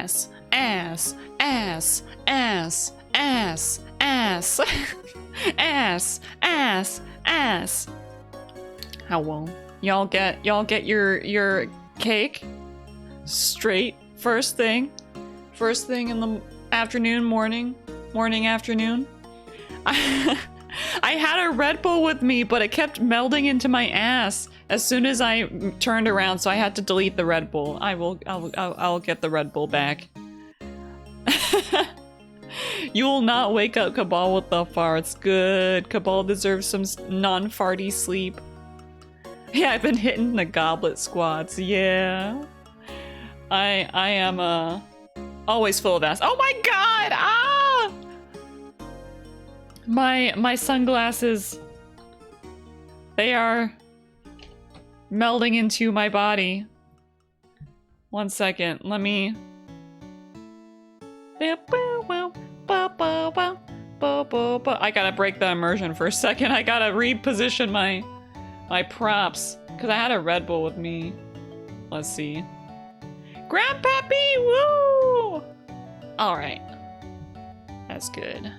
ass, ass, ass, ass, ass, ass, ass, ass, ass. How well? Y'all get your cake straight first thing in the afternoon, morning, afternoon. I had a Red Bull with me, but it kept melding into my ass as soon as I turned around, so I had to delete the Red Bull. I'll get the Red Bull back. You will not wake up Cabal with the farts. Good. Cabal deserves some non-farty sleep. Yeah, I've been hitting the goblet squats. Yeah. I am always full of ass. Oh my god! Ah! My sunglasses, they are melding into my body. 1 second, let me... I gotta break the immersion for a second. I gotta reposition my props, because I had a Red Bull with me. Let's see. Grandpappy, woo! Alright. That's good.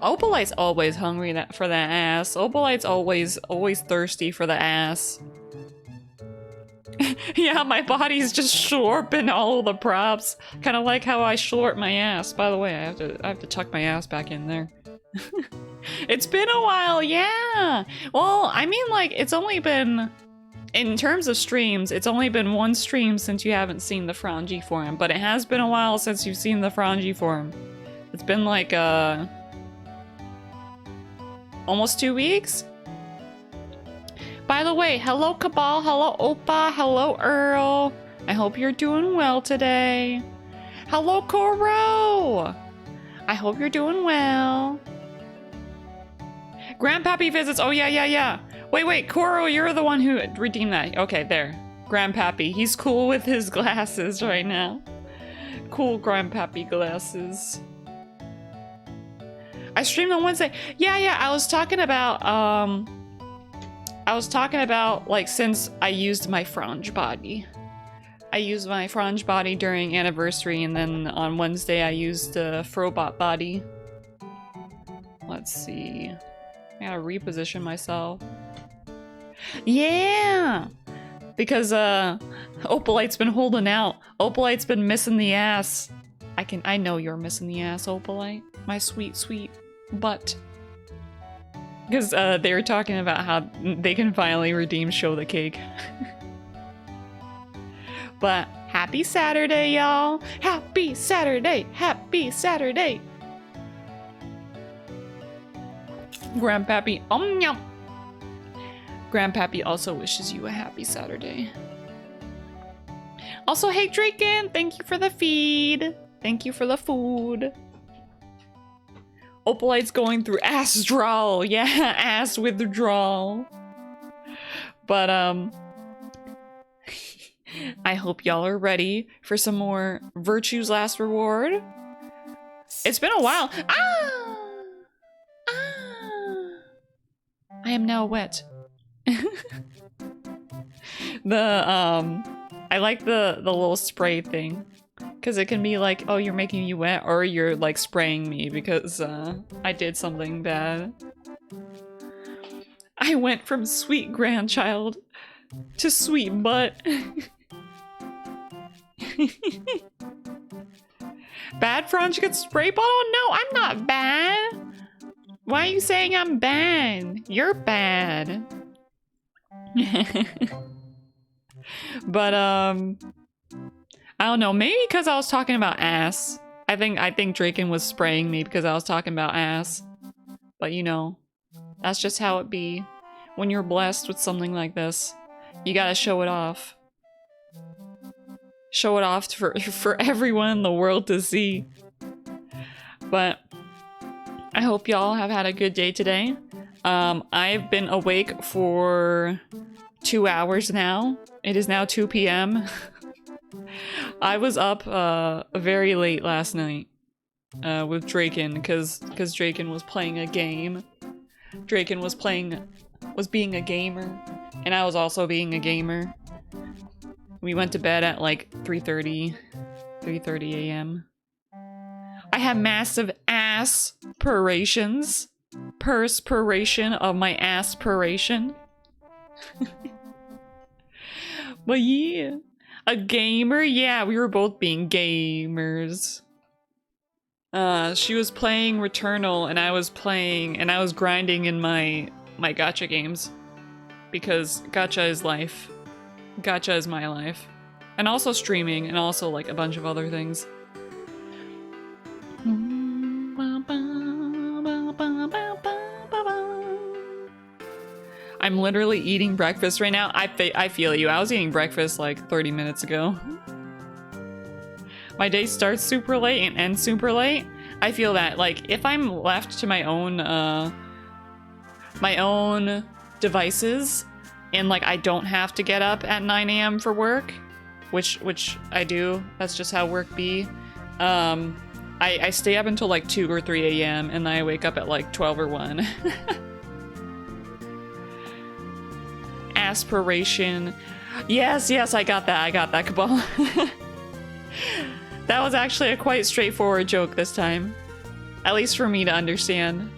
Opalite's always hungry for that ass. Opalite's always thirsty for the ass. Yeah, my body's just slurping all the props. Kind of like how I slurp my ass. By the way, I have to tuck my ass back in there. It's been a while, yeah. Well, I mean, like, it's only been, in terms of streams, it's only been one stream since you haven't seen the Fronge forum, but it has been a while since you've seen the Fronge forum. It's been like, almost 2 weeks? By the way, hello Cabal, hello Opa, hello Earl. I hope you're doing well today. Hello Koro! I hope you're doing well. Grandpappy visits, oh yeah. Wait, Koro, you're the one who redeemed that. Okay, there. Grandpappy, he's cool with his glasses right now. Cool Grandpappy glasses. I streamed on Wednesday. Yeah, I was talking about, like, since I used my Fronge body. I used my Fronge body during anniversary, and then on Wednesday I used the Frobot body. Let's see. I gotta reposition myself. Yeah! Because, Opalite's been holding out. Opalite's been missing the ass. I know you're missing the ass, Opalite. My sweet, sweet butt. Because, they were talking about how they can finally redeem Show the Cake. But, happy Saturday, y'all! Happy Saturday! Happy Saturday! Grandpappy, yum! Grandpappy also wishes you a happy Saturday. Also, hey Draken! Thank you for the feed! Thank you for the food! Opalite's going through ass withdrawal. Yeah, ass withdrawal. But, I hope y'all are ready for some more Virtue's Last Reward. It's been a while. I am now wet. I like the little spray thing. Because it can be like, oh, you're making you wet, or you're like spraying me because I did something bad. I went from sweet grandchild to sweet butt. Bad Fronge gets spray bottle? No, I'm not bad. Why are you saying I'm bad? You're bad. But I don't know, maybe because I was talking about ass. I think Draken was spraying me because I was talking about ass. But you know, that's just how it be. When you're blessed with something like this, you gotta show it off. Show it off for everyone in the world to see. But I hope y'all have had a good day today. I've been awake for 2 hours now. It is now 2 p.m. I was up very late last night with Draken because Draken was playing a game. Draken was being a gamer, and I was also being a gamer. We went to bed at like 3:30 a.m. I have massive aspirations. Perspiration of my aspiration. But yeah. A gamer? Yeah, we were both being gamers. She was playing Returnal and I was grinding in my gacha games. Because gacha is life. Gacha is my life. And also streaming, and also like a bunch of other things. I'm literally eating breakfast right now. I feel you. I was eating breakfast like 30 minutes ago. My day starts super late and ends super late. I feel that, like, if I'm left to my own devices, and like I don't have to get up at 9 a.m. for work, which I do. That's just how work be. I stay up until like 2 or 3 a.m. and then I wake up at like 12 or 1. Aspiration. Yes, I got that, Cabal. That was actually a quite straightforward joke this time. At least for me to understand.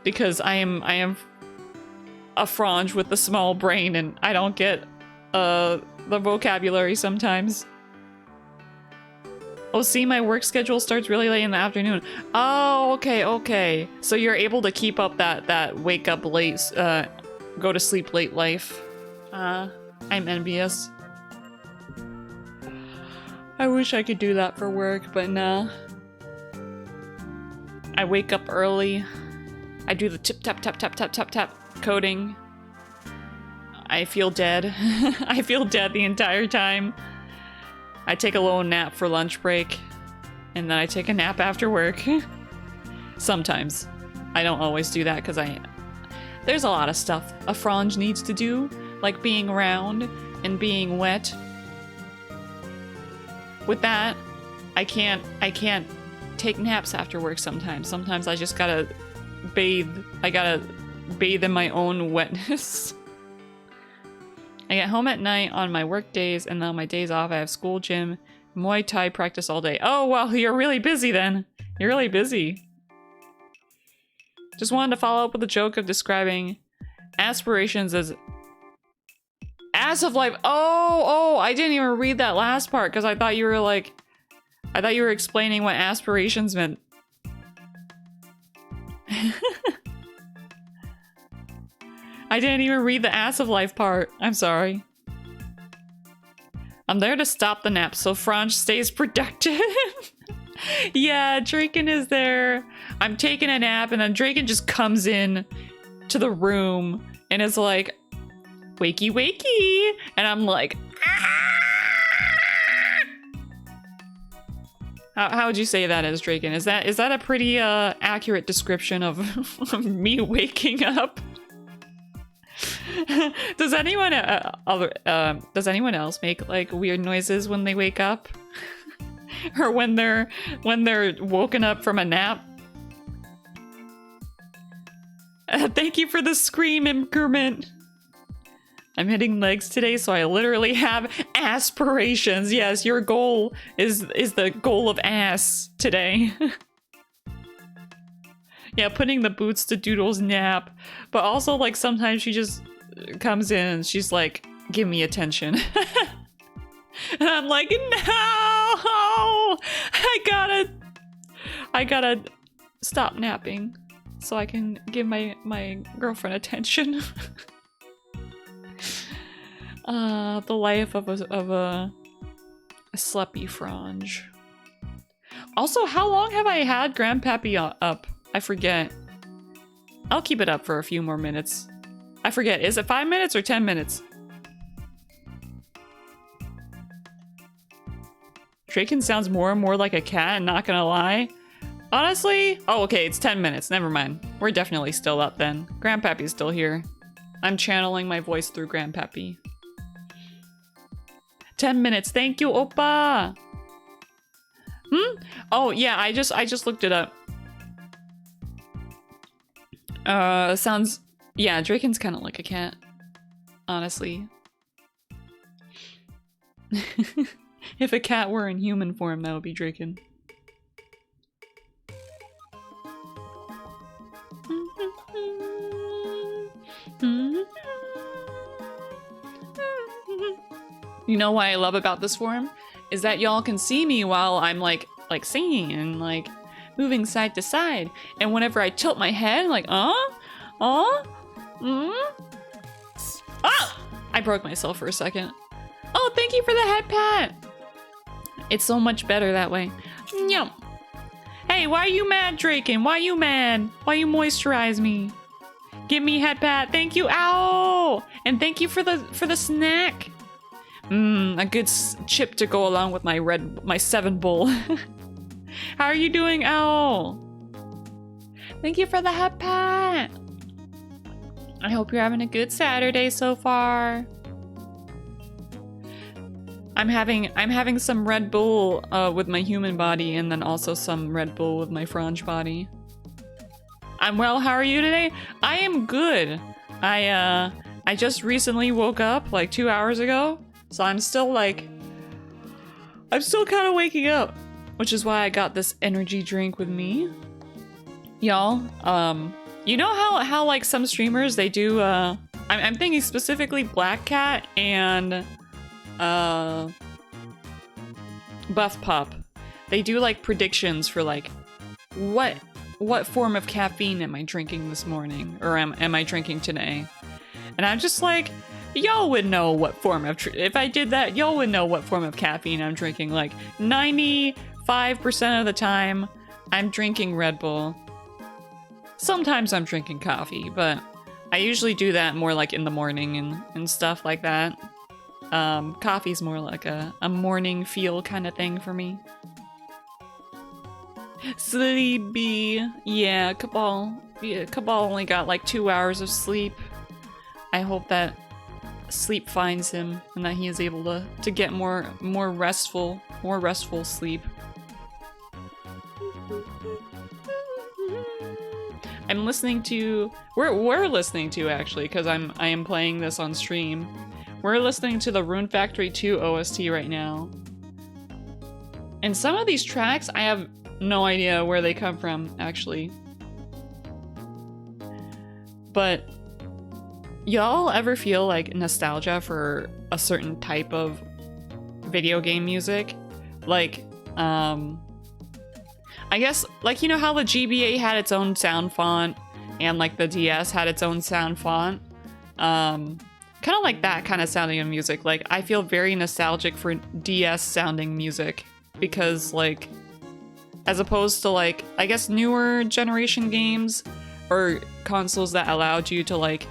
Because I am a Fronge with a small brain and I don't get the vocabulary sometimes. Oh, see, my work schedule starts really late in the afternoon. Oh, okay. So you're able to keep up that wake up late, go to sleep late life. I'm envious. I wish I could do that for work, but nah. I wake up early. I do the tip tap tap tap tap tap tap coding. I feel dead. I feel dead the entire time. I take a little nap for lunch break, and then I take a nap after work. Sometimes. I don't always do that because there's a lot of stuff a Fronge needs to do, like being around and being wet. With that, I can't take naps after work sometimes. Sometimes I just gotta bathe. I gotta bathe in my own wetness. I get home at night on my work days, and then on my days off I have school, gym, Muay Thai practice all day. Oh, well, you're really busy then. You're really busy. Just wanted to follow up with a joke of describing aspirations as of life. Oh, I didn't even read that last part because I thought you were explaining what aspirations meant. I didn't even read the ass of life part. I'm sorry. I'm there to stop the nap so Fronge stays productive. Yeah, Draken is there. I'm taking a nap and then Draken just comes in to the room and is like, wakey wakey. And I'm like, how would you say that as Draken? Is that a pretty accurate description of me waking up? Does anyone else make like weird noises when they wake up? Or when they're woken up from a nap? Thank you for the scream increment. I'm hitting legs today, so I literally have aspirations. Yes, your goal is the goal of ass today. Yeah, putting the boots to Doodle's nap. But also, like, sometimes she just comes in and she's like, give me attention. And I'm like, no! I gotta stop napping so I can give my girlfriend attention. The life of a sleepy Fronge. Also, how long have I had Grandpappy up? I forget. I'll keep it up for a few more minutes. I forget, is it 5 minutes or 10 minutes? Draken sounds more and more like a cat, not gonna lie. Honestly? Oh, okay, it's 10 minutes, never mind. We're definitely still up then. Grandpappy's still here. I'm channeling my voice through Grandpappy. 10 minutes, thank you, Oppa! Oh, yeah, I just looked it up. Sounds... Yeah, Draken's kind of like a cat. Honestly. If a cat were in human form, that would be Draken. You know what I love about this form? Is that y'all can see me while I'm like singing and like moving side to side. And whenever I tilt my head, like, ah! I broke myself for a second. Oh, thank you for the head pat. It's so much better that way. Yum. Hey, why are you mad, Draken? Why you mad? Why you moisturize me? Give me head pat. Thank you. Ow! And thank you for the snack. A good chip to go along with my 7 bowl. How are you doing, Owl? Thank you for the head pat. I hope you're having a good Saturday so far. I'm having some Red Bull with my human body, and then also some Red Bull with my Fronge body. I'm well. How are you today? I am good. I just recently woke up like 2 hours ago, so I'm still kind of waking up, which is why I got this energy drink with me. Y'all, you know how like some streamers, they do, I'm thinking specifically Black Cat and, Buff Pop. They do like predictions for like, what form of caffeine am I drinking this morning? Or am I drinking today? And I'm just like, y'all would know what form of, if I did that, y'all would know what form of caffeine I'm drinking. Like 95% of the time, I'm drinking Red Bull. Sometimes I'm drinking coffee, but I usually do that more like in the morning and stuff like that. Coffee's more like a morning feel kind of thing for me. Sleepy. Yeah, Cabal only got like 2 hours of sleep. I hope that sleep finds him and that he is able to get more restful sleep. I'm listening to, we're listening to actually, because I am playing this on stream. We're listening to the Rune Factory 2 OST right now. And some of these tracks, I have no idea where they come from, actually. But y'all ever feel like nostalgia for a certain type of video game music? Like, I guess, like, you know how the GBA had its own sound font and like the DS had its own sound font? Kind of like that kind of sounding of music. Like, I feel very nostalgic for DS sounding music because, like, as opposed to like, I guess newer generation games or consoles that allowed you to like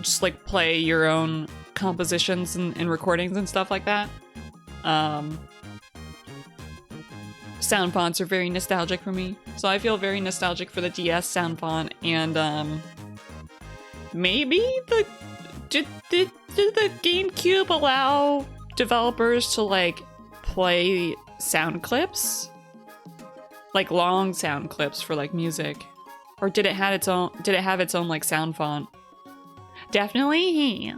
just like play your own compositions and recordings and stuff like that. Sound fonts are very nostalgic for me. So I feel very nostalgic for the DS sound font, and maybe did the GameCube allow developers to like play sound clips? Like long sound clips for like music? Or did it have its own like sound font? Definitely.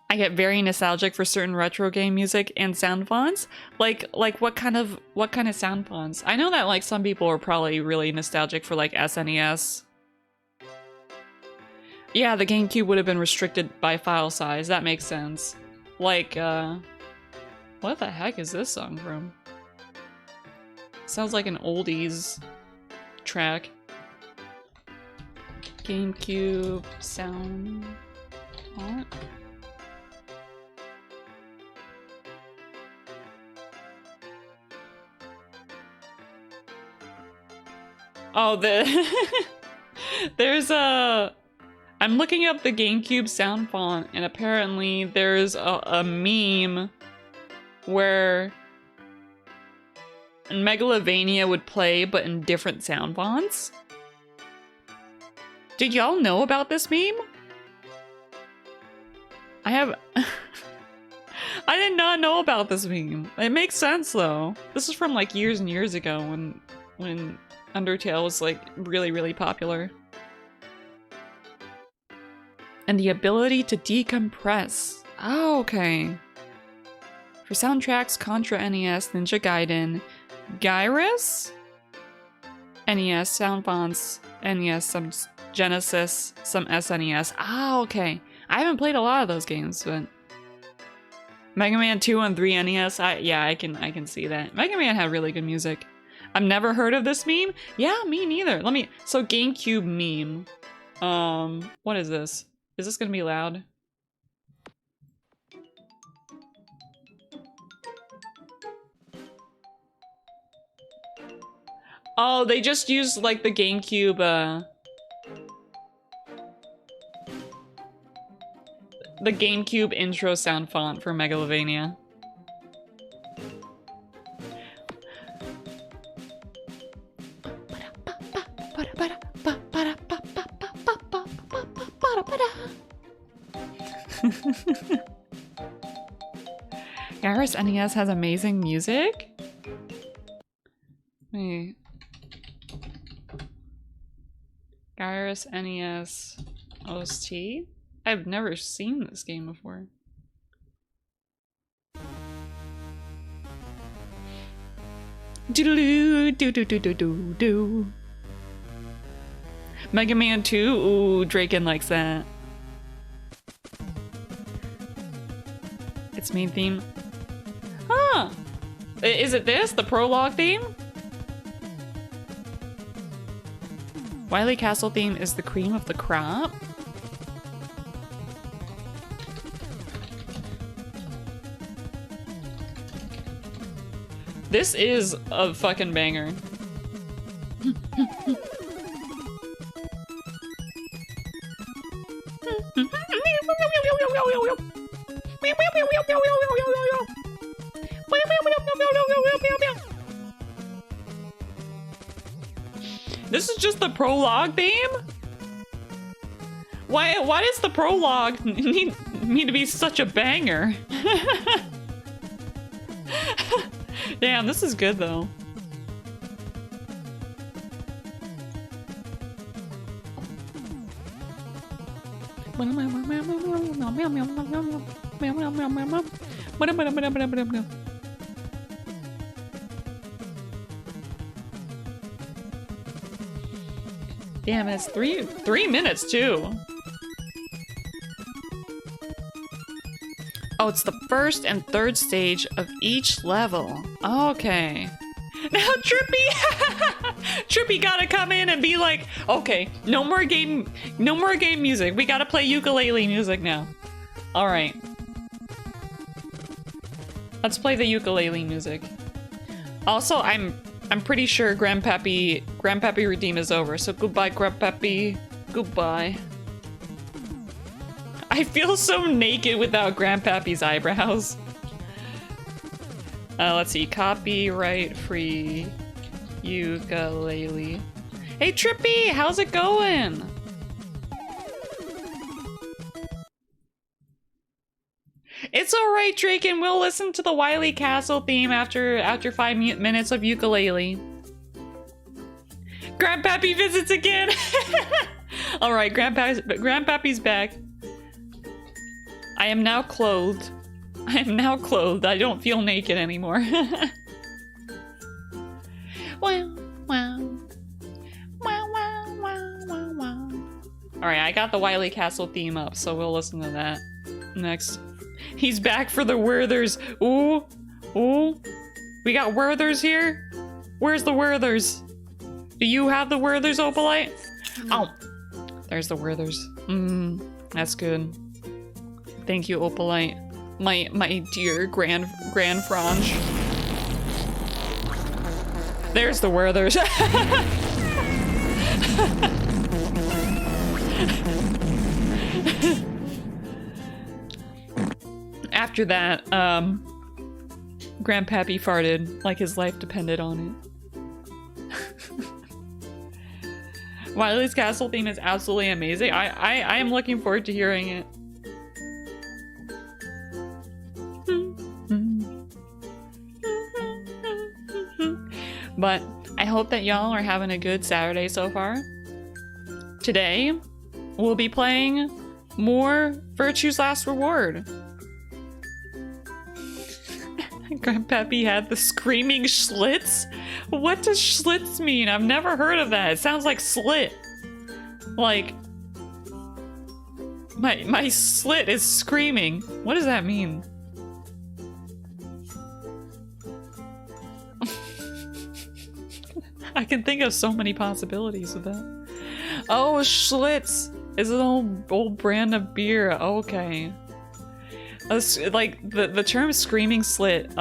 I get very nostalgic for certain retro game music and sound fonts. Like what kind of sound fonts? I know that like some people are probably really nostalgic for like SNES. Yeah, the GameCube would have been restricted by file size. That makes sense. Like, what the heck is this song from? Sounds like an oldies track. GameCube sound font. Oh, there's a... I'm looking up the GameCube sound font, and apparently there's a meme where Megalovania would play, but in different sound fonts. Did y'all know about this meme? I did not know about this meme. It makes sense though. This is from like years and years ago when Undertale was like really, really popular. and the ability to decompress. Oh, okay. For soundtracks, Contra NES, Ninja Gaiden, Gyruss, NES, Sound Fonts, NES, some Genesis, some SNES. Ah, okay. I haven't played a lot of those games, but Mega Man 2 and 3 NES. I can see that. Mega Man had really good music. I've never heard of this meme. Yeah, me neither. So GameCube meme. What is this? Is this gonna be loud? Oh, they just used like the GameCube, the GameCube intro sound font for Megalovania. Gyruss NES has amazing music? Wait. Gyruss NES OST? I've never seen this game before. Doodaloo, doo doo doo doo doo doo. Mega Man 2? Ooh, Draken likes that. Its main theme. Huh! Is it this? The prologue theme? Wily Castle theme is the cream of the crop? This is a fucking banger. This is just the prologue theme? Why does the prologue need to be such a banger? Damn, this is good though. Damn, it's three minutes too. Oh, it's the first and third stage of each level. Okay. Now Trippy gotta come in and be like, okay, no more game music. We gotta play ukulele music now. All right. Let's play the ukulele music. Also, I'm pretty sure Grandpappy Redeem is over. So goodbye, Grandpappy. Goodbye. I feel so naked without Grandpappy's eyebrows. Let's see. Copyright free ukulele. Hey Trippy, how's it going? It's alright, Drake, and we'll listen to the Wily Castle theme after 5 minutes of ukulele. Grandpappy visits again! Alright, Grandpappy's back. I am now clothed. I am now clothed. I don't feel naked anymore. Wow, wow. Wow, wow, wow, wow, wow. Alright, I got the Wily Castle theme up, so we'll listen to that next. He's back for the Werthers. Ooh, ooh. We got Werthers here? Where's the Werthers? Do you have the Werthers, Opalite? Oh, there's the Werthers. That's good. Thank you, Opalite. My dear Grand Fronge. There's the Werthers. After that, Grandpappy farted like his life depended on it. Wily's Castle theme is absolutely amazing. I am looking forward to hearing it. But I hope that y'all are having a good Saturday so far. Today, we'll be playing More virtues last reward. Grandpappy had the screaming Schlitz? What does Schlitz mean? I've never heard of that. It sounds like slit. Like, my slit is screaming. What does that mean? I can think of so many possibilities with that. Oh, Schlitz is an old brand of beer. Okay. Like the term screaming slit,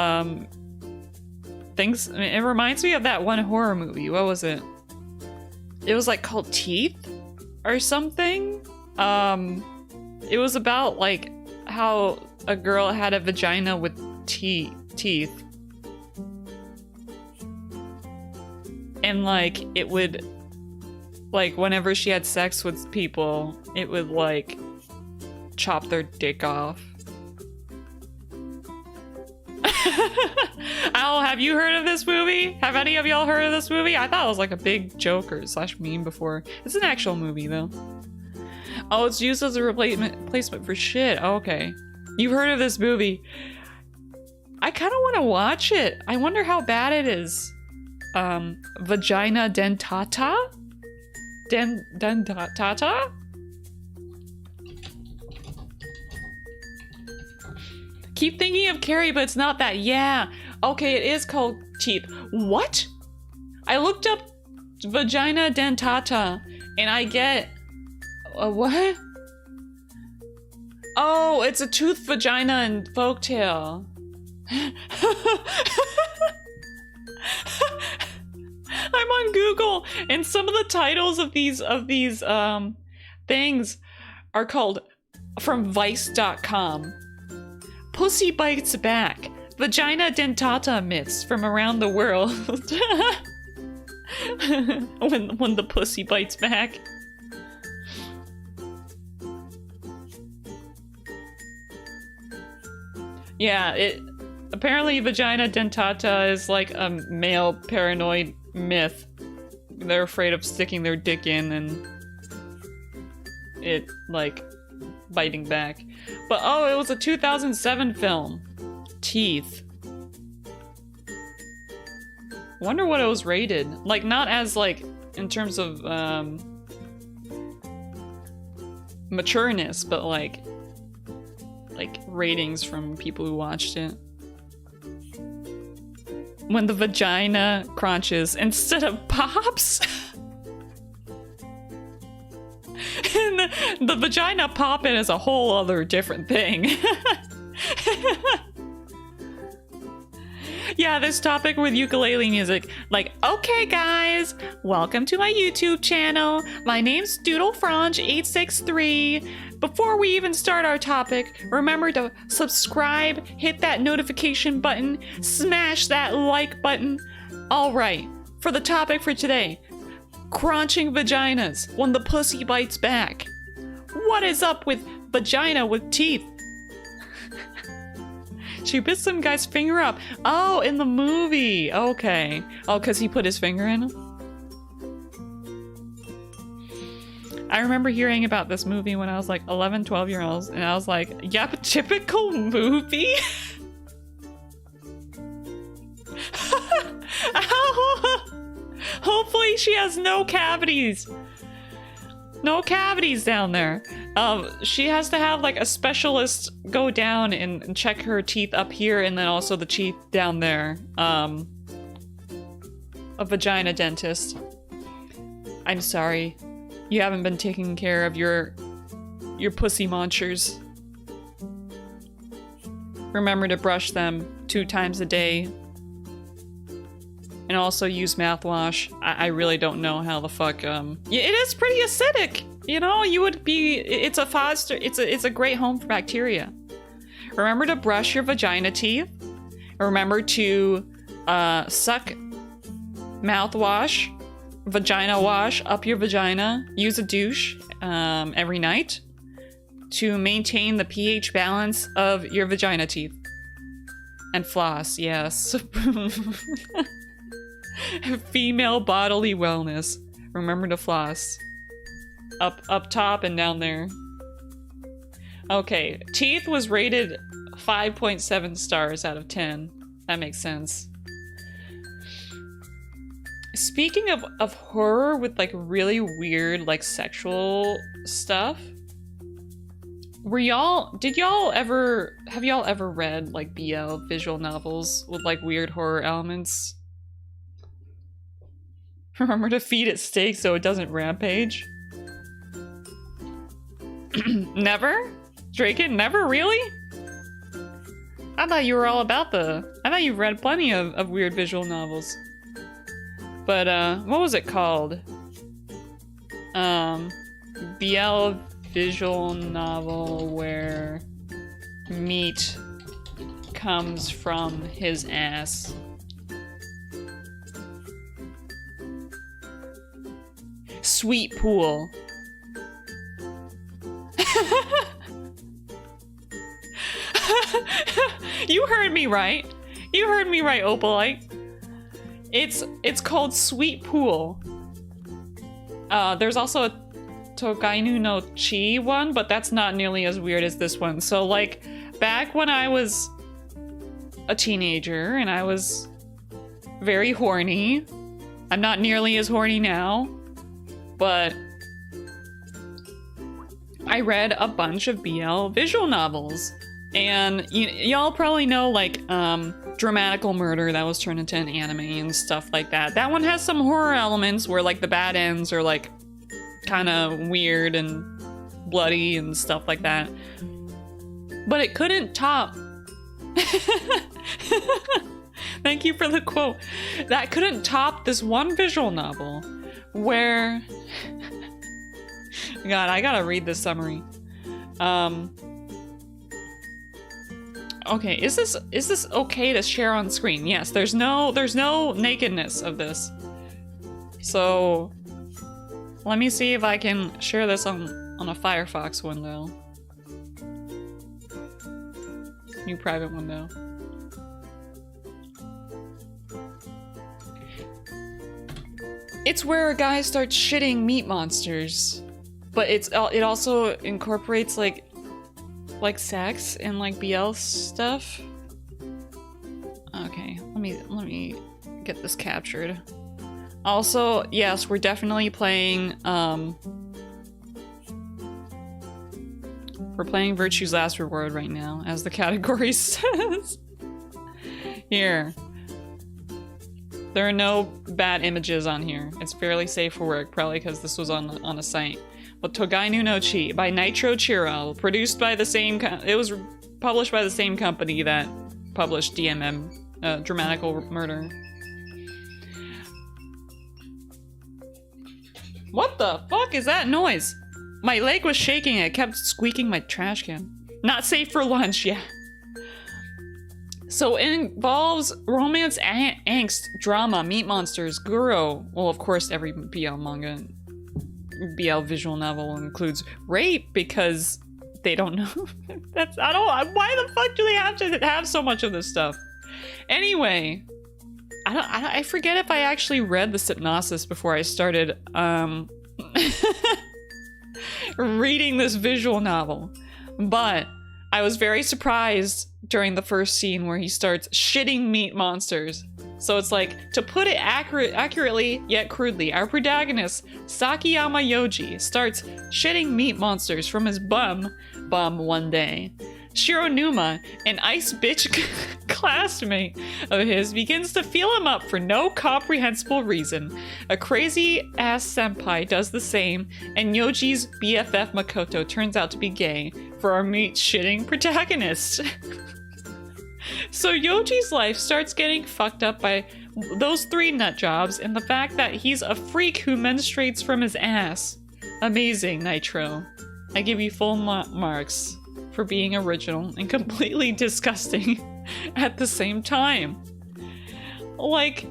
things, it reminds me of that one horror movie. What was it? It was like called Teeth or something. It was about like how a girl had a vagina with teeth. And like it would, like whenever she had sex with people, it would like chop their dick off. Oh, have you heard of this movie? Have any of y'all heard of this movie? I thought it was like a big joke or slash meme before. It's an actual movie though. Oh, it's used as a replacement for shit. Oh, okay. You've heard of this movie. I kind of want to watch it. I wonder how bad it is. Vagina dentata? Dentata? Keep thinking of Carrie, but it's not that. Yeah. Okay, it is called Teeth. What? I looked up vagina dentata, and I get... a what? Oh, it's a tooth vagina in folktale. I'm on Google, and some of the titles of these things are called from Vice.com. Pussy Bites Back. Vagina dentata myths from around the world. when the pussy bites back. Yeah, apparently vagina dentata is like a male paranoid myth. They're afraid of sticking their dick in and it like biting back. But oh, it was a 2007 film. Teeth. Wonder what it was rated. Like not as like in terms of matureness, but like ratings from people who watched it. When the vagina crunches instead of pops. And the vagina popping is a whole other different thing. Yeah, this topic with ukulele music. Like, okay guys, welcome to my YouTube channel. My name's DoodleFrange863. Before we even start our topic, remember to subscribe, hit that notification button, smash that like button. All right, for the topic for today, crunching vaginas when the pussy bites back. What is up with vagina with teeth? She bit some guy's finger up. Oh, in the movie. Okay. Oh, because he put his finger in? I remember hearing about this movie when I was like 11, 12 years old, and I was like, yep, typical movie? Hopefully she has no cavities. No cavities down there. She has to have like a specialist go down and check her teeth up here and then also the teeth down there. A vagina dentist. I'm sorry. You haven't been taking care of your pussy munchers. Remember to brush them 2 times a day. And also use mouthwash. I really don't know how the fuck, it is pretty acidic. You know, you would be, it's a great home for bacteria. Remember to brush your vagina teeth. Remember to, suck mouthwash, vagina wash up your vagina. Use a douche, every night to maintain the pH balance of your vagina teeth. And floss, yes. Female bodily wellness. Remember to floss. Up top and down there. Okay, Teeth was rated 5.7 stars out of 10. That makes sense. Speaking of horror with like really weird like sexual stuff, have y'all ever read like BL visual novels with like weird horror elements? Remember to feed it steak so it doesn't rampage? Never? Draken, never? Really? I thought you were all about I thought you've read plenty of weird visual novels. But, what was it called? BL visual novel where meat comes from his ass. Sweet Pool. You heard me right. You heard me right, Opalite. It's called Sweet Pool. There's also a Togainu no Chi one, but that's not nearly as weird as this one. So like back when I was a teenager and I was very horny, I'm not nearly as horny now, but I read a bunch of BL visual novels. And y'all probably know like Dramatical Murder that was turned into an anime and stuff like that. That one has some horror elements where like the bad ends are like kind of weird and bloody and stuff like that. But it couldn't top. Thank you for the quote. That couldn't top this one visual novel where God, I gotta read this summary. Okay, is this okay to share on screen? Yes, there's no nakedness of this. So let me see if I can share this on a Firefox window. New private window. It's where a guy starts shitting meat monsters, but it also incorporates like sex and like BL stuff. Okay, let me get this captured. Also, yes, we're definitely playing we're playing Virtue's Last Reward right now, as the category says. Here. There are no bad images on here. It's fairly safe for work, probably because this was on a site. But Togainu no Chi by Nitro Chiro, produced by the same. It was published by the same company that published DMM, Dramatical Murder. What the fuck is that noise? My leg was shaking. It kept squeaking my trash can. Not safe for lunch. Yeah. So it involves romance, angst, drama, meat monsters, guro. Well, of course, every BL manga, BL visual novel includes rape because they don't know. Why the fuck do they have to have so much of this stuff? Anyway, I forget if I actually read the synopsis before I started reading this visual novel, but I was very surprised during the first scene where he starts shitting meat monsters. So it's like, to put it accurately yet crudely, our protagonist, Sakiyama Yoji, starts shitting meat monsters from his bum one day. Shironuma, an ice bitch classmate of his, begins to feel him up for no comprehensible reason. A crazy-ass senpai does the same, and Yoji's BFF Makoto turns out to be gay for our meat-shitting protagonist. So Yoji's life starts getting fucked up by those three nut jobs and the fact that he's a freak who menstruates from his ass. Amazing, Nitro. I give you full marks for being original and completely disgusting at the same time. Like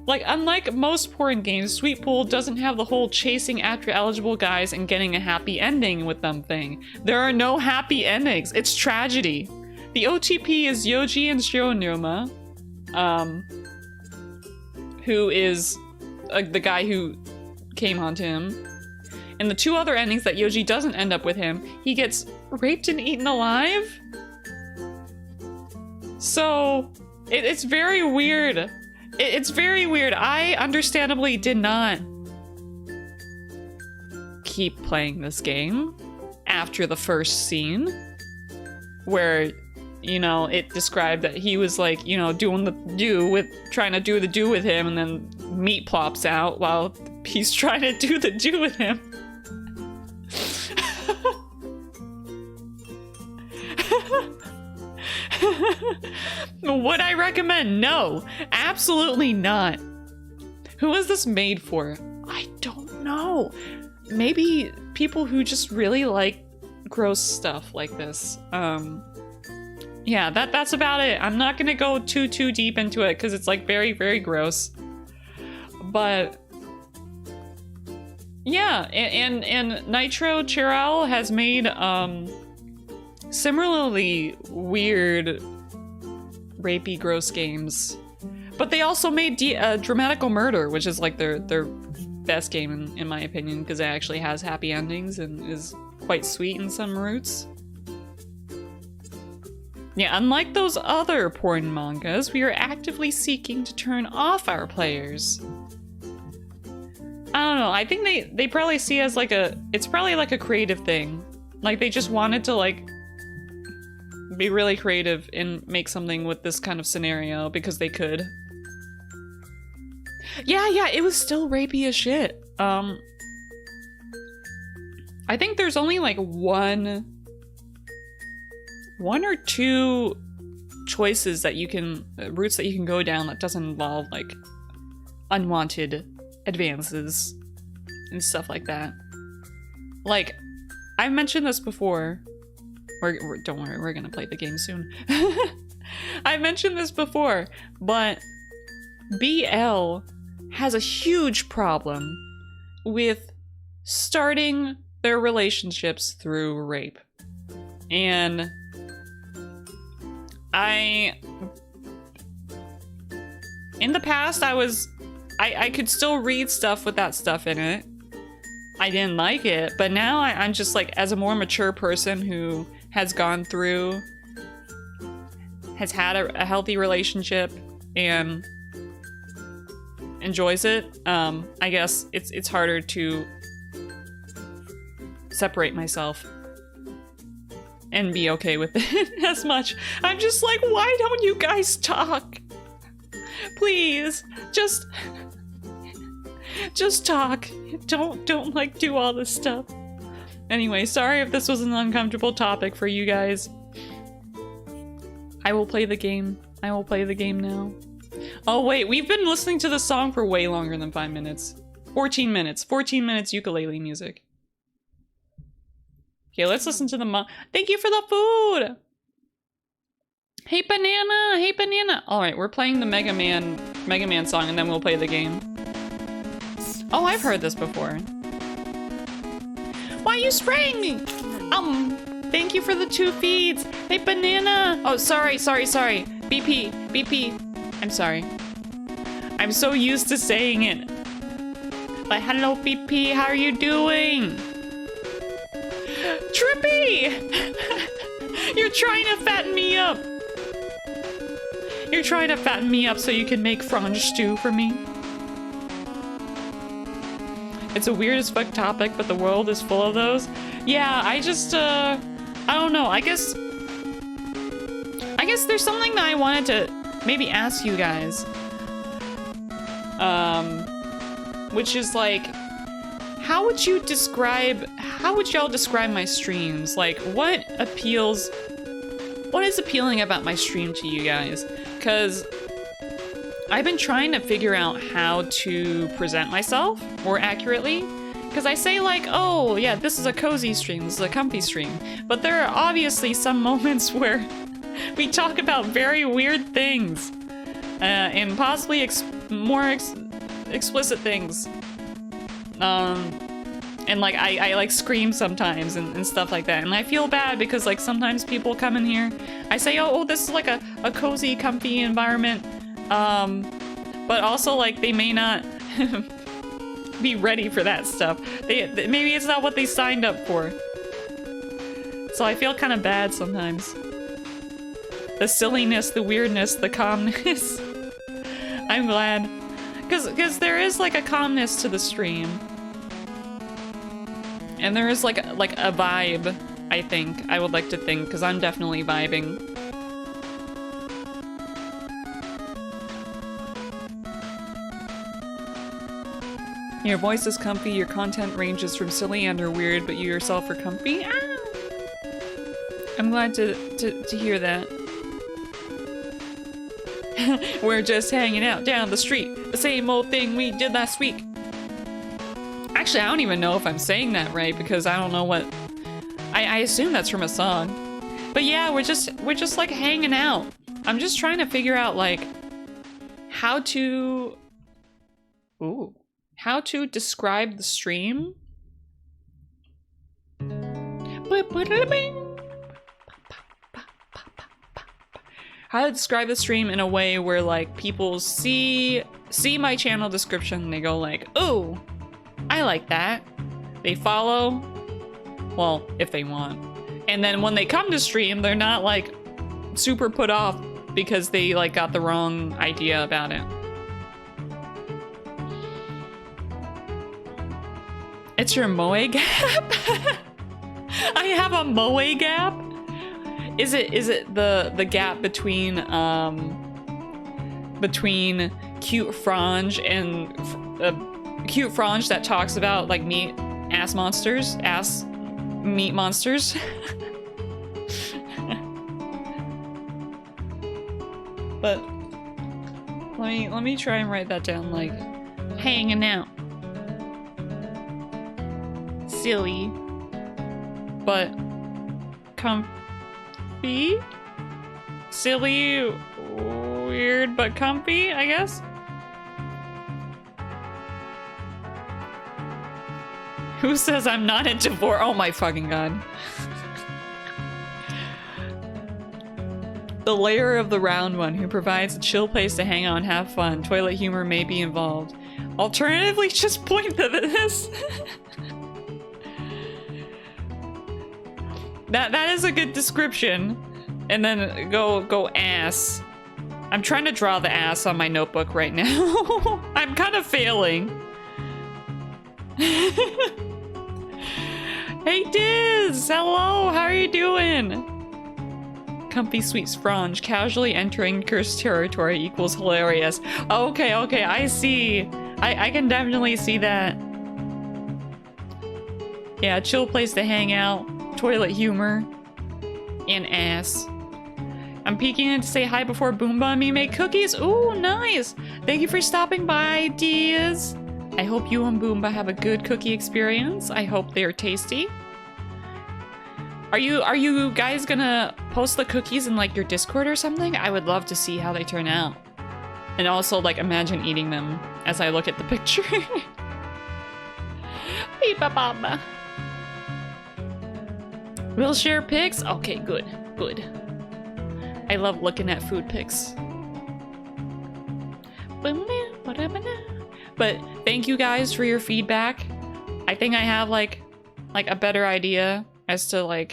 unlike most porn games, Sweet Pool doesn't have the whole chasing after eligible guys and getting a happy ending with them thing. There are no happy endings. It's tragedy. The OTP is Yoji and Shironuma, who is the guy who came onto him. in the 2 other endings that Yoji doesn't end up with him, he gets raped and eaten alive. So it's very weird. It's very weird. I understandably did not keep playing this game after the first scene where, you know, it described that he was like, you know, trying to do the do with him, and then meat plops out while he's trying to do the do with him. Would I recommend? No, absolutely not. Who is this made for? I don't know. Maybe people who just really like gross stuff like this. Yeah, that's about it. I'm not gonna go too deep into it because it's like very, very gross. But yeah, and Nitro Chiral has made similarly weird, rapey, gross games. But they also made Dramatical Murder, which is like their best game in my opinion, because it actually has happy endings and is quite sweet in some roots. Yeah, unlike those other porn mangas, we are actively seeking to turn off our players. I don't know, I think they probably see it as like it's probably like a creative thing. Like they just wanted to like be really creative and make something with this kind of scenario because they could. Yeah, it was still rapey as shit. I think there's only like one or two choices that you can, routes that you can go down that doesn't involve like unwanted advances and stuff like that. Like, I've mentioned this before. Don't worry, we're gonna play the game soon. I mentioned this before, but BL has a huge problem with starting their relationships through rape. And in the past, I could still read stuff with that stuff in it. I didn't like it, but now I'm just like, as a more mature person who has gone through, has had a healthy relationship and enjoys it, I guess it's harder to separate myself and be okay with it as much. I'm just like, why don't you guys talk? Please, just talk. Don't like do all this stuff. Anyway, sorry if this was an uncomfortable topic for you guys. I will play the game. I will play the game now. Oh wait, we've been listening to the song for way longer than 5 minutes. 14 minutes. 14 minutes ukulele music. Okay, let's listen to the Thank you for the food! Hey banana! Hey banana! Alright, we're playing the Mega Man song and then we'll play the game. Oh, I've heard this before. Why are you spraying me? Thank you for the 2 feeds. Hey banana! Oh, sorry. BP. I'm sorry. I'm so used to saying it. Like, hello BP, how are you doing? Trippy! You're trying to fatten me up. You're trying to fatten me up so you can make Fronge stew for me. It's a weird as fuck topic, but the world is full of those. Yeah, I just, I don't know. I guess there's something that I wanted to maybe ask you guys. Which is like, how would y'all describe my streams? Like, what is appealing about my stream to you guys? Because I've been trying to figure out how to present myself more accurately. Because I say like, oh yeah, this is a cozy stream, this is a comfy stream. But there are obviously some moments where we talk about very weird things. And possibly more explicit things. And like, I like scream sometimes and stuff like that. And I feel bad because like sometimes people come in here, I say, oh, this is like a cozy, comfy environment. But also like they may not be ready for that stuff. Maybe it's not what they signed up for. So I feel kind of bad sometimes. The silliness, the weirdness, the calmness. I'm glad. Because there is like a calmness to the stream. And there is like a vibe, I think. I would like to think, because I'm definitely vibing. Your voice is comfy, your content ranges from silly and or weird, but you yourself are comfy. Ah! I'm glad to hear that. We're just hanging out down the street. The same old thing we did last week. Actually, I don't even know if I'm saying that right because I don't know what... I assume that's from a song. But yeah, we're just like hanging out. I'm just trying to figure out like how to... Ooh. How to describe the stream. How to describe the stream in a way where like people see my channel description and they go like, "Ooh, I like that." They follow, well, if they want. And then when they come to stream, they're not like super put off because they like got the wrong idea about it. It's your moe gap? I have a moe gap? Is it the gap between cute Fronge and cute Fronge that talks about like meat monsters? But let me try and write that down, like hanging out. Silly, but comfy? Silly, weird, but comfy, I guess? Who says I'm not into vor? Oh my fucking god. The layer of the round one who provides a chill place to hang out and have fun. Toilet humor may be involved. Alternatively, just point to this. That is a good description. And then go ass. I'm trying to draw the ass on my notebook right now. I'm kind of failing. Hey Diz! Hello, how are you doing? Comfy sweet Fronge. Casually entering cursed territory equals hilarious. Okay, I see. I can definitely see that. Yeah, chill place to hang out. Toilet humor. And ass. I'm peeking in to say hi before Boomba and me make cookies. Ooh, nice! Thank you for stopping by, Diaz. I hope you and Boomba have a good cookie experience. I hope they're tasty. Are you guys gonna post the cookies in like your Discord or something? I would love to see how they turn out. And also like imagine eating them as I look at the picture. Beep-a-baba. We'll share pics? Okay, good. I love looking at food pics. But thank you guys for your feedback. I think I have like a better idea as to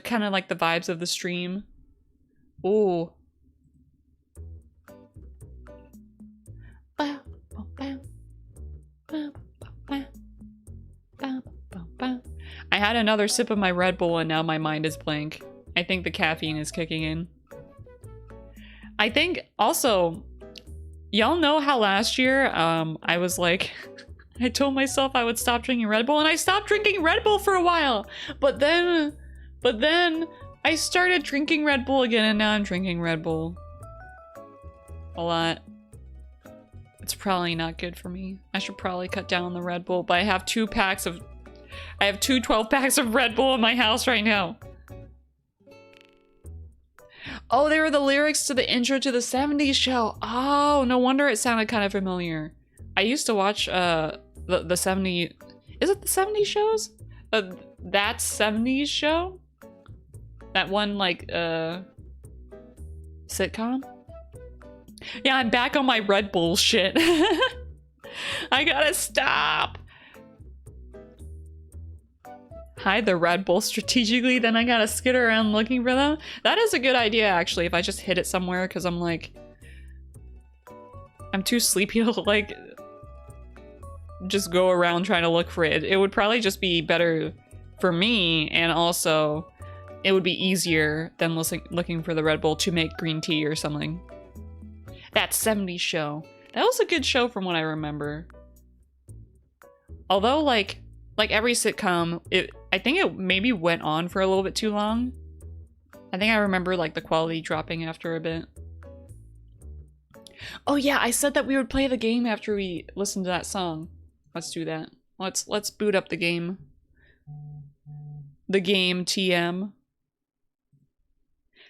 kind of like the vibes of the stream. Ooh. I had another sip of my Red Bull and now my mind is blank. I think the caffeine is kicking in. I think also, y'all know how last year I was like, I told myself I would stop drinking Red Bull and I stopped drinking Red Bull for a while. But then I started drinking Red Bull again and now I'm drinking Red Bull a lot. It's probably not good for me. I should probably cut down on the Red Bull, but I have two 12 packs of Red Bull in my house right now. Oh, they were the lyrics to the intro to the 70s show. Oh, no wonder it sounded kind of familiar. I used to watch the 70s... Is it the 70s shows? That 70s show? That one, like, sitcom? Yeah, I'm back on my Red Bull shit. I gotta stop. Hide the Red Bull strategically, then I gotta skitter around looking for them. That is a good idea, actually, if I just hid it somewhere, because I'm like... I'm too sleepy to, like... just go around trying to look for it. It would probably just be better for me, and also it would be easier than looking for the Red Bull to make green tea or something. That 70s show. That was a good show from what I remember. Although, like every sitcom, I think it maybe went on for a little bit too long. I think I remember, like, the quality dropping after a bit. Oh yeah, I said that we would play the game after we listened to that song. Let's do that. Let's boot up the game. The game TM.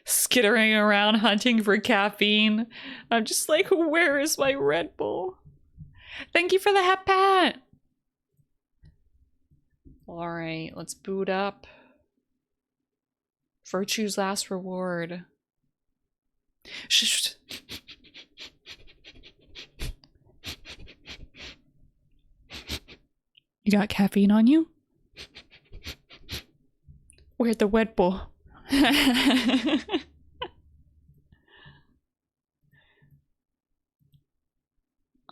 Skittering around hunting for caffeine. I'm just like, where is my Red Bull? Thank you for the hat pat. Alright, let's boot up. Virtue's last reward. Shh. You got caffeine on you? Where'd the Red Bull?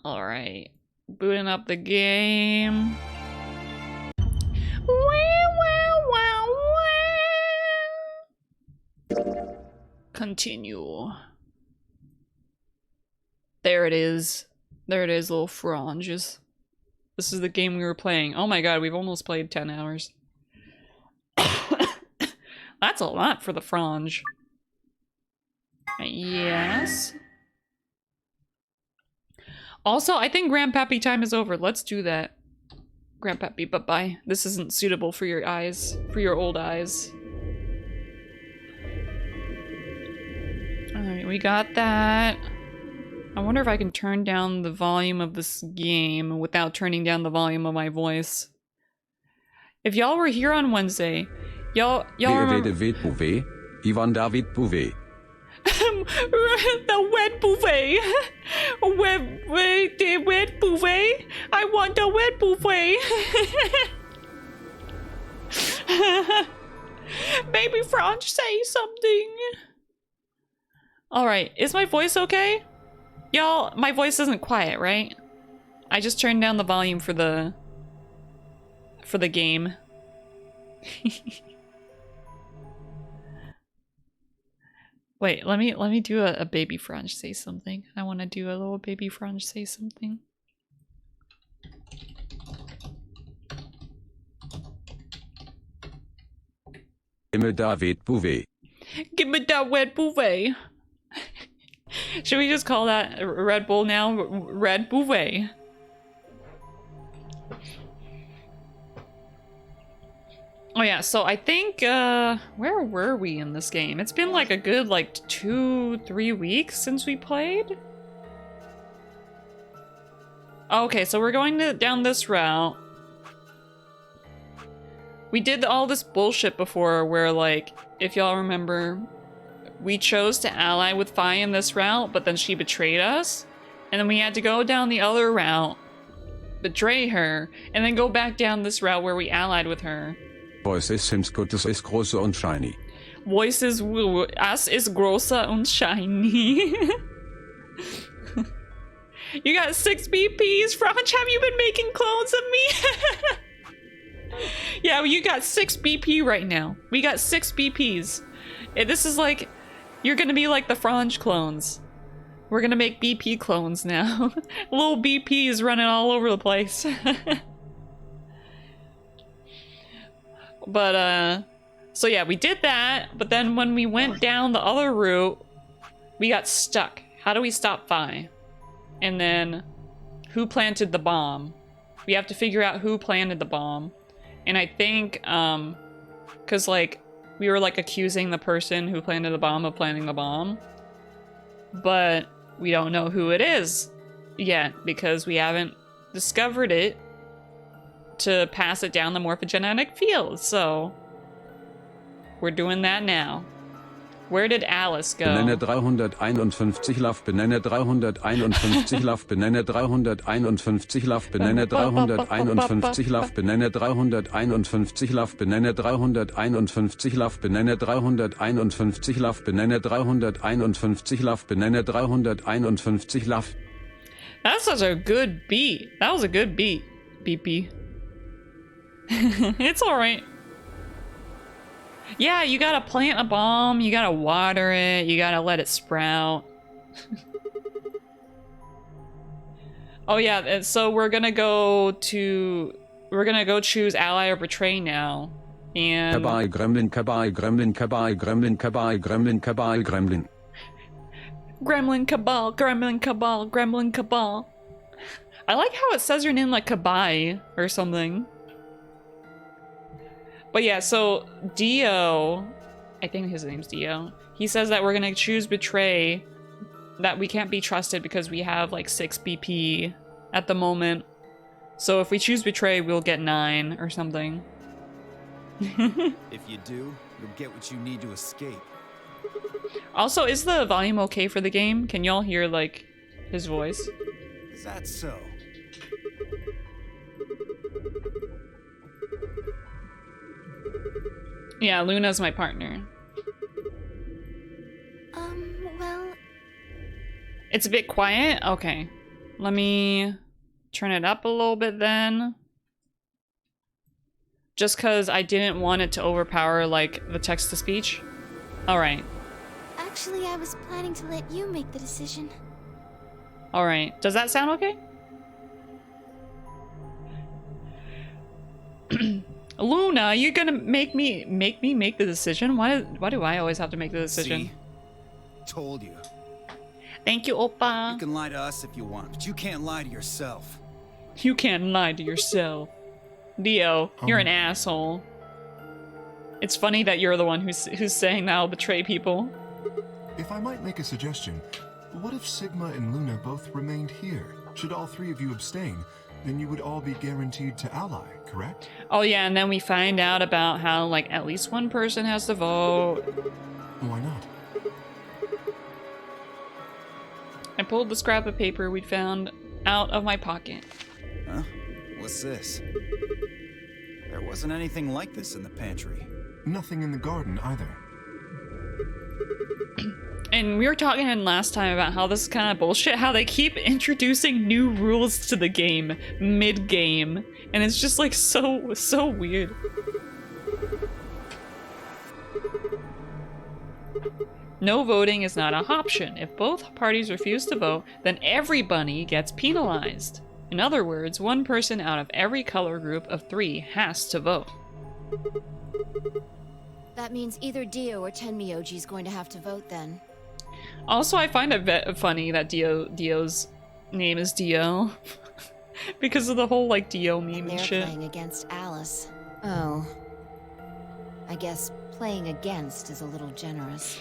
Alright. Booting up the game. Continue. There it is. There it is, little Fronges. This is the game we were playing. Oh my god, we've almost played 10 hours. That's a lot for the Fronge. Yes. Also, I think Grandpappy time is over. Let's do that. Grandpappy, bye-bye. This isn't suitable for your eyes. For your old eyes. Alright, we got that. I wonder if I can turn down the volume of this game without turning down the volume of my voice. If y'all were here on Wednesday, y'all remember... Ivan David Bouvet. The wet bouvet. The wet bouvet. I want the wet bouvet. Baby Fronge, say something. Alright, is my voice okay? Y'all, my voice isn't quiet, right? I just turned down the volume for the game. Wait, let me do a baby Fronge say something. I want to do a little baby Fronge say something. Give me David Bouvet. Give me that wet bouvet. Should we just call that Red Bull now? Red Bouvet. Oh yeah, so I think, where were we in this game? It's been like a good, like, 2-3 weeks since we played? Okay, so we're going down this route. We did all this bullshit before where, like, if y'all remember, we chose to ally with Fi in this route, but then she betrayed us. And then we had to go down the other route, betray her, and then go back down this route where we allied with her. Voices seems good is große und shiny. Voices us is große und shiny. You got 6 BPs, Fronge? Have you been making clones of me? Yeah, well, you got 6 BP right now. We got 6 BPs. This is like, you're gonna be like the Fronge clones. We're gonna make BP clones now. Little BPs running all over the place. But, so yeah, we did that, but then when we went down the other route, we got stuck. How do we stop Fi? And then, who planted the bomb? We have to figure out who planted the bomb. And I think, cause like, we were like accusing the person who planted the bomb of planting the bomb. But we don't know who it is yet, because we haven't discovered it to pass it down the morphogenetic field, so we're doing that now. Where did Alice go? Benenne 351 Love, benenne 351 Love, benenne 351 Love, benenne 351 Love, benenne 351 Love, benenne 351 Love, benenne 351 Love, benenne 351 Love, benenne 351 Love. That's such a good beat. That was a good beat. Beep. It's alright. Yeah, you gotta plant a bomb, you gotta water it, you gotta let it sprout. Oh yeah, so we're gonna go choose ally or betray now. And Kabal, Gremlin, Kabal, Gremlin, Kabal, Gremlin, Kabal, Gremlin, Kabal, Gremlin. Gremlin Cabal, Gremlin Cabal, Gremlin Cabal. I like how it says your name like Kabai or something. But yeah, so Dio, I think his name's Dio, he says that we're gonna choose Betray, that we can't be trusted because we have like 6 BP at the moment. So if we choose Betray, we'll get 9 or something. If you do, you'll get what you need to escape. Also, is the volume okay for the game? Can y'all hear like his voice? Is that so? Yeah, Luna's my partner. Well... It's a bit quiet? Okay. Let me turn it up a little bit then. Just because I didn't want it to overpower, like, the text-to-speech. Alright. Actually, I was planning to let you make the decision. Alright. Does that sound okay? Luna, you're gonna make me make the decision? Why do I always have to make the decision? See? Told you. Thank you, Oppa. You can lie to us if you want, but you can't lie to yourself. You can't lie to yourself. Dio, you're an asshole. It's funny that you're the one who's saying that I'll betray people. If I might make a suggestion, what if Sigma and Luna both remained here? Should all 3 of you abstain, then you would all be guaranteed to ally, correct? Oh yeah, and then we find out about how, like, at least one person has to vote. Why not? I pulled the scrap of paper we'd found out of my pocket. Huh? What's this? There wasn't anything like this in the pantry. Nothing in the garden either. And we were talking last time about how this is kind of bullshit, how they keep introducing new rules to the game mid-game, and it's just like so weird. No voting is not an option. If both parties refuse to vote, then everybody gets penalized. In other words, one person out of every color group of 3 has to vote. That means either Dio or Tenmyoji is going to have to vote then. Also, I find it funny that Dio's name is Dio. Because of the whole, like, Dio meme and They're shit. playing against Alice. Oh. I guess playing against is a little generous.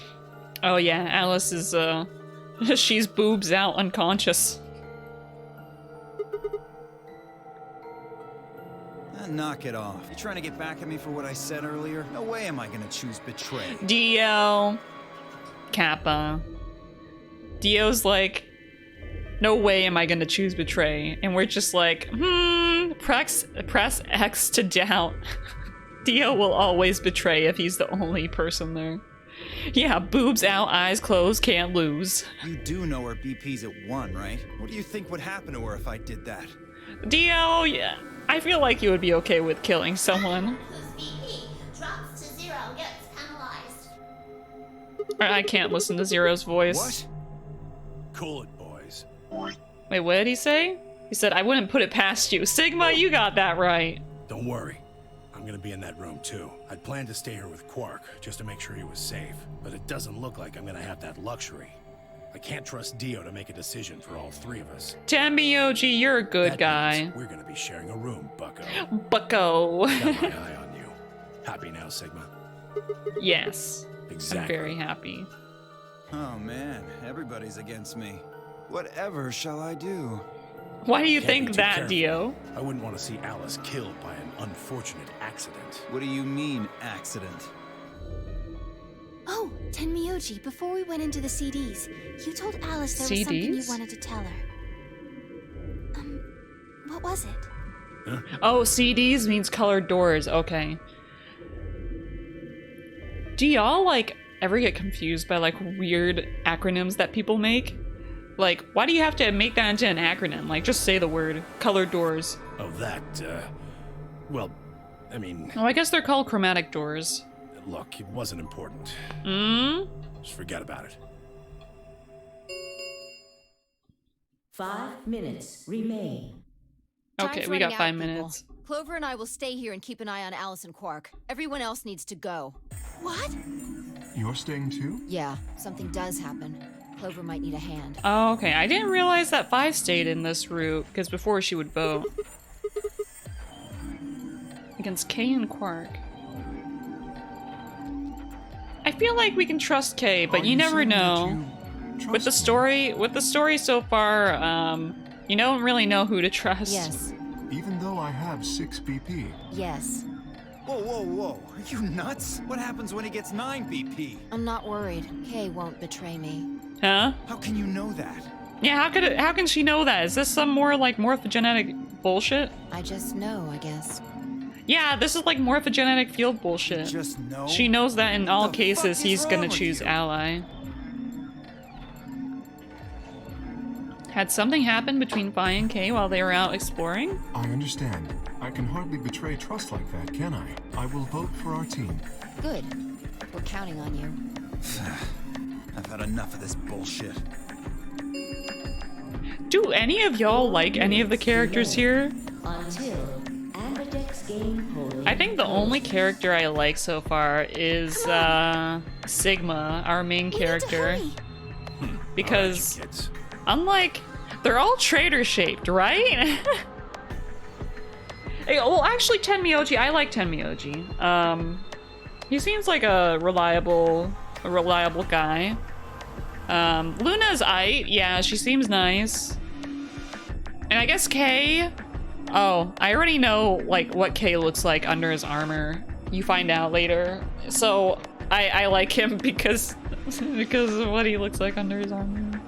Oh yeah, Alice is, she's boobs out unconscious. Knock it off. You trying to get back at me for what I said earlier? No way am I gonna choose Betray. Dio. Kappa. Dio's like, no way am I gonna choose Betray. And we're just like, press X to doubt. Dio will always betray if he's the only person there. Yeah, boobs out, eyes closed, can't lose. You do know her BP's at 1, right? What do you think would happen to her if I did that? Dio, yeah, I feel like you would be okay with killing someone. Whose BP drops to 0 gets penalized. I can't listen to Zero's voice. What? Cool it, boys. Wait, what did he say? He said, I wouldn't put it past you. Sigma, you got that right. Don't worry. I'm gonna be in that room too. I'd planned to stay here with Quark, just to make sure he was safe. But it doesn't look like I'm gonna have that luxury. I can't trust Dio to make a decision for all 3 of us. Tenmyoji, you're a good That guy. means we're gonna be sharing a room, bucko. Bucko. Got my eye on you. Happy now, Sigma? Yes. Exactly. I'm very happy. Oh man, everybody's against me. Whatever shall I do? Why do you Can't be think too that, careful. Dio? I wouldn't want to see Alice killed by an unfortunate accident. What do you mean, accident? Oh, Tenmyoji, before we went into the CDs, you told Alice there was something you CDs? wanted to tell her. What was it? Oh, CDs means colored doors. Okay. Do y'all, like, ever get confused by, like, weird acronyms that people make? Like, why do you have to make that into an acronym? Like, just say the word. Colored doors. Oh, that, well, I mean, Oh, I guess they're called chromatic doors. look, it wasn't important. Just forget about it. 5 minutes remain. Okay, Time's we got running 5 out, people. minutes. Clover and I will stay here and keep an eye on Alice and Quark. Everyone else needs to go. What? You're staying too? Yeah, something does happen. Clover might need a hand. Oh, okay. I didn't realize that 5 stayed in this route, because before she would vote. Against Kay and Quark. I feel like we can trust Kay, but Are you never saying that know. you With the trust story so far, you don't really know who to trust. Yes, me? Even though I have 6 BP. yes. Whoa, whoa, whoa. Are you nuts? What happens when he gets 9 BP? I'm not worried. Kay won't betray me. Huh? How can you know that? Yeah, how can she know that? Is this some more like morphogenetic bullshit? I just know, I guess. Yeah, this is like morphogenetic field bullshit. Just know. She knows that in all The cases fuck is he's gonna wrong with choose you? ally. Had something happened between Fi and Kay while they were out exploring? I understand. I can hardly betray trust like that, can I? I will vote for our team. Good. We're counting on you. I've had enough of this bullshit. Do any of y'all like any of the characters here? Until Ambidex game polling. I think the only character I like so far is Sigma, our main character. Because All right, you kids. unlike, they're all traitor shaped, right? Hey, well, actually, Tenmyoji, I like Tenmyoji. He seems like a reliable guy. Luna's aight, yeah, she seems nice. And I guess Kay. Oh, I already know like what Kay looks like under his armor. You find out later. So I like him because of what he looks like under his armor.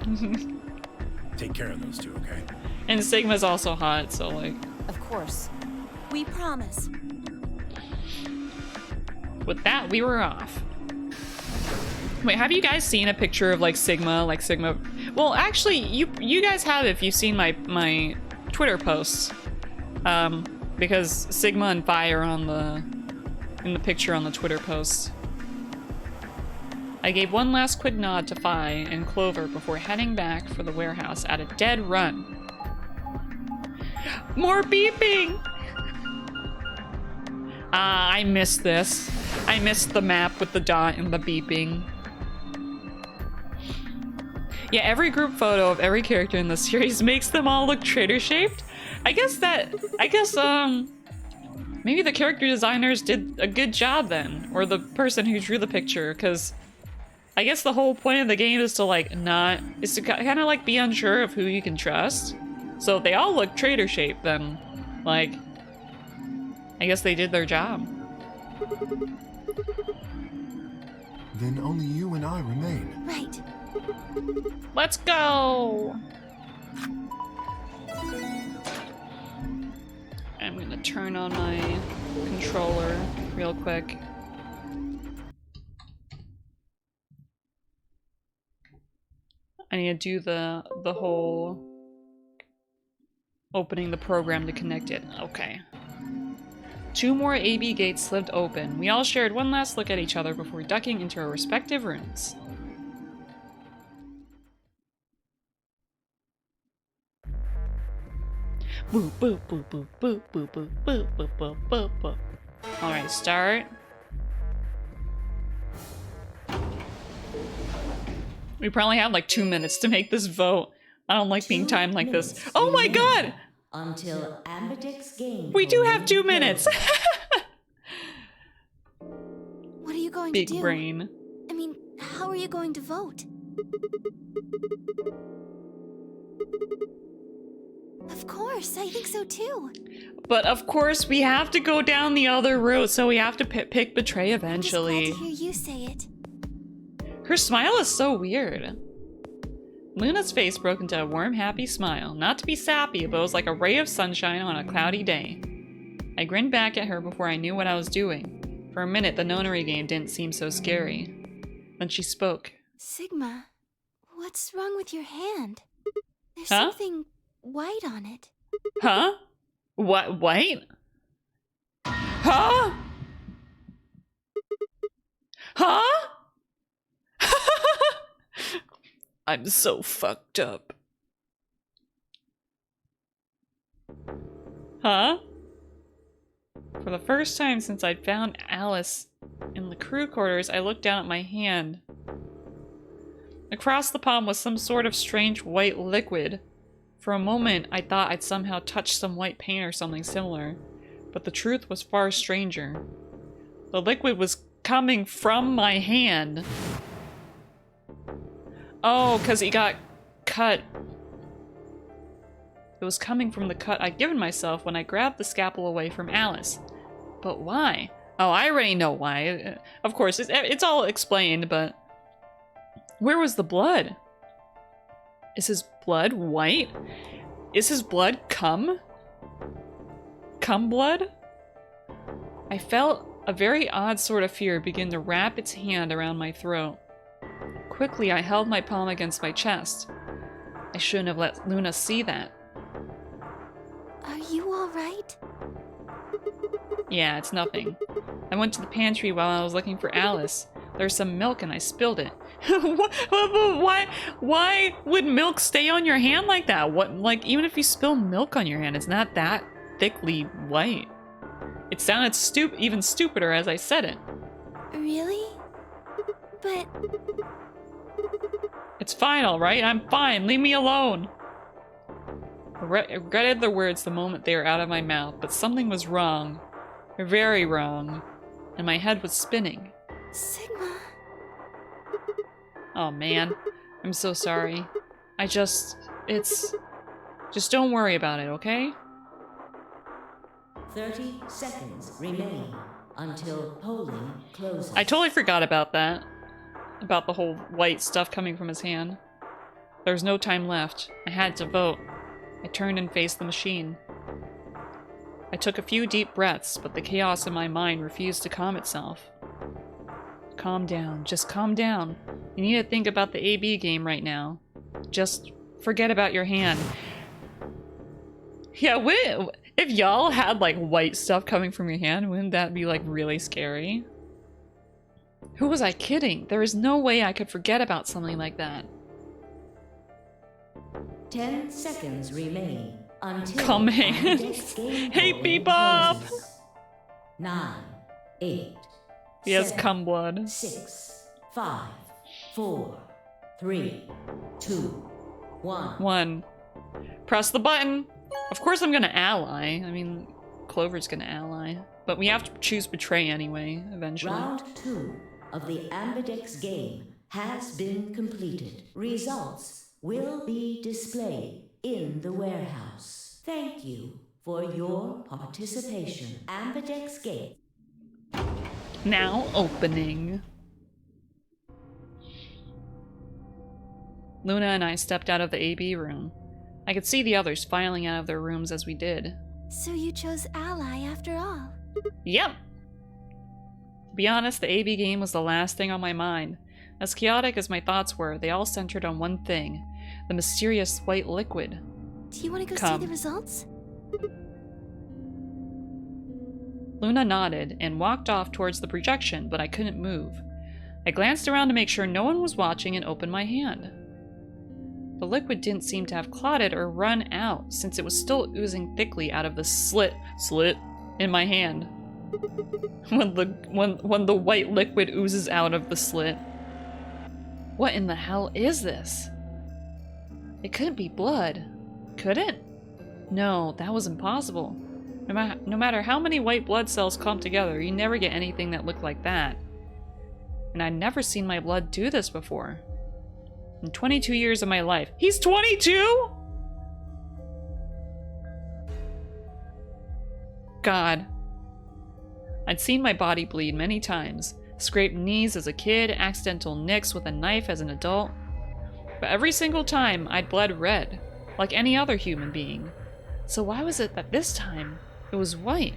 Take care of those two, okay? And Sigma's also hot, so like Of course. We promise. with that we were off. Wait, have you guys seen a picture of like Sigma? Well, actually, you guys have if you've seen my Twitter posts. Because Sigma and Fi are in the picture on the Twitter posts. I gave one last quick nod to Fi and Clover before heading back for the warehouse at a dead run. More beeping! Ah, I missed this. I missed the map with the dot and the beeping. Yeah, every group photo of every character in the series makes them all look traitor-shaped. I guess maybe the character designers did a good job then, or the person who drew the picture, because I guess the whole point of the game is to kind of like be unsure of who you can trust. So if they all look traitor-shaped, then like I guess they did their job. Then only you and I remain. Right. Let's go! I'm gonna turn on my controller real quick. I need to do the whole opening the program to connect it. Okay. 2 more AB gates slid open. We all shared one last look at each other before ducking into our respective rooms. Boop, boop, boop, boop, boop, boop, boop, boop, boop, boop, boop, boop. Alright, start. We probably have like 2 minutes to make this vote. I don't like being timed like this. Oh my god! Until Ambidex game. We do have 2 polling minutes! What are you going Big to do? brain. I mean, how are you going to vote? Of course, I think so too. But of course, we have to go down the other route, so we have to pick Betray I'm just glad eventually. to hear you say it. Her smile is so weird. Luna's face broke into a warm, happy smile. Not to be sappy, but it was like a ray of sunshine on a cloudy day. I grinned back at her before I knew what I was doing. For a minute, the nonary game didn't seem so scary. Then she spoke. Sigma, what's wrong with your hand? There's Huh? something white on it. Huh? What? White? Huh? Huh? I'm so fucked up. Huh? For the first time since I'd found Alice in the crew quarters, I looked down at my hand. Across the palm was some sort of strange white liquid. For a moment, I thought I'd somehow touched some white paint or something similar, but the truth was far stranger. The liquid was coming from my hand. Oh, because he got cut. It was coming from the cut I'd given myself when I grabbed the scalpel away from Alice. But why? Oh, I already know why. Of course, it's all explained, but... Where was the blood? Is his blood white? Is his blood cum? Cum blood? I felt a very odd sort of fear begin to wrap its hand around my throat. Quickly, I held my palm against my chest. I shouldn't have let Luna see that. Are you alright? Yeah, it's nothing. I went to the pantry while I was looking for Alice. There's some milk and I spilled it. Why would milk stay on your hand like that? What, like, even if you spill milk on your hand, it's not that thickly white. It sounded even stupider as I said it. Really? But... It's fine, alright? I'm fine. Leave me alone. I regretted the words the moment they were out of my mouth, but something was wrong. Very wrong. And my head was spinning. Sigma... Oh man, I'm so sorry. Just don't worry about it, okay? 30 seconds remain until polling closes. I totally forgot about that. About the whole white stuff coming from his hand. There was no time left. I had to vote. I turned and faced the machine. I took a few deep breaths, but the chaos in my mind refused to calm itself. Calm down. Just calm down. You need to think about the AB game right now. Just forget about your hand. Yeah, if y'all had like white stuff coming from your hand, wouldn't that be like really scary? Who was I kidding? There is no way I could forget about something like that. 10 seconds remain until Coming. Amdex game Hey, polling Bebop! closes. 9, 8, He has 7, cum blood. 6, 5, 4, 3, 2, 1. 1. Press the button. Of course I'm gonna ally. I mean, Clover's gonna ally. But we have to choose Betray anyway, eventually. Round 2 of the Ambidex game has been completed. Results will be displayed in the warehouse. Thank you for your participation. Ambidex game. Now opening. Luna and I stepped out of the AB room. I could see the others filing out of their rooms as we did. So you chose Ally after all? Yep! To be honest, the AB game was the last thing on my mind. As chaotic as my thoughts were, they all centered on one thing. The mysterious white liquid. Do you want to go Come. see the results? Luna nodded and walked off towards the projection, but I couldn't move. I glanced around to make sure no one was watching and opened my hand. The liquid didn't seem to have clotted or run out, since it was still oozing thickly out of the slit in my hand. When the white liquid oozes out of the slit. What in the hell is this? It couldn't be blood, could it? No, that was impossible. No matter how many white blood cells clump together, you never get anything that looked like that. And I'd never seen my blood do this before. In 22 years of my life. He's 22?! God. I'd seen my body bleed many times, Scraped knees as a kid, accidental nicks with a knife as an adult. But every single time, I'd bled red, like any other human being. So why was it that this time, it was white?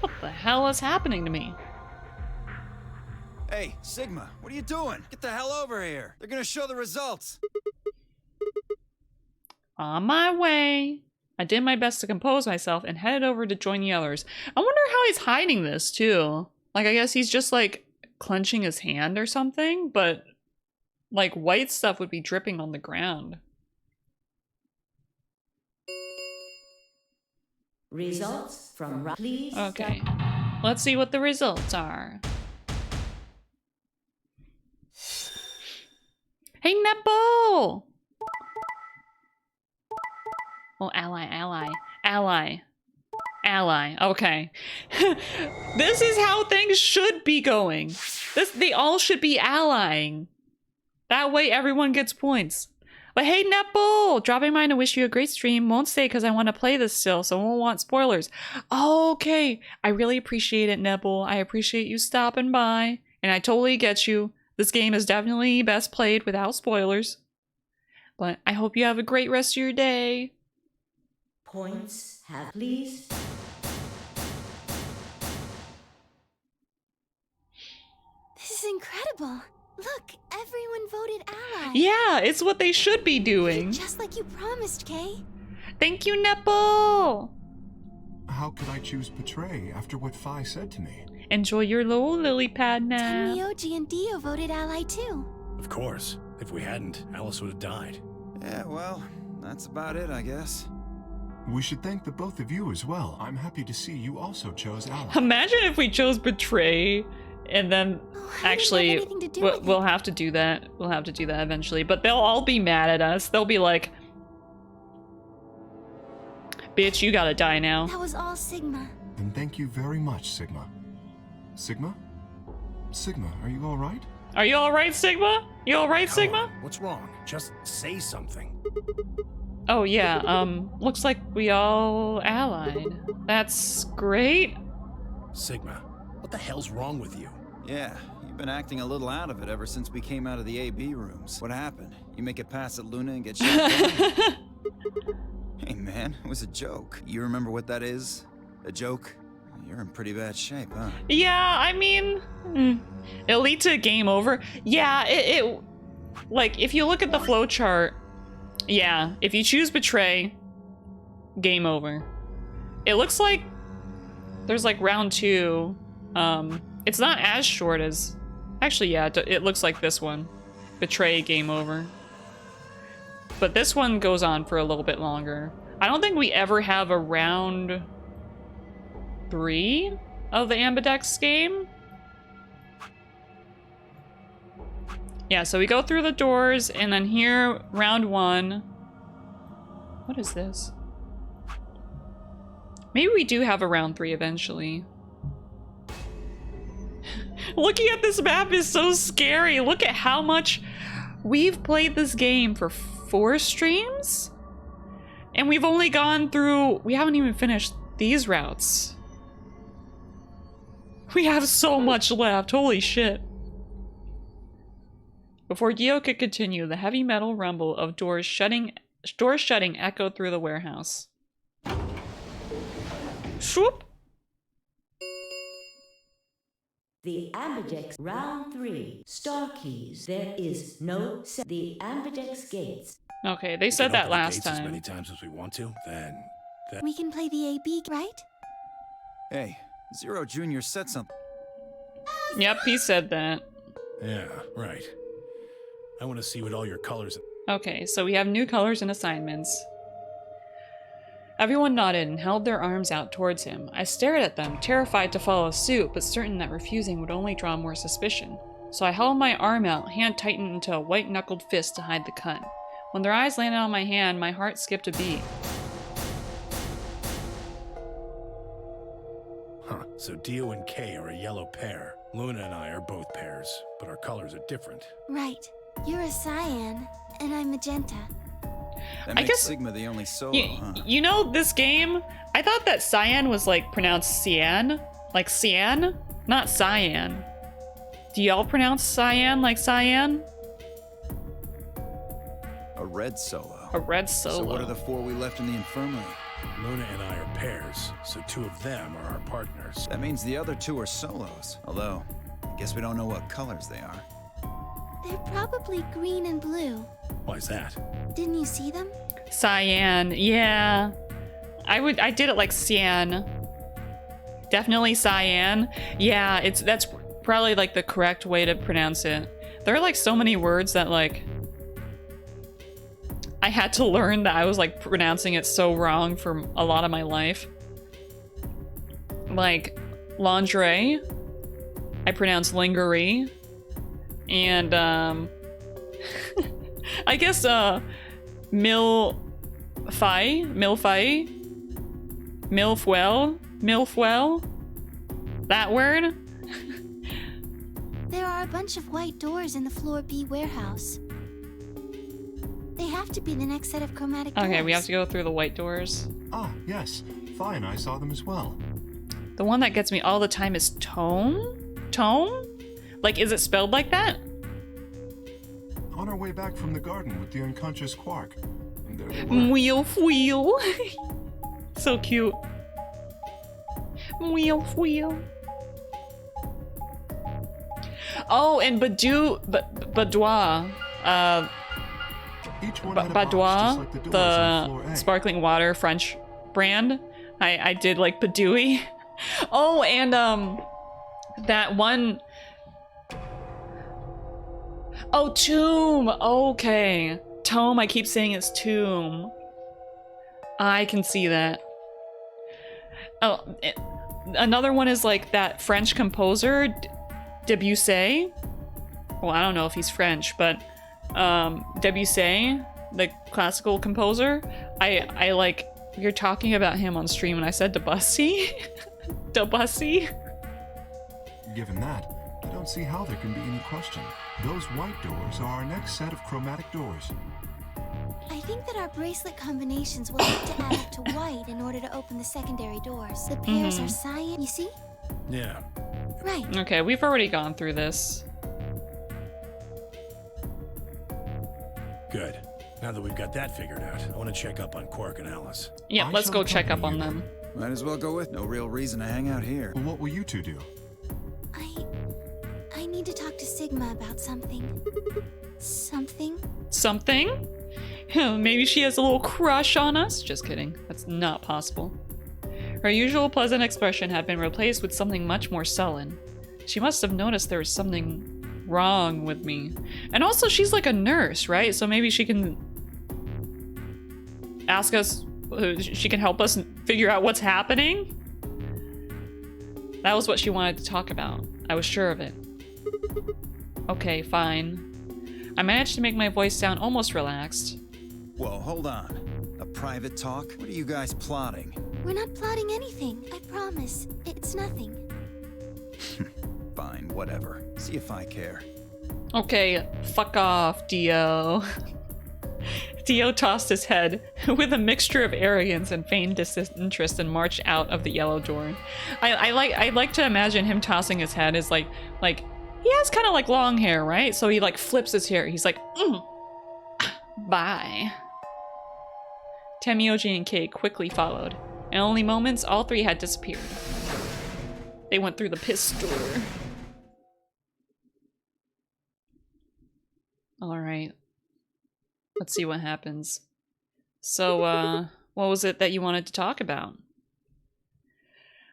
What the hell is happening to me? Hey, Sigma, what are you doing? Get the hell over here. They're gonna show the results. On my way. I did my best to compose myself and headed over to join the others. I wonder how he's hiding this, too. Like, I guess he's just, like, clenching his hand or something, but, like, white stuff would be dripping on the ground. Results from please. Okay. Let's see what the results are. Hey, Nepo! Oh, ally. Okay. This is how things should be going. They all should be allying. That way everyone gets points. But hey, Nepo! Dropping mine to wish you a great stream. Won't stay because I want to play this still, so won't want spoilers. Okay. I really appreciate it, Nepo. I appreciate you stopping by. And I totally get you. This game is definitely best played without spoilers. But I hope you have a great rest of your day. Points have please. This is incredible. Look, everyone voted ally. Yeah, it's what they should be doing. Just like you promised, Kay. Thank you, Nepo! How could I choose betray after what Phi said to me? Enjoy your little lily pad nap. Tenryoji and Dio voted ally too. Of course. If we hadn't, Alice would have died. Yeah, well, that's about it, I guess. We should thank the both of you as well. I'm happy to see you also chose ally. Imagine if we chose betray, and then actually we'll have to do that. We'll have to do that eventually. But they'll all be mad at us. They'll be like, "Bitch, you gotta die now." That was all Sigma. And thank you very much, Sigma. Sigma? Sigma, are you all right? Are you all right, Sigma? You all right, Sigma? What's wrong? Just say something. Oh yeah. Looks like we all allied. That's great. Sigma, what the hell's wrong with you? Yeah, you've been acting a little out of it ever since we came out of the AB rooms. What happened? You make it past at Luna and get shot down? Hey man, it was a joke. You remember what that is? A joke? You're in pretty bad shape, huh? Yeah, I mean, it'll lead to a game over. Yeah, it like, if you look at the flowchart, yeah, if you choose betray, game over. It looks like there's like round 2. It's not as short as, actually, yeah, it looks like this one. Betray, game over. But this one goes on for a little bit longer. I don't think we ever have a round 3 of the Ambidex game. Yeah, so we go through the doors, and then here, round 1. What is this? Maybe we do have a round 3 eventually. Looking at this map is so scary. Look at how much we've played this game for 4 streams? And we've only gone through, we haven't even finished these routes. We have so much left, holy shit. Before Dio could continue, the heavy metal rumble of doors shutting echoed through the warehouse. Swoop! The Ambidex round 3. Star keys. There is no the Ambidex gates. Okay, they said that last As time. many times as we want to, then We can play the AB, right? Hey, Zero Jr. said something. Yep, he said that. yeah, right. I want to see what all your colors. Okay, so we have new colors and assignments. Everyone nodded and held their arms out towards him. I stared at them, terrified to follow suit, but certain that refusing would only draw more suspicion. So I held my arm out, hand tightened into a white-knuckled fist to hide the cut. When their eyes landed on my hand, my heart skipped a beat. Huh, so Dio and Kay are a yellow pair. Luna and I are both pairs, but our colors are different. Right. You're a cyan, and I'm magenta. That I makes guess Sigma the only solo, huh? you know, this game, I thought that cyan was like pronounced cyan. Like cyan, not cyan. Do y'all pronounce cyan like cyan? A red solo. A red solo. So what are the 4 we left in the infirmary? Luna and I are pairs, so 2 of them are our partners. That means the other 2 are solos. Although, I guess we don't know what colors they are. They're probably green and blue. Why's that? Didn't you see them? Cyan, yeah. I did it like cyan. Definitely cyan. Yeah, that's probably like the correct way to pronounce it. There are like so many words that like I had to learn that I was like pronouncing it so wrong for a lot of my life. Like lingerie, I pronounce lingerie. And I guess milfy, milfwell, that word. There are a bunch of white doors in the floor B warehouse. They have to be the next set of chromatic doors. Okay, we have to go through the white doors. Ah, yes. Phi and I saw them as well. The one that gets me all the time is tome? Tome? Like, is it spelled like that? On our way back from the garden with the unconscious Quark. There they were. Wheel. So cute. Wheel. Oh, and Boudoir. Each one had a box just Boudoir, like the doors on the floor A. sparkling water French brand. I did like Badooey. Oh, and that one. Oh, tomb. Okay, tome. I keep saying it's tomb. I can see that. Oh, another one is like that French composer Debussy. Well, I don't know if he's French, but Debussy, the classical composer. I like, you're talking about him on stream and I said Debussy. Debussy. Given that, I don't see how there can be any question. Those white doors are our next set of chromatic doors. I think that our bracelet combinations will have to add up to white in order to open the secondary doors. The pairs are cyan, you see? Yeah. Right. Okay, we've already gone through this. Good. Now that we've got that figured out, I want to check up on Quark and Alice. Yeah, I let's shall go check up accompany on you them. Might as well go with. No real reason to hang out here. Well, what will you 2 do? I need to talk to Sigma about something. Something? Something? Maybe she has a little crush on us? Just kidding. That's not possible. Her usual pleasant expression had been replaced with something much more sullen. She must have noticed there was something wrong with me. And also, she's like a nurse, right? So maybe she can ask us, she can help us figure out what's happening? That was what she wanted to talk about. I was sure of it. Okay, fine. I managed to make my voice sound almost relaxed. Whoa, hold on. A private talk? What are you guys plotting? We're not plotting anything, I promise. It's nothing. Fine, whatever. See if I care. Okay, fuck off, Dio. Dio tossed his head with a mixture of arrogance and feigned disinterest and marched out of the yellow door. I like to imagine him tossing his head as like he has kind of like long hair, right? So he like flips his hair. He's like, bye. Temioji and Kate quickly followed. In only moments, all 3 had disappeared. They went through the piss door. All right. Let's see what happens. So, what was it that you wanted to talk about?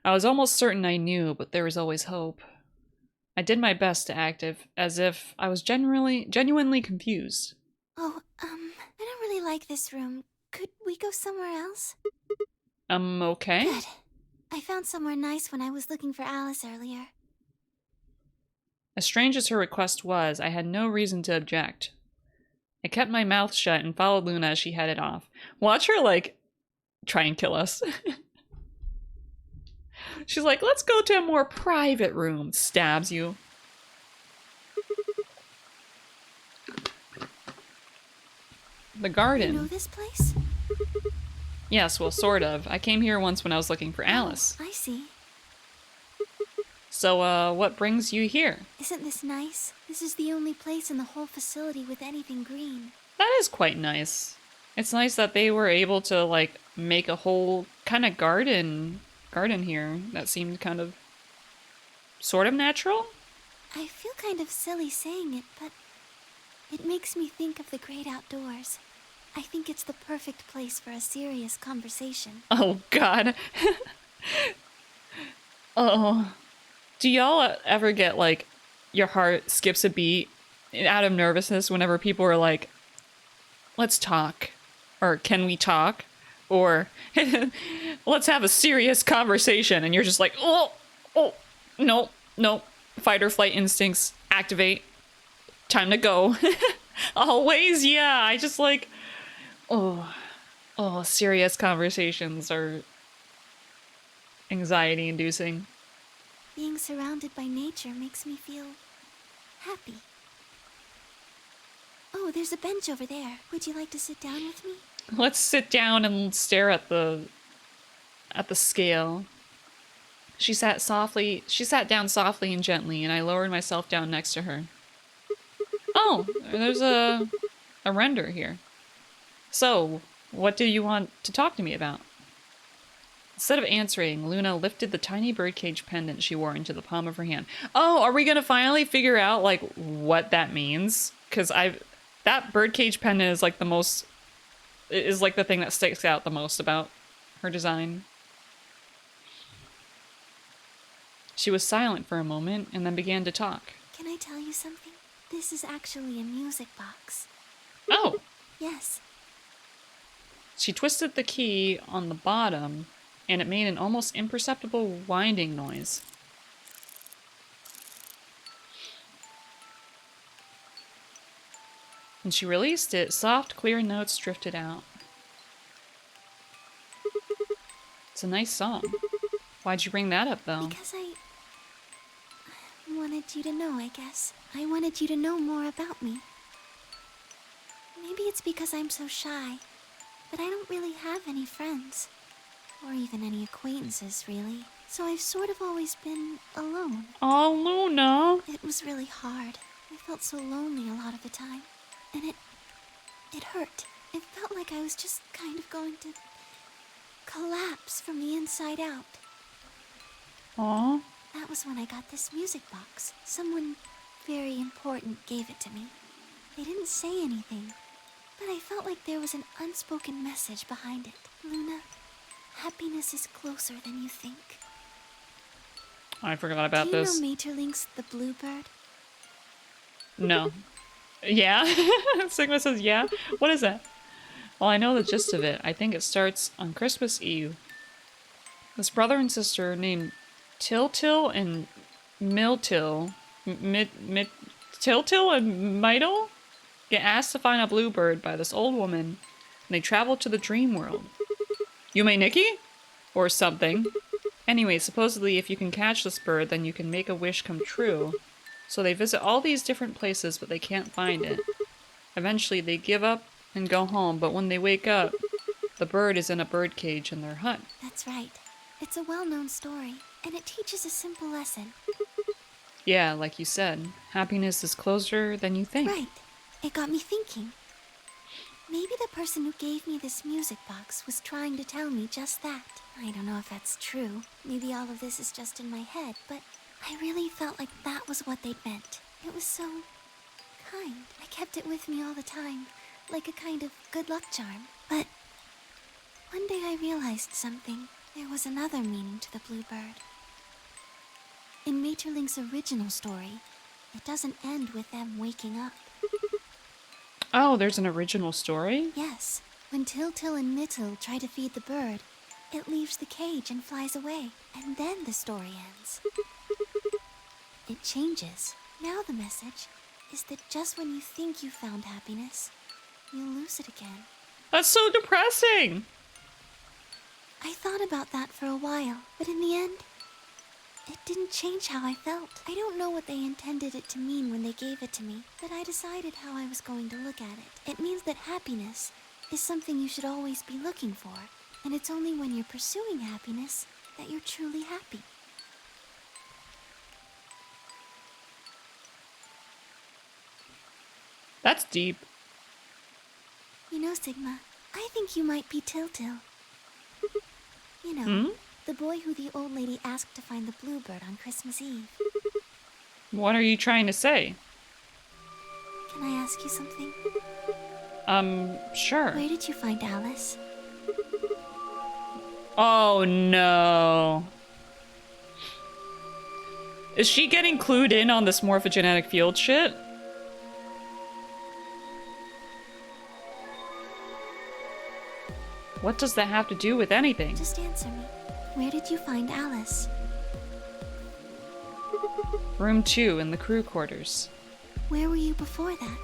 I was almost certain I knew, but there was always hope. I did my best to act as if I was genuinely confused. Oh, I don't really like this room. Could we go somewhere else? Okay. Good. I found somewhere nice when I was looking for Alice earlier. As strange as her request was, I had no reason to object. I kept my mouth shut and followed Luna as she headed off. Watch her, like, try and kill us. She's like, let's go to a more private room. Stabs you. The garden. You know this place? Yes, well, sort of. I came here once when I was looking for Alice. I see. So, what brings you here? Isn't this nice? This is the only place in the whole facility with anything green. That is quite nice. It's nice that they were able to, like, make a whole kind of garden here that seemed kind of sort of natural. I feel kind of silly saying it, but it makes me think of the great outdoors. I think it's the perfect place for a serious conversation. Oh, God. Oh. Do y'all ever get, like, your heart skips a beat out of nervousness whenever people are like, let's talk, or can we talk, or let's have a serious conversation, and you're just like, oh, no, fight or flight instincts activate, time to go. Always, yeah, I just like, oh, serious conversations are anxiety inducing. Being surrounded by nature makes me feel happy. Oh, there's a bench over there. Would you like to sit down with me? Let's sit down and stare at the scale. She sat down softly and gently, and I lowered myself down next to her. Oh, there's a render here. So, what do you want to talk to me about? Instead of answering, Luna lifted the tiny birdcage pendant she wore into the palm of her hand. Oh, are we gonna finally figure out, like, what that means? Because that birdcage pendant is, like, the thing that sticks out the most about her design. She was silent for a moment, and then began to talk. Can I tell you something? This is actually a music box. Oh! Yes. She twisted the key on the bottom, and it made an almost imperceptible winding noise. When she released it, soft, clear notes drifted out. It's a nice song. Why'd you bring that up, though? Because I wanted you to know, I guess. I wanted you to know more about me. Maybe it's because I'm so shy, but I don't really have any friends. Or even any acquaintances, really. So I've sort of always been alone. Oh, Luna! It was really hard. I felt so lonely a lot of the time. And it hurt. It felt like I was just kind of going to collapse from the inside out. Aw. That was when I got this music box. Someone very important gave it to me. They didn't say anything, but I felt like there was an unspoken message behind it. Luna, happiness is closer than you think. I forgot about this. Do you know Maeterlinck's The Bluebird? No. Yeah? Sigma says yeah? What is that? Well, I know the gist of it. I think it starts on Christmas Eve. This brother and sister named Tiltil and Miltil, Tiltil and Meitel get asked to find a bluebird by this old woman, and they travel to the dream world. Yume Nikki? Or something. Anyway, supposedly if you can catch this bird, then you can make a wish come true. So they visit all these different places, but they can't find it. Eventually they give up and go home, but when they wake up, the bird is in a bird cage in their hut. That's right. It's a well-known story, and it teaches a simple lesson. Yeah, like you said, happiness is closer than you think. Right. It got me thinking. Maybe the person who gave me this music box was trying to tell me just that. I don't know if that's true. Maybe all of this is just in my head, but I really felt like that was what they meant. It was so kind. I kept it with me all the time, like a kind of good luck charm. But one day I realized something. There was another meaning to the bluebird. In Maeterlinck's original story, it doesn't end with them waking up. Oh, there's an original story? Yes. When Tiltil and Mittel try to feed the bird, it leaves the cage and flies away. And then the story ends. It changes. Now the message is that just when you think you found happiness, you'll lose it again. That's so depressing! I thought about that for a while, but in the end, it didn't change how I felt. I don't know what they intended it to mean when they gave it to me, but I decided how I was going to look at it. It means that happiness is something you should always be looking for, and it's only when you're pursuing happiness that you're truly happy. That's deep. You know, Sigma, I think you might be Til-Til. You know, Hmm? the boy who the old lady asked to find the bluebird on Christmas Eve. What are you trying to say? Can I ask you something? Sure. Where did you find Alice? Oh no. Is she getting clued in on this morphogenetic field shit? What does that have to do with anything? Just answer me. Where did you find Alice? Room 2 in the crew quarters. Where were you before that?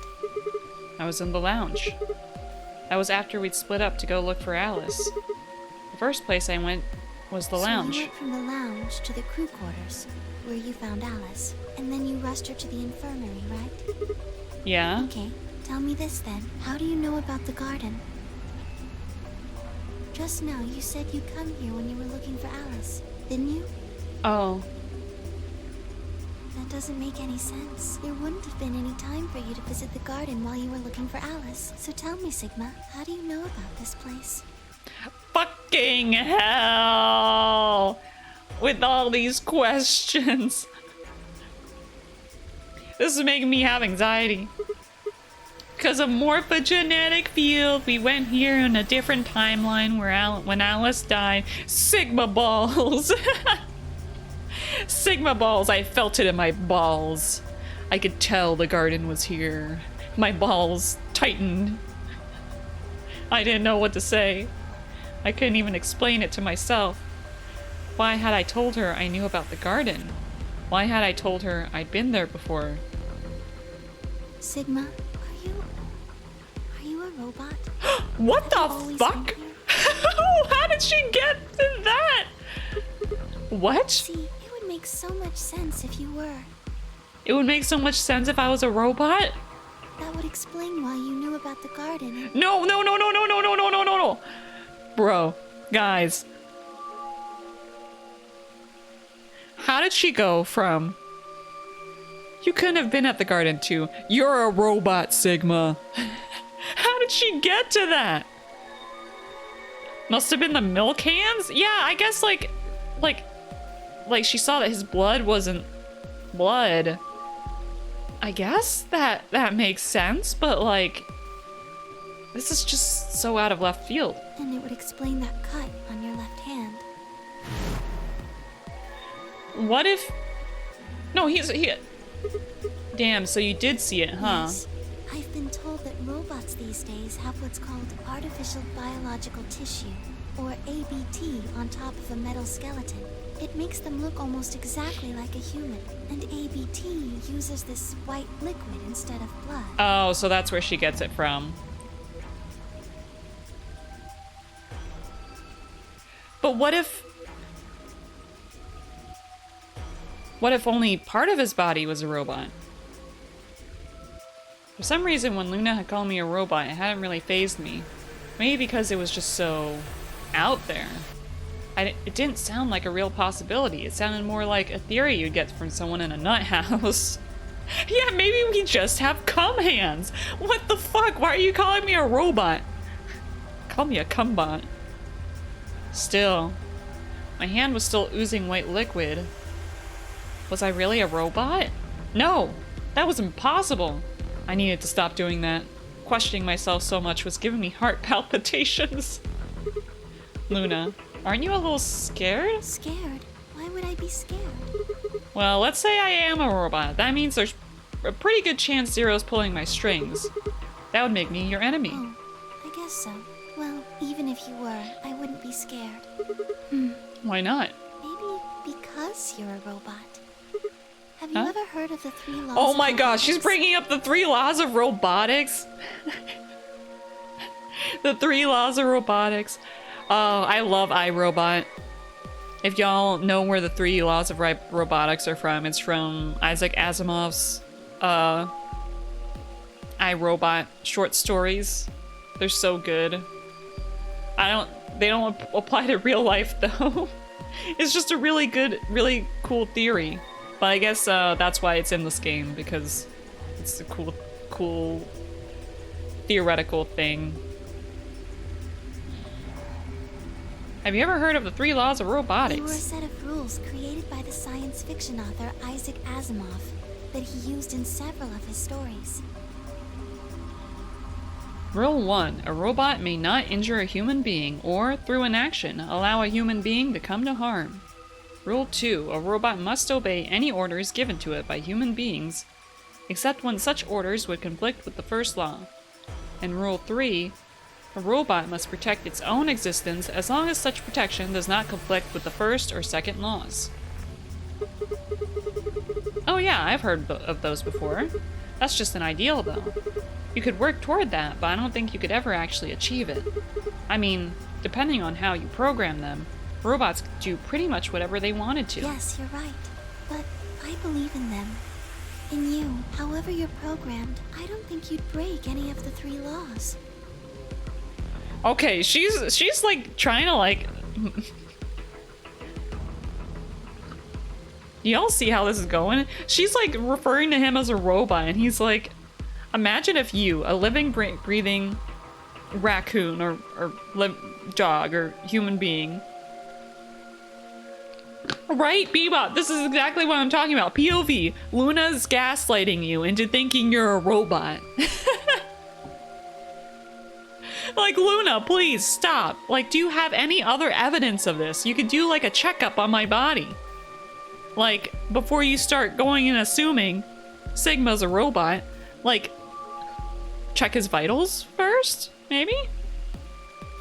I was in the lounge. That was after we'd split up to go look for Alice. The first place I went was the So lounge. you went from the lounge to the crew quarters, where you found Alice, and then you rushed her to the infirmary, right? Yeah? Okay, tell me this then. How do you know about the garden? Just now, you said you'd come here when you were looking for Alice, didn't you? Oh. That doesn't make any sense. There wouldn't have been any time for you to visit the garden while you were looking for Alice. So tell me, Sigma, how do you know about this place? Fucking hell! With all these questions. This is making me have anxiety. Because of morphogenetic field, we went here in a different timeline where when Alice died. Sigma balls! Sigma balls, I felt it in my balls. I could tell the garden was here. My balls tightened. I didn't know what to say. I couldn't even explain it to myself. Why had I told her I knew about the garden? Why had I told her I'd been there before? Sigma, are you a robot? What the Always fuck? been here? How did she get to that? What? See, it would make so much sense if you were. It would make so much sense if I was a robot? That would explain why you knew about the garden. And No, no, no, no, no, no, no, no, no, no, no. Bro, guys. How did she go from you couldn't have been at the garden too, you're a robot, Sigma? How did she get to that? Must have been the milk cans? Yeah, I guess like she saw that his blood wasn't blood. I guess that makes sense, but like this is just so out of left field. And it would explain that cut on your left hand. What if No, he Damn, so you did see it, huh? Yes. I've been told that robots these days have what's called artificial biological tissue, or ABT, on top of a metal skeleton. It makes them look almost exactly like a human, and ABT uses this white liquid instead of blood. Oh, so that's where she gets it from. But what if only part of his body was a robot? For some reason, when Luna had called me a robot, it hadn't really fazed me. Maybe because it was just so out there. It didn't sound like a real possibility. It sounded more like a theory you'd get from someone in a nut house. Yeah, maybe we just have cum hands. What the fuck? Why are you calling me a robot? Call me a cumbot. Still, my hand was still oozing white liquid. Was I really a robot? No, that was impossible. I needed to stop doing that. Questioning myself so much was giving me heart palpitations. Luna, aren't you a little scared? Scared? Why would I be scared? Well, let's say I am a robot. That means there's a pretty good chance Zero's pulling my strings. That would make me your enemy. Oh, I guess so. Well, even if you were, I wouldn't be scared. Why not? Maybe because you're a robot. Have you Huh? ever heard of the 3 laws Oh of my gosh, she's robotics? bringing up the 3 laws of robotics. The 3 laws of robotics. Oh, I love iRobot. If y'all know where the 3 laws of robotics are from, it's from Isaac Asimov's iRobot short stories. They're so good. They don't apply to real life though. It's just a really good, really cool theory. But I guess that's why it's in this game, because it's a cool theoretical thing. Have you ever heard of the 3 laws of They were a robotics? set of rules created by the science fiction author Isaac Asimov that he used in several of his stories. Rule 1. A robot may not injure a human being or, through inaction, allow a human being to come to harm. Rule 2. A robot must obey any orders given to it by human beings, except when such orders would conflict with the first law. And Rule 3. A robot must protect its own existence as long as such protection does not conflict with the first or second laws. Oh yeah, I've heard of those before. That's just an ideal, though. You could work toward that, but I don't think you could ever actually achieve it. I mean, depending on how you program them, robots could do pretty much whatever they wanted to. Yes, you're right. But I believe in them. In you, however you're programmed, I don't think you'd break any of the 3 laws. Okay, she's like trying to like... Y'all see how this is going? She's like referring to him as a robot, and he's like, imagine if you, a living, breathing raccoon or dog or human being. Right, Bebop? This is exactly what I'm talking about. POV. Luna's gaslighting you into thinking you're a robot. Like, Luna, please stop. Like, do you have any other evidence of this? You could do like a checkup on my body. Like, before you start going and assuming Sigma's a robot, like, check his vitals first, maybe?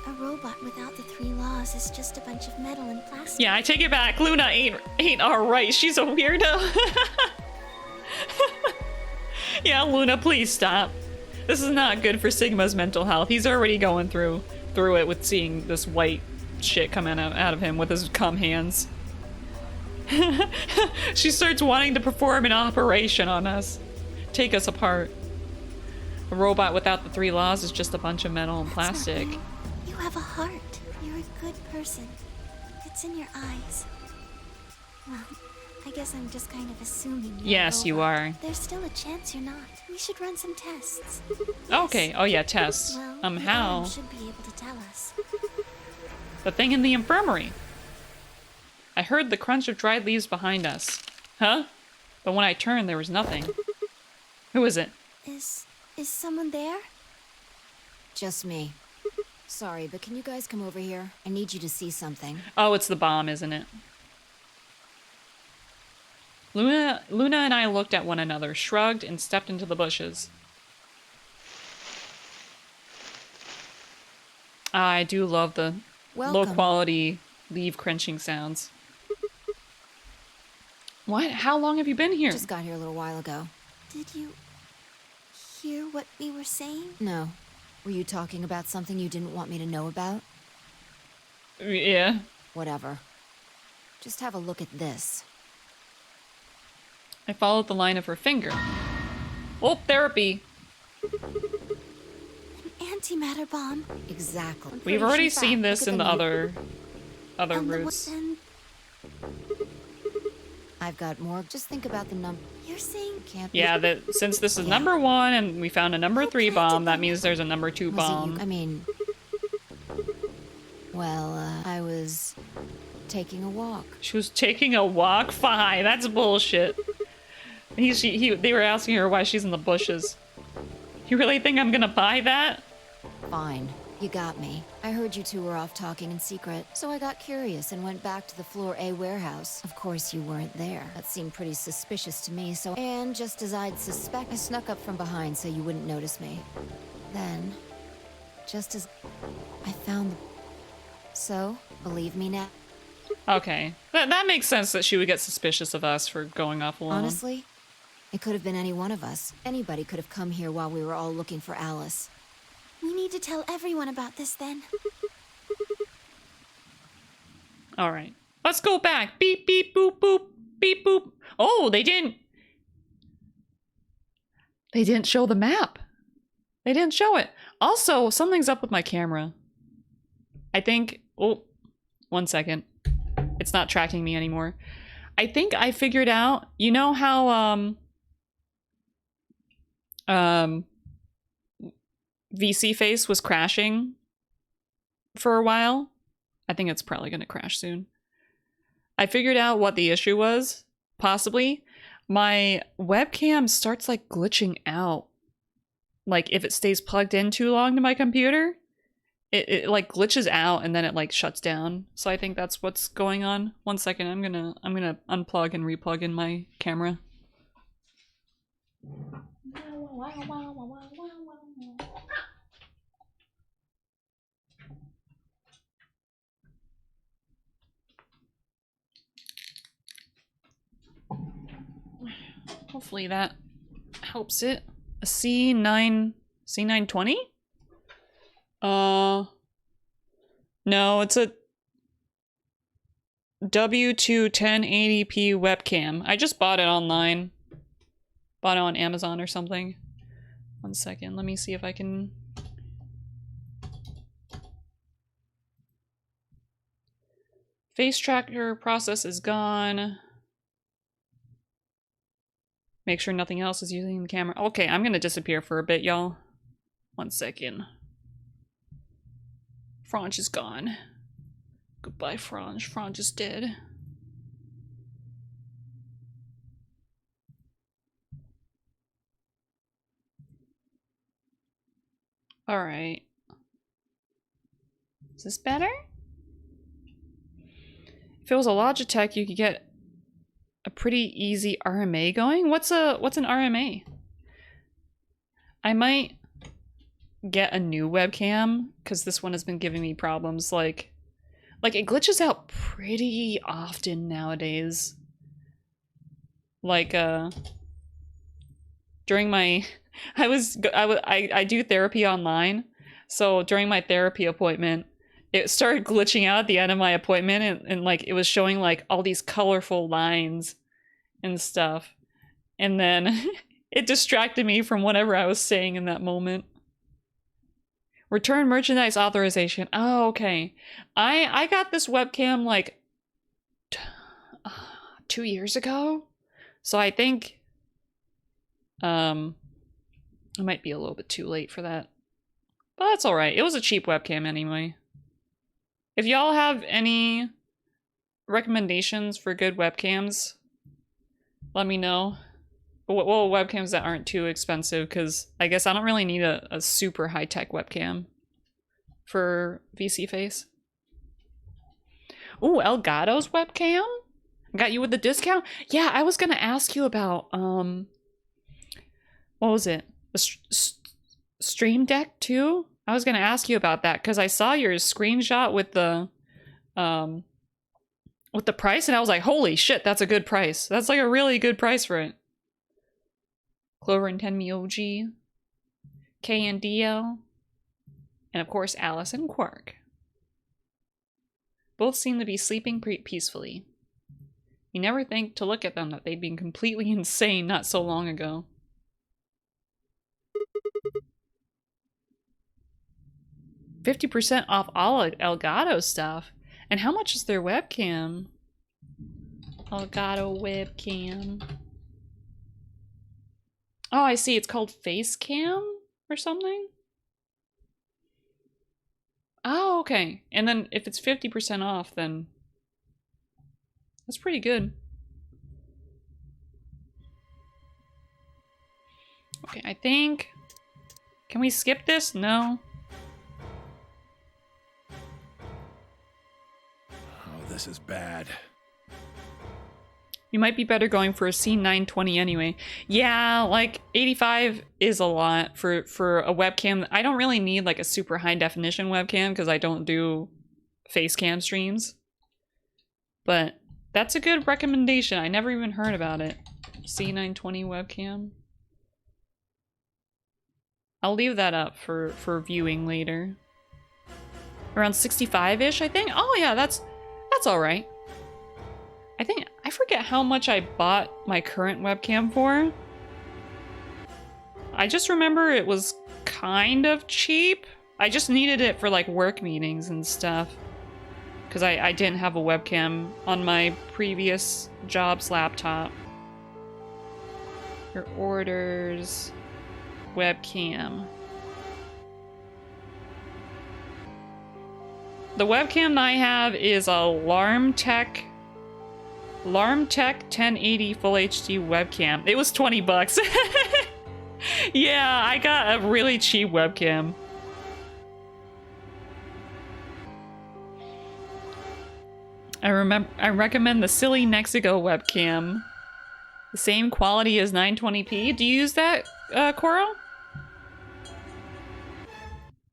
A robot without the 3 laws is just a bunch of metal and plastic. Yeah, I take it back. Luna ain't alright. She's a weirdo. Yeah, Luna, please stop. This is not good for Sigma's mental health. He's already going through it with seeing this white shit coming out of him with his cum hands. She starts wanting to perform an operation on us. Take us apart. A robot without the 3 laws is just a bunch of metal and plastic. Not you. You have a heart. You're a good person. It's in your eyes. Well, I guess I'm just kind of assuming you're Yes, a you robot. are. There's still a chance you're not. We should run some tests. Okay. Oh yeah, tests. Well, the How? arm should be able to tell us. The thing in the infirmary. I heard the crunch of dried leaves behind us. Huh? But when I turned, there was nothing. Who is it? Is someone there? Just me. Sorry, but can you guys come over here? I need you to see something. Oh, it's the bomb, isn't it? Luna and I looked at one another, shrugged, and stepped into the bushes. I do love the Welcome. low-quality leaf crunching sounds. What? How long have you been here? Just got here a little while ago. Did you hear what we were saying? No. Were you talking about something you didn't want me to know about? Yeah. Whatever. Just have a look at this. I followed the line of her finger. Oh, therapy. An antimatter bomb. Exactly. We've already seen Look this at in the the new- other And the routes. one- I've got more. Just think about the number. You're saying Can't be. Yeah, that since this is Yeah. number 1 and we found a number Who 3 planted bomb, that them? means there's a number 2 Was it bomb. you? I mean. Well, I was taking a walk. She was taking a walk? Fine, that's bullshit. They were asking her why she's in the bushes. You really think I'm gonna buy that? Fine. You got me. I heard you two were off talking in secret, so I got curious and went back to the Floor A warehouse. Of course, you weren't there. That seemed pretty suspicious to me, so... And just as I'd suspect, I snuck up from behind so you wouldn't notice me. Then, just as I found the... So, believe me now? Okay. That makes sense that she would get suspicious of us for going off alone. Honestly, it could have been any one of us. Anybody could have come here while we were all looking for Alice. we need to tell everyone about this then? Alright. Let's go back. Beep, beep, boop, boop. Beep, boop. Oh, they didn't show the map. They didn't show it. Also, something's up with my camera. I think... Oh, 1 second. It's not tracking me anymore. I think I figured out... You know how, VC face was crashing for a while. I think it's probably going to crash soon. I figured out what the issue was, possibly. My webcam starts like glitching out. Like if it stays plugged in too long to my computer, it like glitches out and then it like shuts down. So I think that's what's going on. 1 second, I'm gonna unplug and replug in my camera. Hopefully that helps it. A C920? No, it's a W2 1080p webcam. I just bought it online. Bought it on Amazon or something. 1 second, let me see if I can... Face tracker process is gone. Make sure nothing else is using the camera. Okay, I'm gonna disappear for a bit, y'all. 1 second. Fronge is gone. Goodbye, Fronge. Fronge is dead. Alright. Is this better? If it was a Logitech, you could get a pretty easy RMA going. What's an RMA? I might get a new webcam because this one has been giving me problems. Like it glitches out pretty often nowadays. Like during my I do therapy online, so during my therapy appointment, it started glitching out at the end of my appointment, and like it was showing like all these colorful lines and stuff, and then it distracted me from whatever I was saying in that moment. Return merchandise authorization. Oh, okay. I got this webcam like 2 years ago, so I think I might be a little bit too late for that, but that's all right. It was a cheap webcam anyway. If y'all have any recommendations for good webcams, let me know. Well, webcams that aren't too expensive, because I guess I don't really need a super high-tech webcam for VC face. Ooh, Elgato's webcam? Got you with the discount? Yeah, I was gonna ask you about, what was it? The Stream Deck 2? I was gonna ask you about that, because I saw your screenshot with the price, and I was like, holy shit, that's a good price. That's like a really good price for it. Clover and Tenmi OG, K and DL, and of course Alice and Quark. Both seem to be sleeping peacefully. You never think to look at them that they'd been completely insane not so long ago. $50% off all Elgato stuff. And how much is their webcam? Elgato webcam. Oh, I see. It's called Facecam or something? Oh, okay. And then if it's 50% off, then that's pretty good. Okay, I think... Can we skip this? No. Oh, this is bad. You might be better going for a C920 anyway. Yeah, like 85 is a lot for a webcam. I don't really need like a super high definition webcam because I don't do face cam streams. But that's a good recommendation. I never even heard about it. C920 webcam. I'll leave that up for viewing later. Around 65-ish, I think. Oh yeah, that's all right. I forget how much I bought my current webcam for. I just remember it was kind of cheap. I just needed it for like work meetings and stuff. Because I didn't have a webcam on my previous job's laptop. Your orders, webcam. The webcam I have is a LarmTech 1080 Full HD webcam. It was 20 bucks. Yeah, I got a really cheap webcam. I recommend the Silly Nexigo webcam. The same quality as 920p. Do you use that, Coro?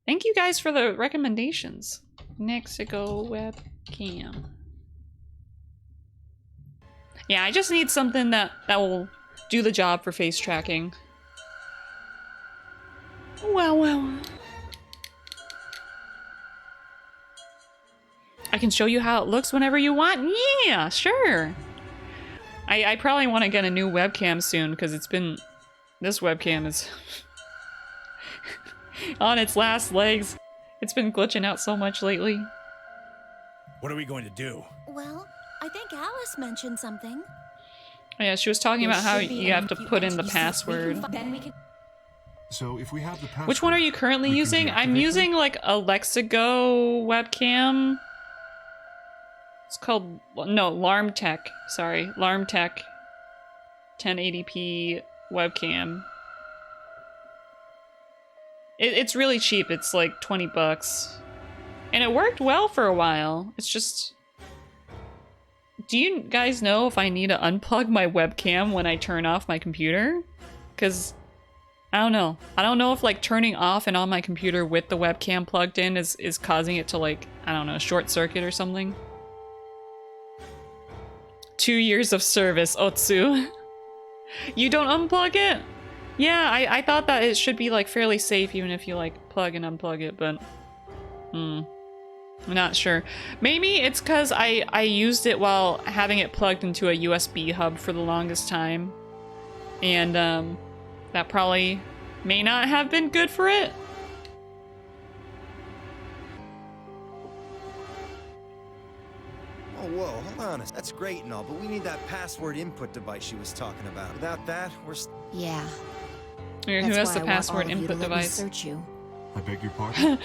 Thank you guys for the recommendations. Nexigo webcam. Yeah, I just need something that will do the job for face tracking. Well. I can show you how it looks whenever you want. Yeah, sure. I probably want to get a new webcam soon because this webcam is on its last legs. It's been glitching out so much lately. What are we going to do? Well, I think Alice mentioned something. Yeah, she was talking about how you have to put in the password. So if we have the password, Which one are you currently we can using? I'm deactivate using them? like a Lexigo webcam. It's called, no, LarmTech. Sorry, LarmTech 1080p webcam. It's really cheap. It's like 20 bucks. And it worked well for a while. It's just... Do you guys know if I need to unplug my webcam when I turn off my computer? Because... I don't know. I don't know if like turning off and on my computer with the webcam plugged in is causing it to like, I don't know, short circuit or something. 2 years of service, Otsu. You don't unplug it? Yeah, I thought that it should be like fairly safe even if you like plug and unplug it, but I'm not sure. Maybe it's because I used it while having it plugged into a USB hub for the longest time. And that probably may not have been good for it. Oh, whoa, hold on. That's great and all, but we need that password input device she was talking about. Without that, we're... Yeah. Who That's has why the I want password all of you to input let me device? search you. I beg your pardon?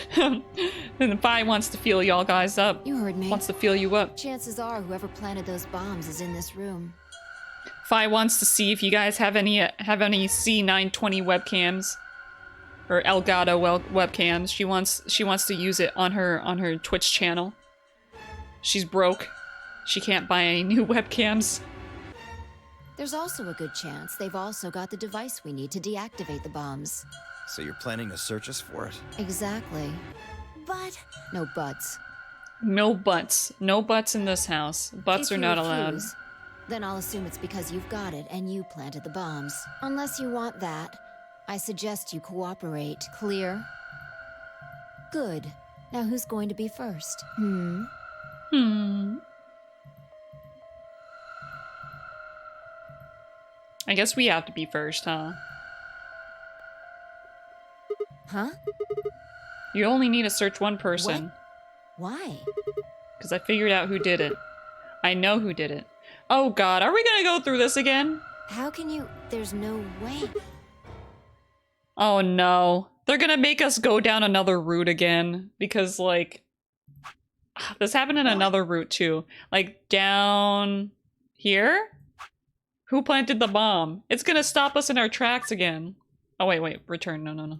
And the Phi wants to feel y'all guys up. You heard me. Wants to feel you up. Chances are whoever planted those bombs is in this room. Phi wants to see if you guys have any C920 webcams or Elgato webcams. She wants to use it on her Twitch channel. She's broke. She can't buy any new webcams. There's also a good chance they've also got the device we need to deactivate the bombs. So you're planning to search us for it? Exactly. But No buts. No butts. No butts in this house. Butts If are you not allowed. refuse, then I'll assume it's because you've got it and you planted the bombs. Unless you want that, I suggest you cooperate. Clear? Good. Now who's going to be first? I guess we have to be first, huh? Huh? You only need to search one person. Why? Because I figured out who did it. I know who did it. Oh god, are we gonna go through this again? How can you? There's no way. Oh no. They're gonna make us go down another route again. Because, like... This happened in another route, too. Like, down... here? Who planted the bomb? It's gonna stop us in our tracks again. Oh, wait. Return. No.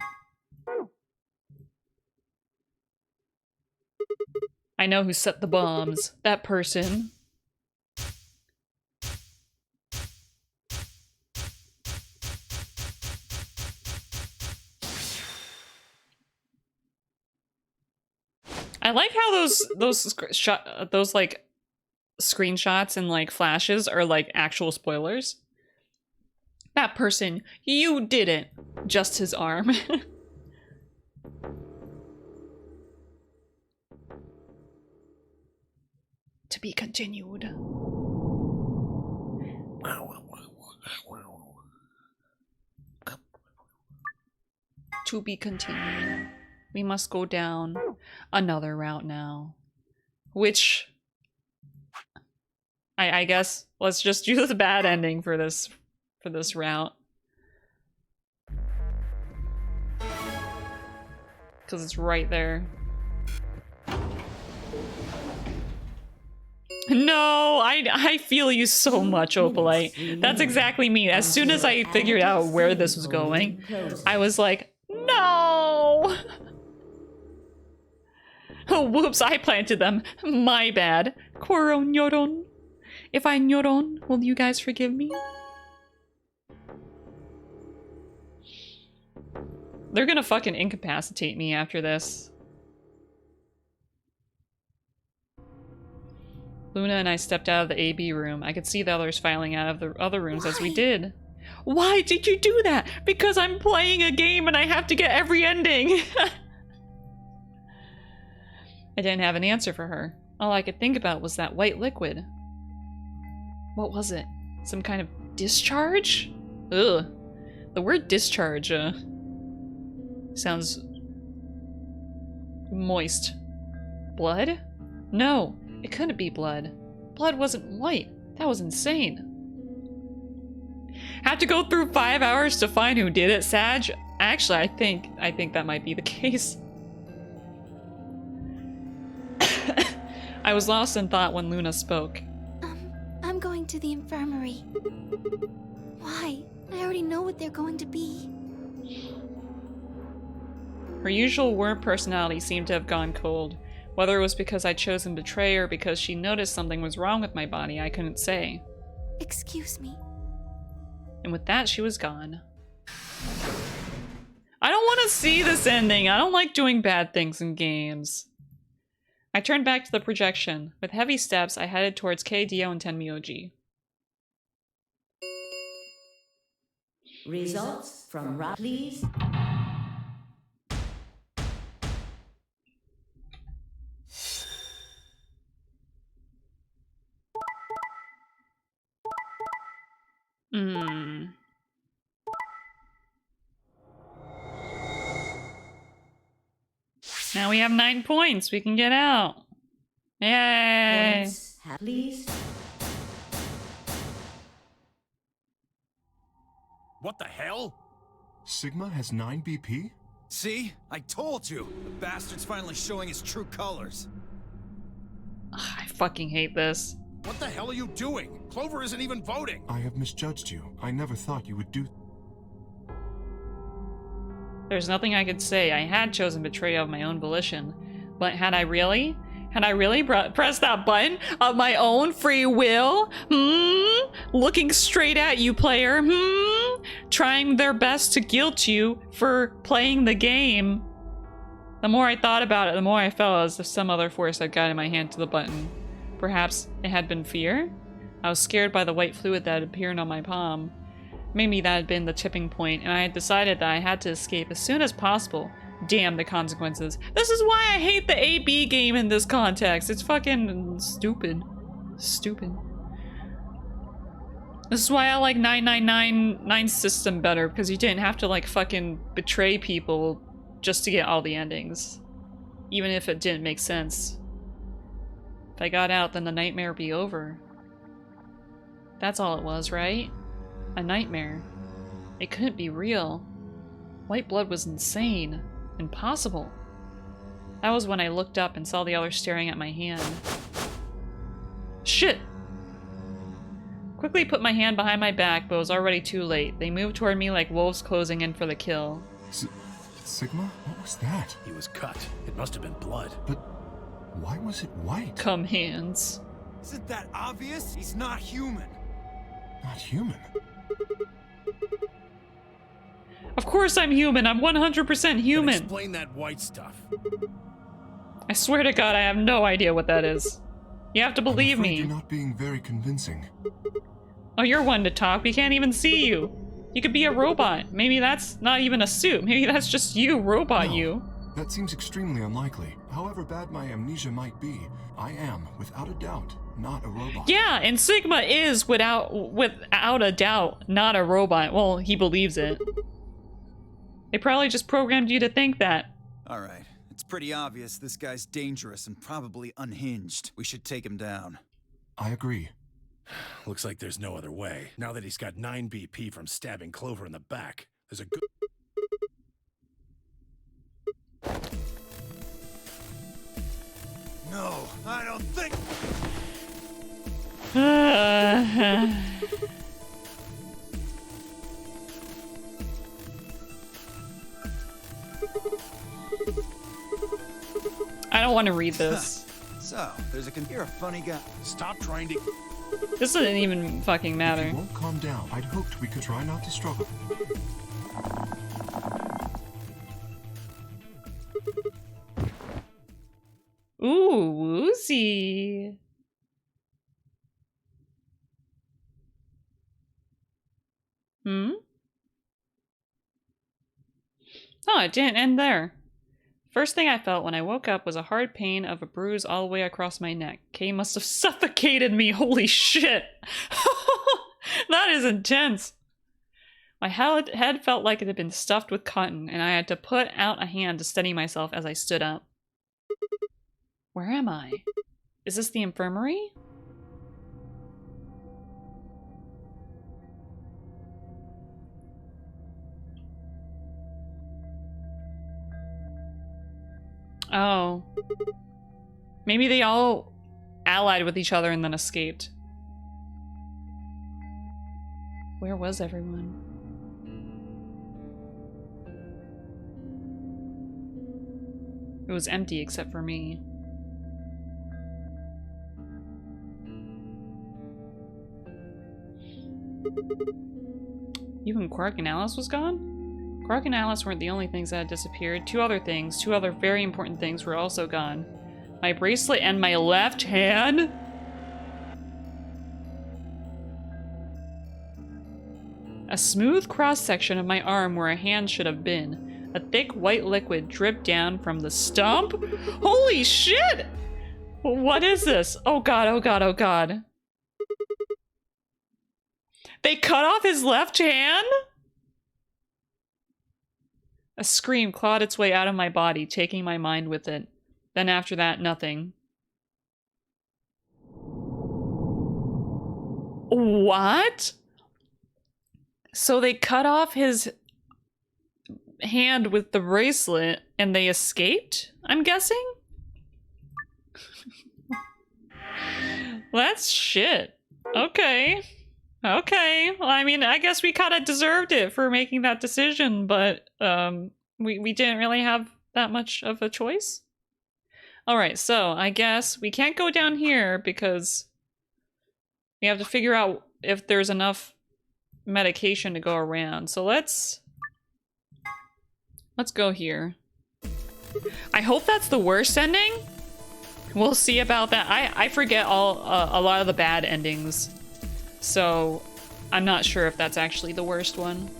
I know who set the bombs. That person. I like how those like screenshots and like flashes are like actual spoilers. That person, you didn't. Just his arm. To be continued. To be continued. We must go down another route now. Which... I guess let's just do the bad ending for this route. Because it's right there. No, I feel you so much, Opalite. That's exactly me. As soon as I figured out where this was going, I was like, no! Oh, whoops, I planted them. My bad. Koro nyoron. If I nyoron, will you guys forgive me? They're gonna fucking incapacitate me after this. Luna and I stepped out of the AB room. I could see the others filing out of the other rooms as we did. Why did you do that? Because I'm playing a game and I have to get every ending. I didn't have an answer for her. All I could think about was that white liquid. What was it? Some kind of discharge? Ugh. The word discharge, sounds moist. Blood? No, it couldn't be blood. Blood wasn't white. That was insane. Have to go through 5 hours to find who did it, Sag? Actually, I think that might be the case. I was lost in thought when Luna spoke. I'm going to the infirmary. Why? I already know what they're going to be. Her usual warm personality seemed to have gone cold. Whether it was because I'd chosen to betray her or because she noticed something was wrong with my body, I couldn't say. Excuse me. And with that, she was gone. I don't want to see this ending. I don't like doing bad things in games. I turned back to the projection. With heavy steps, I headed towards KDO and Tenmyoji. Results from please. Now we have 9 points. We can get out. Yay! Points, please. What the hell? Sigma has 9 BP? See? I told you! The bastard's finally showing his true colors. Ugh, I fucking hate this. What the hell are you doing? Clover isn't even voting. I have misjudged you. I never thought you would do... There's nothing I could say. I had chosen betrayal of my own volition. But had I really? Had I really pressed that button of my own free will? Looking straight at you, player. Trying their best to guilt you for playing the game. The more I thought about it, the more I felt as if some other force had guided my hand to the button. Perhaps it had been fear? I was scared by the white fluid that had appeared on my palm. Maybe that had been the tipping point, and I had decided that I had to escape as soon as possible. Damn the consequences. This is why I hate the AB game in this context. It's fucking stupid. Stupid. This is why I like 999 system better, because you didn't have to like fucking betray people just to get all the endings. Even if it didn't make sense. If I got out, then the nightmare would be over. That's all it was, right? A nightmare. It couldn't be real. White blood was insane. Impossible. That was when I looked up and saw the others staring at my hand. Shit! Quickly put my hand behind my back, but it was already too late. They moved toward me like wolves closing in for the kill. Sigma? What was that? He was cut. It must have been blood. But why was it white? Come hands. Isn't that obvious? He's not human. Not human. Of course I'm human. I'm 100% human. Then explain that white stuff. I swear to God, I have no idea what that is. You have to believe me. You're not being very convincing. Oh, you're one to talk. We can't even see you. You could be a robot. Maybe that's not even a suit. Maybe that's just you, robot No, you. That seems extremely unlikely. However bad my amnesia might be, I am, without a doubt, not a robot. Yeah, and Sigma is, without a doubt, not a robot. Well, he believes it. They probably just programmed you to think that. Alright, it's pretty obvious this guy's dangerous and probably unhinged. We should take him down. I agree. Looks like there's no other way. Now that he's got 9 BP from stabbing Clover in the back, there's a good... No, I don't think... I don't want to read this. So, you're a funny guy. Stop trying to. This doesn't even fucking If matter. you won't calm down, I'd hoped we could try not to struggle. Ooh, woozy. Hmm? Oh, it didn't end there. First thing I felt when I woke up was a hard pain of a bruise all the way across my neck. Kay must have suffocated me, holy shit! That is intense! My head felt like it had been stuffed with cotton, and I had to put out a hand to steady myself as I stood up. Where am I? Is this the infirmary? Oh. Maybe they all allied with each other and then escaped. Where was everyone? It was empty except for me. Even Quark and Alice was gone? Quark and Alice weren't the only things that had disappeared. Two other very important things were also gone. My bracelet and my left hand? A smooth cross-section of my arm where a hand should have been. A thick white liquid dripped down from the stump? Holy shit! What is this? Oh god, oh god, oh god. They cut off his left hand? A scream clawed its way out of my body, taking my mind with it. Then after that, nothing. What? So they cut off his hand with the bracelet and they escaped, I'm guessing? That's shit. Okay. Okay. Well, I mean, I guess we kind of deserved it for making that decision, but we didn't really have that much of a choice. Alright, so I guess we can't go down here because we have to figure out if there's enough medication to go around. So let's go here. I hope that's the worst ending. We'll see about that. I forget a lot of the bad endings. So I'm not sure if that's actually the worst one.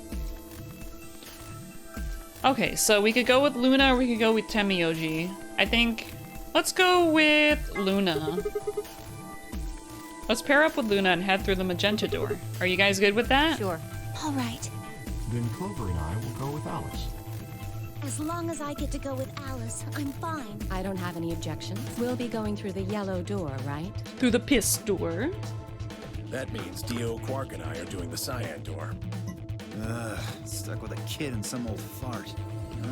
Okay, so we could go with Luna or we could go with Temioji. I think let's go with Luna. Let's pair up with Luna and head through the magenta door. Are you guys good with that? Sure. All right. Then Clover and I will go with Alice. As long as I get to go with Alice, I'm fine. I don't have any objections. We'll be going through the yellow door, right? Through the piss door. That means Dio, Quark, and I are doing the cyan door. Stuck with a kid and some old fart.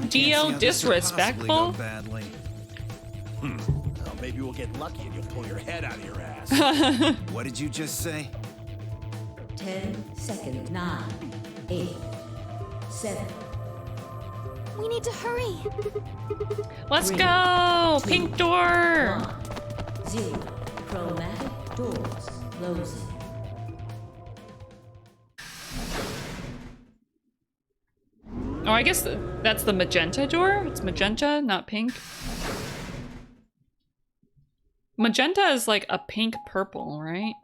Dio, disrespectful. Badly. Well, maybe we'll get lucky and you'll pull your head out of your ass. What did you just say? 10 seconds. 9, 8, 7. We need to hurry. Let's 3, go! 2, Pink door! 1, 0. Chromatic doors closing. Oh, I guess that's the magenta door? It's magenta, not pink. Magenta is like a pink purple, right?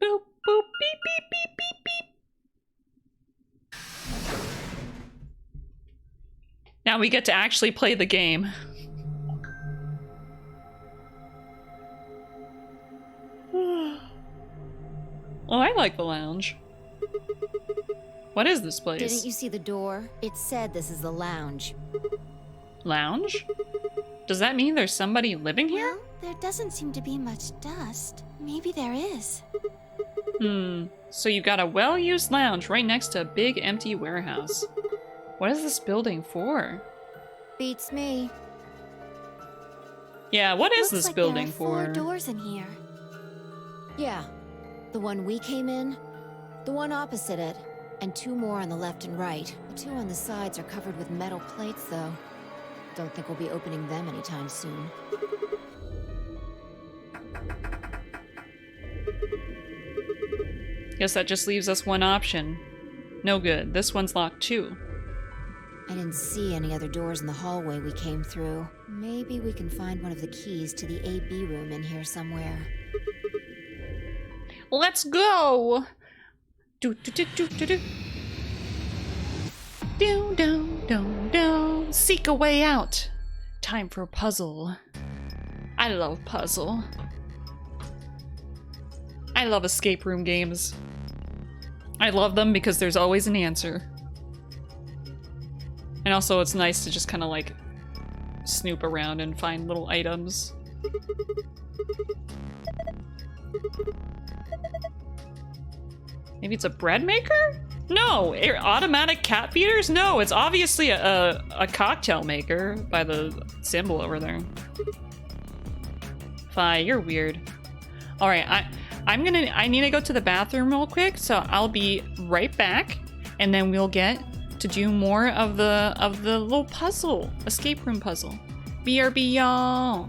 Boop, boop, beep, beep, beep, beep, beep. Now we get to actually play the game. Oh, I like the lounge. What is this place? Didn't you see the door? It said this is the lounge. Lounge? Does that mean there's somebody living here? Well, there doesn't seem to be much dust. Maybe there is. So you got a well-used lounge right next to a big empty warehouse. What is this building for? Beats me. Yeah, what is Looks this like building there are 4 for? doors in here. Yeah, the one we came in, the one opposite it, and 2 more on the left and right. The 2 on the sides are covered with metal plates, though. Don't think we'll be opening them anytime soon. Guess that just leaves us one option. No good. This one's locked too. I didn't see any other doors in the hallway we came through. Maybe we can find one of the keys to the AB room in here somewhere. Let's go! Do do do do do do. Do do do do. Seek a way out. Time for a puzzle. I love puzzle. I love escape room games. I love them because there's always an answer. And also it's nice to just kind of like snoop around and find little items. Maybe it's a bread maker? No! Automatic cat feeders? No, it's obviously a cocktail maker by the symbol over there. Fi, you're weird. Alright, I need to go to the bathroom real quick, so I'll be right back, and then we'll get to do more of the little puzzle, escape room puzzle. BRB, y'all!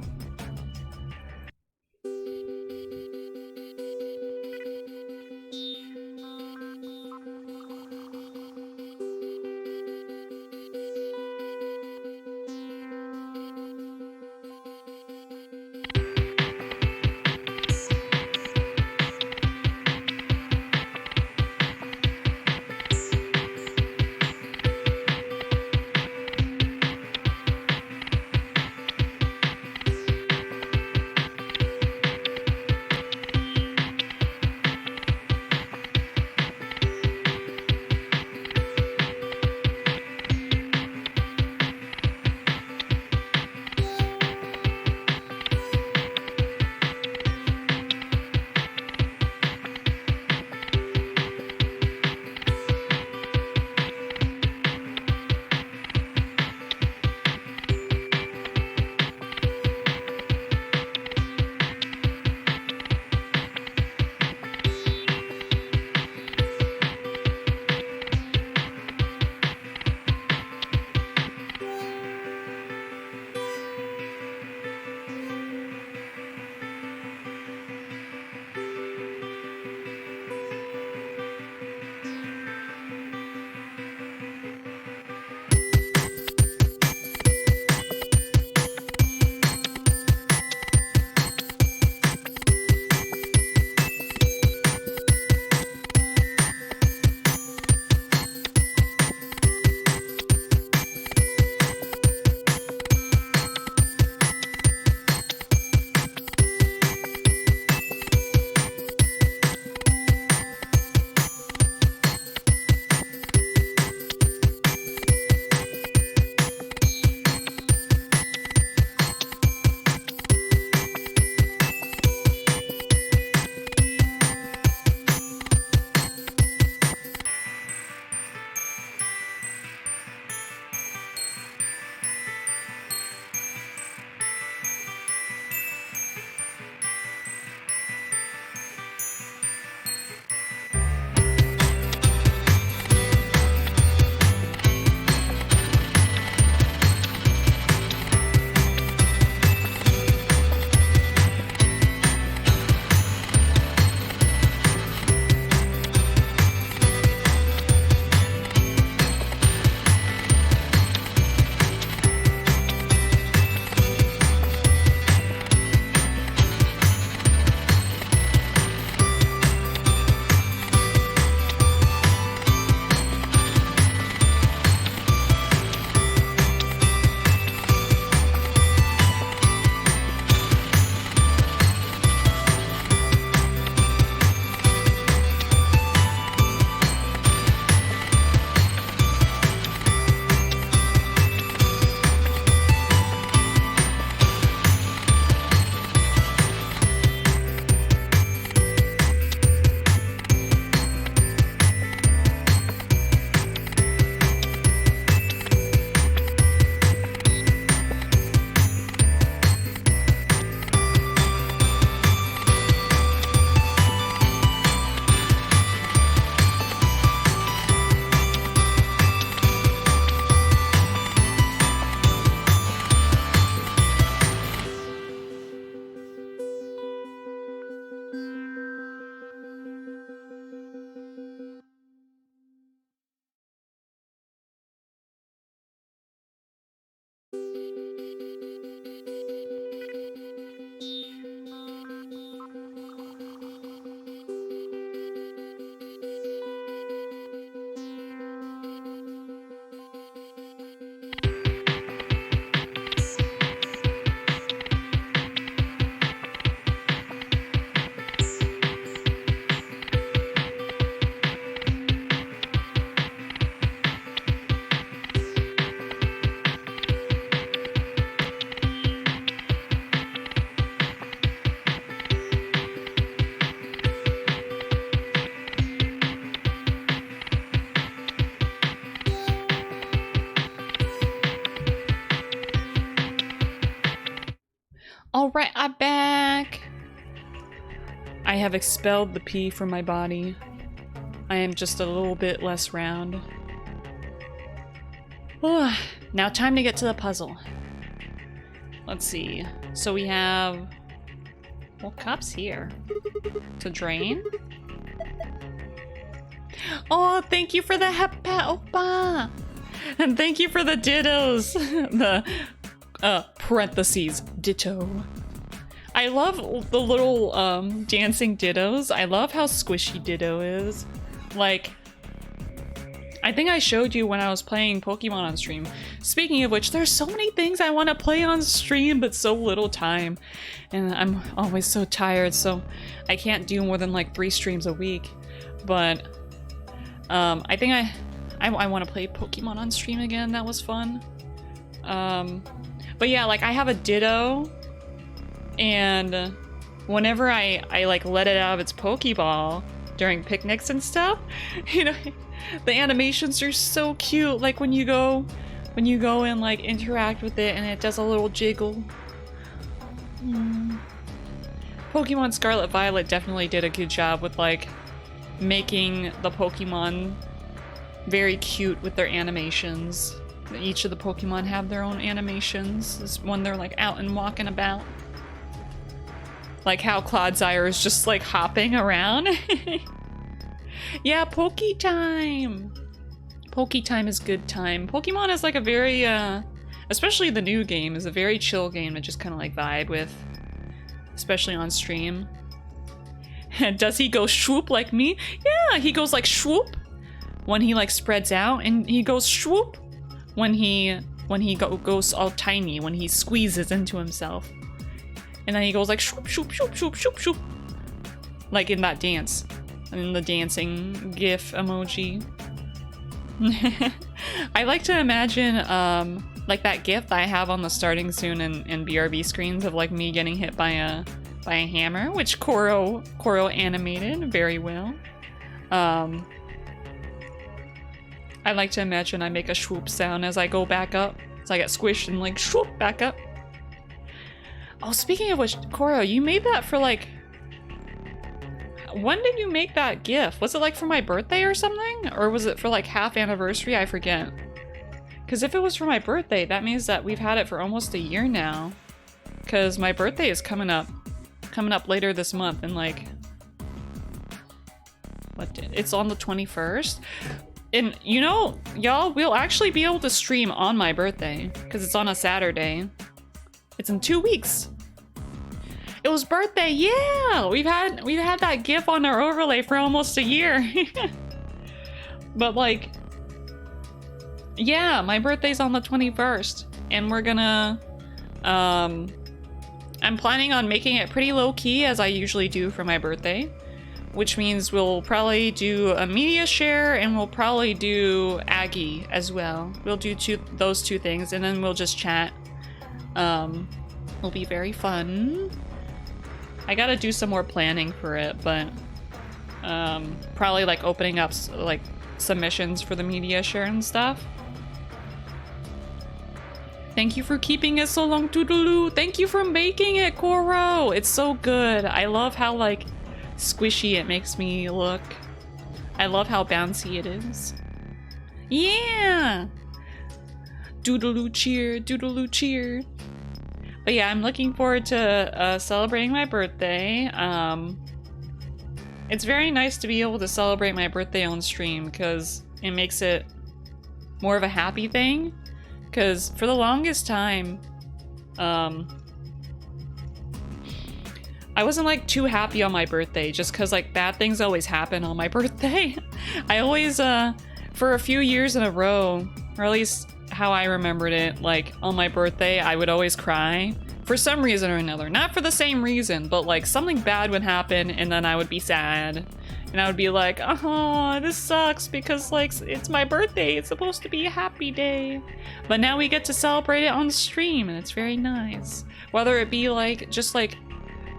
I have expelled the P from my body. I am just a little bit less round. Oh, now time to get to the puzzle. Let's see. So we have... What cup's here? To drain? Oh, thank you for the Hepat Oppa! And thank you for the dittos! The, parentheses, ditto. I love the little, dancing dittos. I love how squishy Ditto is. Like, I think I showed you when I was playing Pokemon on stream. Speaking of which, there's so many things I want to play on stream, but so little time. And I'm always so tired, so I can't do more than like 3 streams a week. But, I think I want to play Pokemon on stream again. That was fun. But yeah, like I have a Ditto, and whenever I like let it out of its Pokeball during picnics and stuff, you know, the animations are so cute. Like when you go and like interact with it and it does a little jiggle. Pokemon Scarlet Violet definitely did a good job with like making the Pokemon very cute with their animations. Each of the Pokemon have their own animations when they're like out and walking about. Like how Clodsire is just like hopping around. Yeah, Poke Time! Poke Time is good time. Pokemon is like a very, especially the new game, is a very chill game to just kind of like vibe with. Especially on stream. Does he go swoop like me? Yeah, he goes like swoop when he like spreads out, and he goes swoop when he goes all tiny, when he squeezes into himself. And then he goes like shoop, shoop, shoop, shoop, shoop, shoop. Like in that dance. In the dancing GIF emoji. I like to imagine, like that GIF that I have on the starting soon and BRB screens of like me getting hit by a hammer, which Koro animated very well. I like to imagine I make a swoop sound as I go back up. So I get squished and like swoop back up. Oh, speaking of which, Koro, you made that for like... When did you make that GIF? Was it like for my birthday or something? Or was it for like half anniversary? I forget. Because if it was for my birthday, that means that we've had it for almost a year now. Because my birthday is coming up later this month, and like... It's on the 21st? And you know, y'all, we'll actually be able to stream on my birthday. Because it's on a Saturday. It's in 2 weeks. It was birthday, yeah! We've had that GIF on our overlay for almost a year. But like, yeah, my birthday's on the 21st. And we're gonna, I'm planning on making it pretty low-key, as I usually do for my birthday. Which means we'll probably do a media share, and we'll probably do Aggie as well. We'll do those two things, and then we'll just chat. It'll be very fun. I gotta do some more planning for it, but probably like opening up like submissions for the media share and stuff. Thank you for keeping it so long, Toodaloo. Thank you for making it, Koro. It's so good. I love how like squishy it makes me look. I love how bouncy it is. Yeah! Doodaloo cheer, doodaloo cheer. But yeah, I'm looking forward to celebrating my birthday. It's very nice to be able to celebrate my birthday on stream because it makes it more of a happy thing. Because for the longest time, I wasn't like too happy on my birthday just because like bad things always happen on my birthday. I always, for a few years in a row, or at least how I remembered it, like on my birthday, I would always cry for some reason or another. Not for the same reason, but like something bad would happen and then I would be sad. And I would be like, oh, this sucks because like it's my birthday. It's supposed to be a happy day. But now we get to celebrate it on stream and it's very nice. Whether it be like just like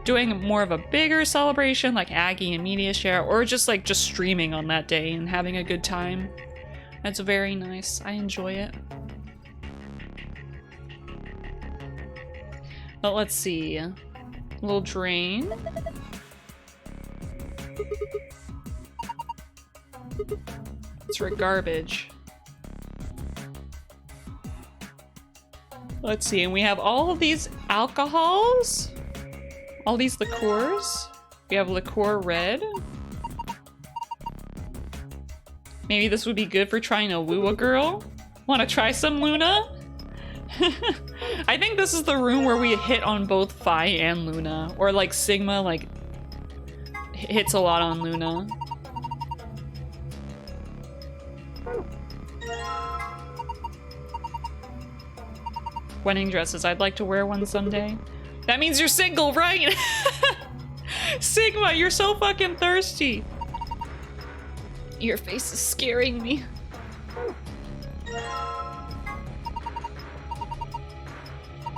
doing more of a bigger celebration like Aggie and Media Share, or just like just streaming on that day and having a good time. That's very nice. I enjoy it. But let's see. A little drain. It's for garbage. Let's see, and we have all of these alcohols. All these liqueurs. We have liqueur red. Maybe this would be good for trying to woo a girl. Want to try some, Luna? I think this is the room where we hit on both Phi and Luna. Or like Sigma like hits a lot on Luna. Wedding dresses. I'd like to wear one someday. That means you're single, right? Sigma, you're so fucking thirsty. Your face is scaring me.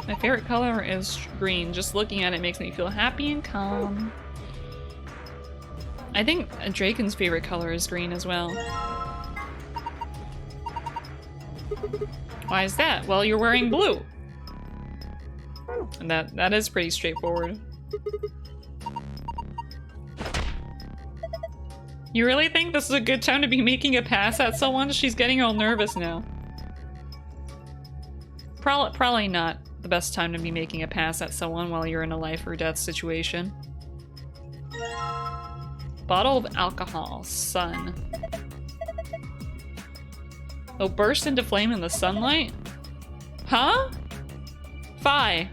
My favorite color is green. Just looking at it makes me feel happy and calm. I think Draken's favorite color is green as well. Why is that? Well, you're wearing blue. And that is pretty straightforward. You really think this is a good time to be making a pass at someone? She's getting all nervous now. Probably not the best time to be making a pass at someone while you're in a life or death situation. Bottle of alcohol. Sun. Oh, burst into flame in the sunlight? Huh? Phi.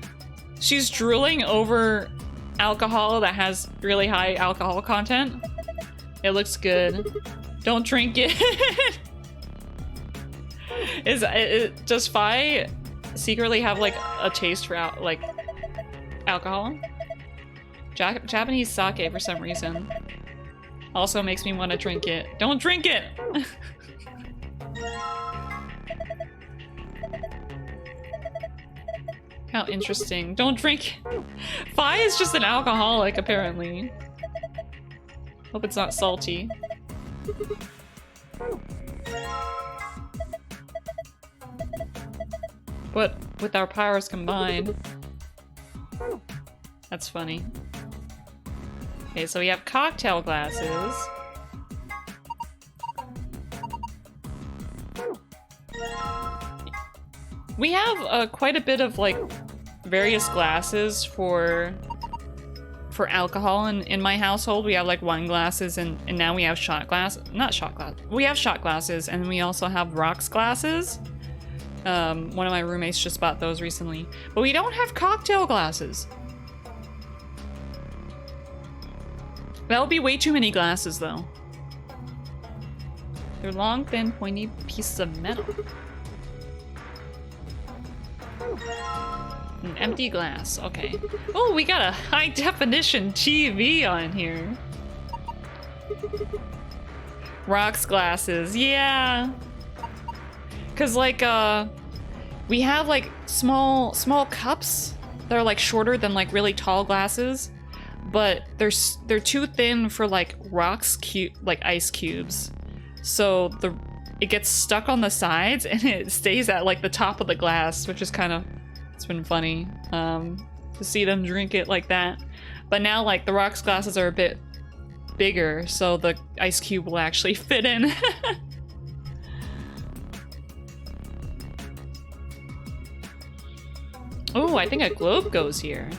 She's drooling over alcohol that has really high alcohol content. It looks good. Don't drink it. Does Phi secretly have like a taste for alcohol? Japanese sake for some reason. Also makes me want to drink it. Don't drink it! How interesting. Don't drink. Phi is just an alcoholic, apparently. Hope it's not salty. But with our powers combined. That's funny. Okay, so we have cocktail glasses. We have quite a bit of like various glasses for alcohol in my household. We have like wine glasses and now we have shot glass. Not shot glass. We have shot glasses and we also have rocks glasses. One of my roommates just bought those recently. But we don't have cocktail glasses. That would be way too many glasses though. They're long, thin, pointy pieces of metal. An empty glass, okay. Oh, we got a high definition TV on here. Rocks glasses, yeah. Cause like we have like small cups that are like shorter than like really tall glasses, but they're too thin for like like ice cubes. So it gets stuck on the sides and it stays at like the top of the glass, which is kind of, it's been funny to see them drink it like that. But now like the rocks glasses are a bit bigger, so the ice cube will actually fit in. Oh, I think a globe goes here.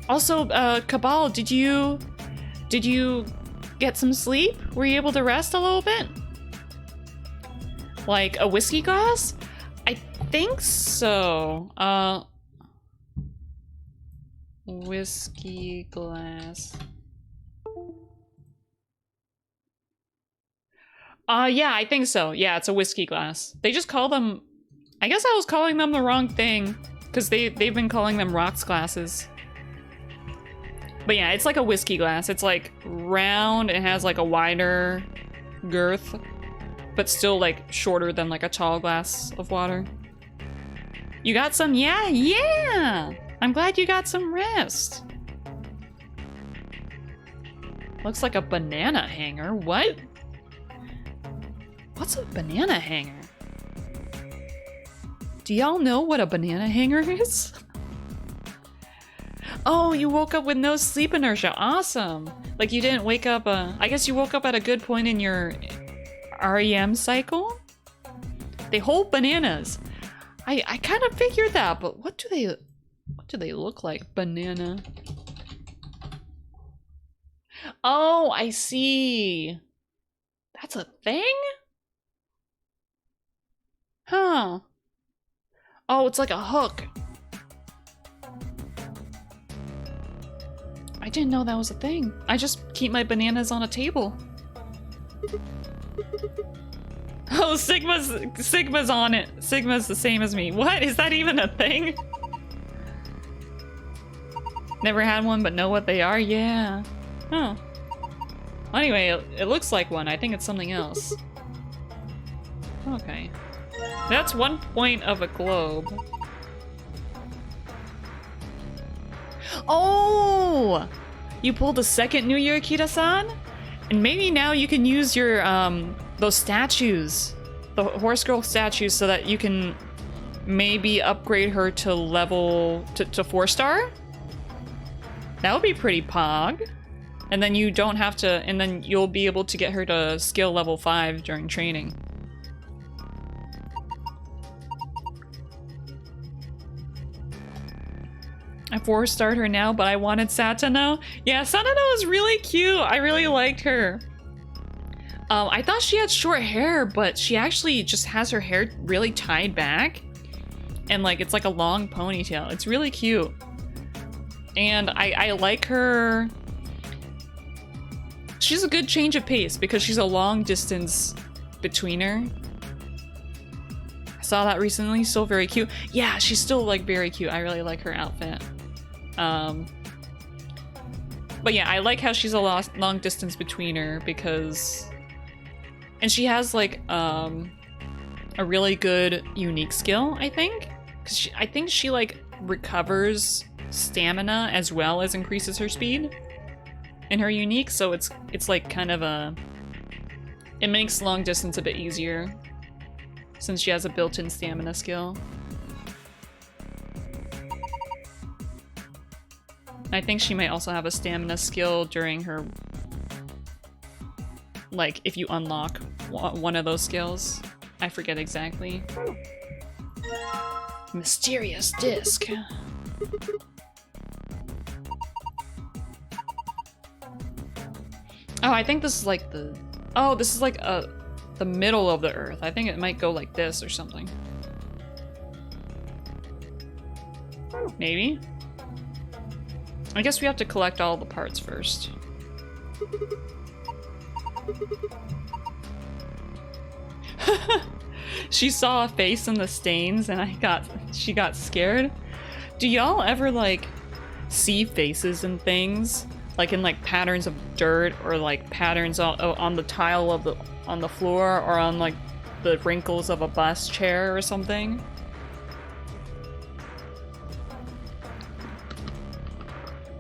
Also, Cabal, did you get some sleep? Were you able to rest a little bit? Like a whiskey glass? I think so. Whiskey glass. Yeah, I think so. Yeah, it's a whiskey glass. They just call them... I guess I was calling them the wrong thing, because they've been calling them rocks glasses. But yeah, it's like a whiskey glass. It's like round, it has like a wider girth, but still like shorter than like a tall glass of water. You got some? Yeah! I'm glad you got some rest. Looks like a banana hanger. What? What's a banana hanger? Do y'all know what a banana hanger is? Oh, you woke up with no sleep inertia. Awesome. Like you didn't wake up, I guess you woke up at a good point in your REM cycle? They hold bananas. I kind of figured that, but what do they look like? Banana. Oh, I see. That's a thing? Huh. Oh, it's like a hook. I didn't know that was a thing. I just keep my bananas on a table. Oh, Sigma's on it. Sigma's the same as me. What? Is that even a thing? Never had one, but know what they are? Yeah. Huh. Anyway, it looks like one. I think it's something else. Okay. That's 1 point of a globe. Oh! You pulled a second New Year, Kira-san? And maybe now you can use your, those statues. The horse girl statues so that you can maybe upgrade her to level... to 4-star? That would be pretty pog. And then you don't have to... and then you'll be able to get her to skill level 5 during training. I 4-starred her now, but I wanted Satano. Yeah, Satano is really cute. I really liked her. I thought she had short hair, but she actually just has her hair really tied back. And like, it's like a long ponytail. It's really cute. And I like her. She's a good change of pace because she's a long distance betweener. I saw that recently, still very cute. Yeah, she's still like very cute. I really like her outfit. But yeah, I like how she's a long distance betweener because, and she has like a really good unique skill, I think, because I think she like recovers stamina as well as increases her speed in her unique, so it's like kind of a, it makes long distance a bit easier since she has a built-in stamina skill. I think she might also have a stamina skill during her, like if you unlock one of those skills. I forget exactly. Mysterious disc. Oh, I think this is like the... oh, this is like the middle of the Earth. I think it might go like this or something. Maybe? I guess we have to collect all the parts first. She saw a face in the stains and she got scared. Do y'all ever like see faces and things? Like in like patterns of dirt or like patterns on the tile of on the floor or on like the wrinkles of a bus chair or something?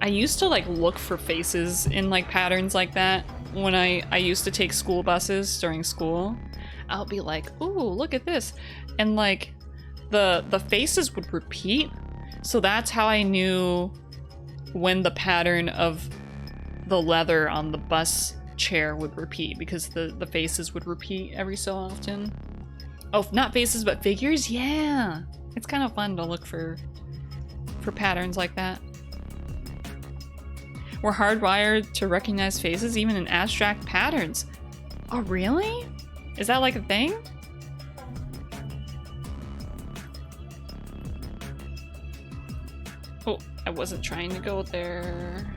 I used to like look for faces in like patterns like that when I used to take school buses during school. I'll be like, ooh, look at this. And like the faces would repeat. So that's how I knew when the pattern of the leather on the bus chair would repeat, because the faces would repeat every so often. Oh, not faces, but figures? Yeah. It's kind of fun to look for patterns like that. We're hardwired to recognize faces even in abstract patterns. Oh, really? Is that like a thing? Oh, I wasn't trying to go there.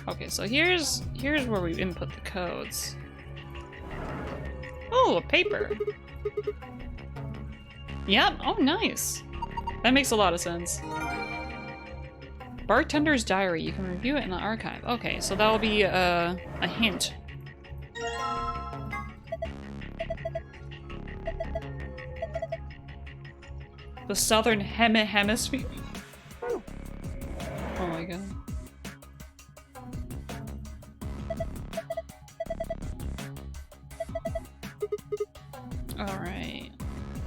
Okay, so here's where we input the codes. Oh, a paper. Yep, oh nice. That makes a lot of sense. Bartender's diary, you can review it in the archive. Okay, so that'll be a hint. The southern hemisphere. Oh my god. Alright.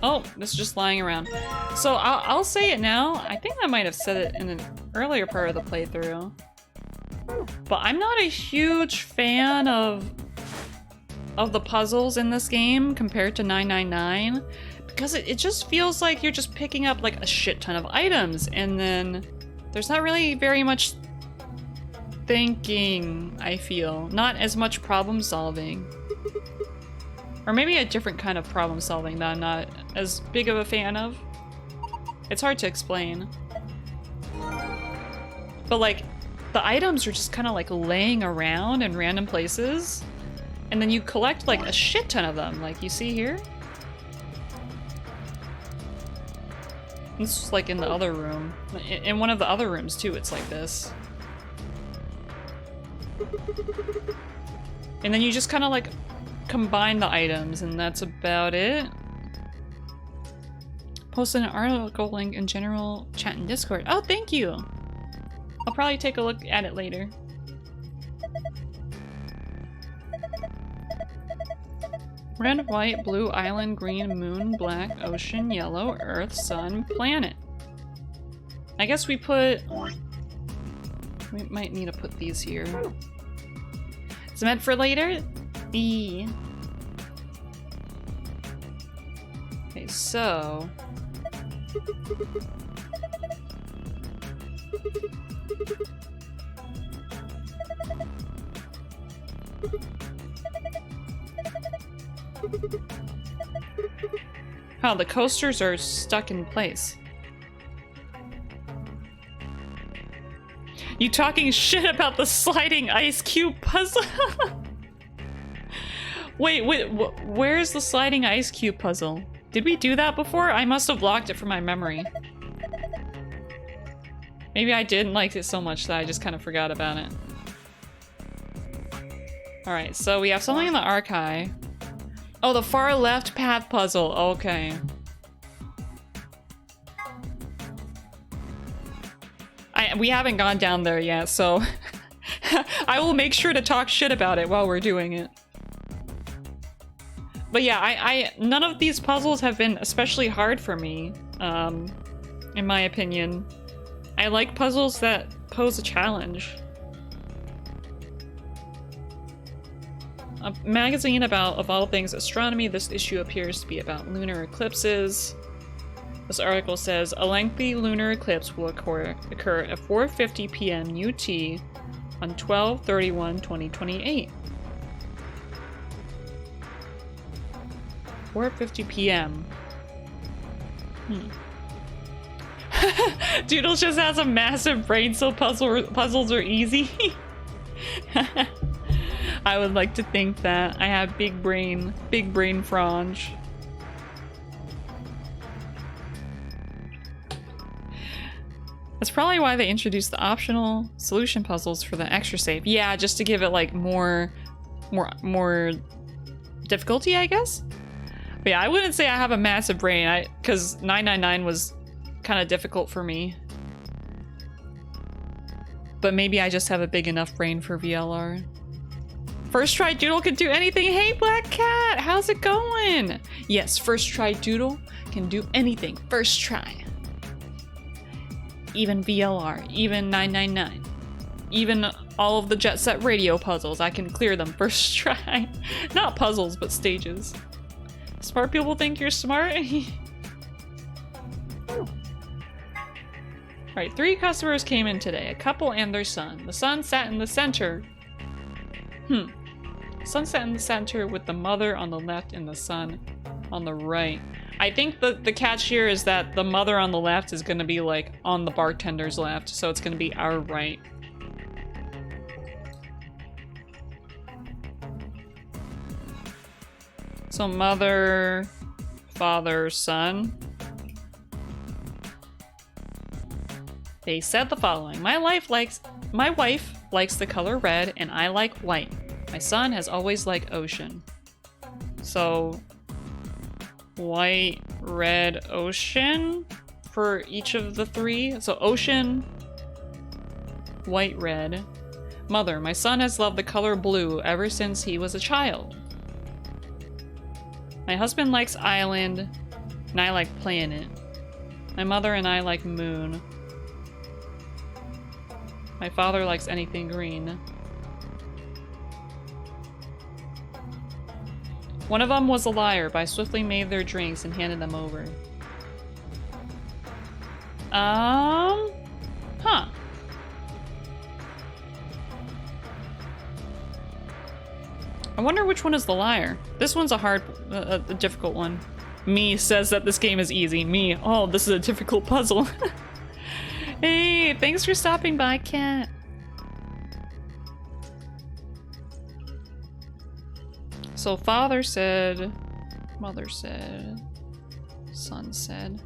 Oh, this is just lying around. So I'll say it now. I think I might have said it in an earlier part of the playthrough. But I'm not a huge fan of the puzzles in this game compared to 999. Because it just feels like you're just picking up like a shit ton of items, and then there's not really very much thinking, I feel. Not as much problem solving. Or maybe a different kind of problem solving that I'm not as big of a fan of. It's hard to explain. But like, the items are just kind of like laying around in random places. And then you collect like a shit ton of them, like you see here. This is like in the other room. In one of the other rooms too, it's like this. And then you just kind of like combine the items, and that's about it. Posted an article link in general chat and Discord. Oh, thank you! I'll probably take a look at it later. Red, white, blue, island, green, moon, black, ocean, yellow, earth, sun, planet. I guess we put... We might need to put these here. Is it meant for later? E. Okay, so... Oh, the coasters are stuck in place. You talking shit about the sliding ice cube puzzle? Wait, where's the sliding ice cube puzzle? Did we do that before? I must have blocked it from my memory. Maybe I didn't like it so much that I just kind of forgot about it. Alright, so we have something in the archive. Oh, the far left path puzzle. Okay. We haven't gone down there yet, so I will make sure to talk shit about it while we're doing it. But yeah, none of these puzzles have been especially hard for me, in my opinion. I like puzzles that pose a challenge. A magazine about, of all things, astronomy. This issue appears to be about lunar eclipses. This article says, a lengthy lunar eclipse will occur at 4:50 p.m. UT on 12/31/2028. 4:50 p.m. Doodles just has a massive brain, so puzzles are easy. I would like to think that. I have big brain Fronge. That's probably why they introduced the optional solution puzzles for the extra save. Yeah, just to give it like more difficulty, I guess. But yeah, I wouldn't say I have a massive brain, because 999 was kind of difficult for me. But maybe I just have a big enough brain for VLR. First try Doodle can do anything. Hey, Black Cat, how's it going? Yes, first try Doodle can do anything. First try. Even VLR, even 999, even all of the Jet Set Radio puzzles, I can clear them first try. Not puzzles, but stages. Smart people think you're smart. Alright, 3 customers came in today, a couple and their son. The son sat in the center. Son sat in the center with the mother on the left and the son on the right. I think the catch here is that the mother on the left is going to be like on the bartender's left, so it's going to be our right. So mother, father, son. They said the following: my wife likes the color red and I like white. My son has always liked ocean. So white, red, ocean for each of the 3. So ocean, white, red. Mother, my son has loved the color blue ever since he was a child. My husband likes island. And I like planet. My mother and I like moon. My father likes anything green. One of them was a liar, but I swiftly made their drinks and handed them over. Huh. I wonder which one is the liar. This one's a difficult one. Me says that this game is easy. Me, oh, this is a difficult puzzle. Hey, thanks for stopping by, Cat. So father said, mother said, son said.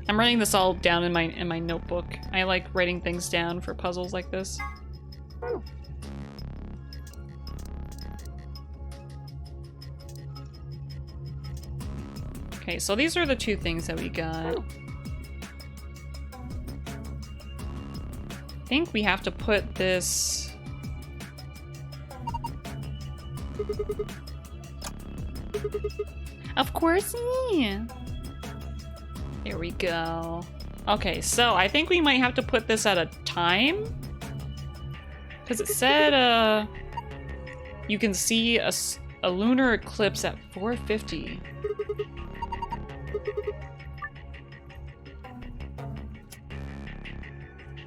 I'm writing this all down in my notebook. I like writing things down for puzzles like this. Okay, so these are the two things that we got. I think we have to put this... Of course, yeah. There we go. Okay, so I think we might have to put this at a time. Because it said, you can see a lunar eclipse at 4:50.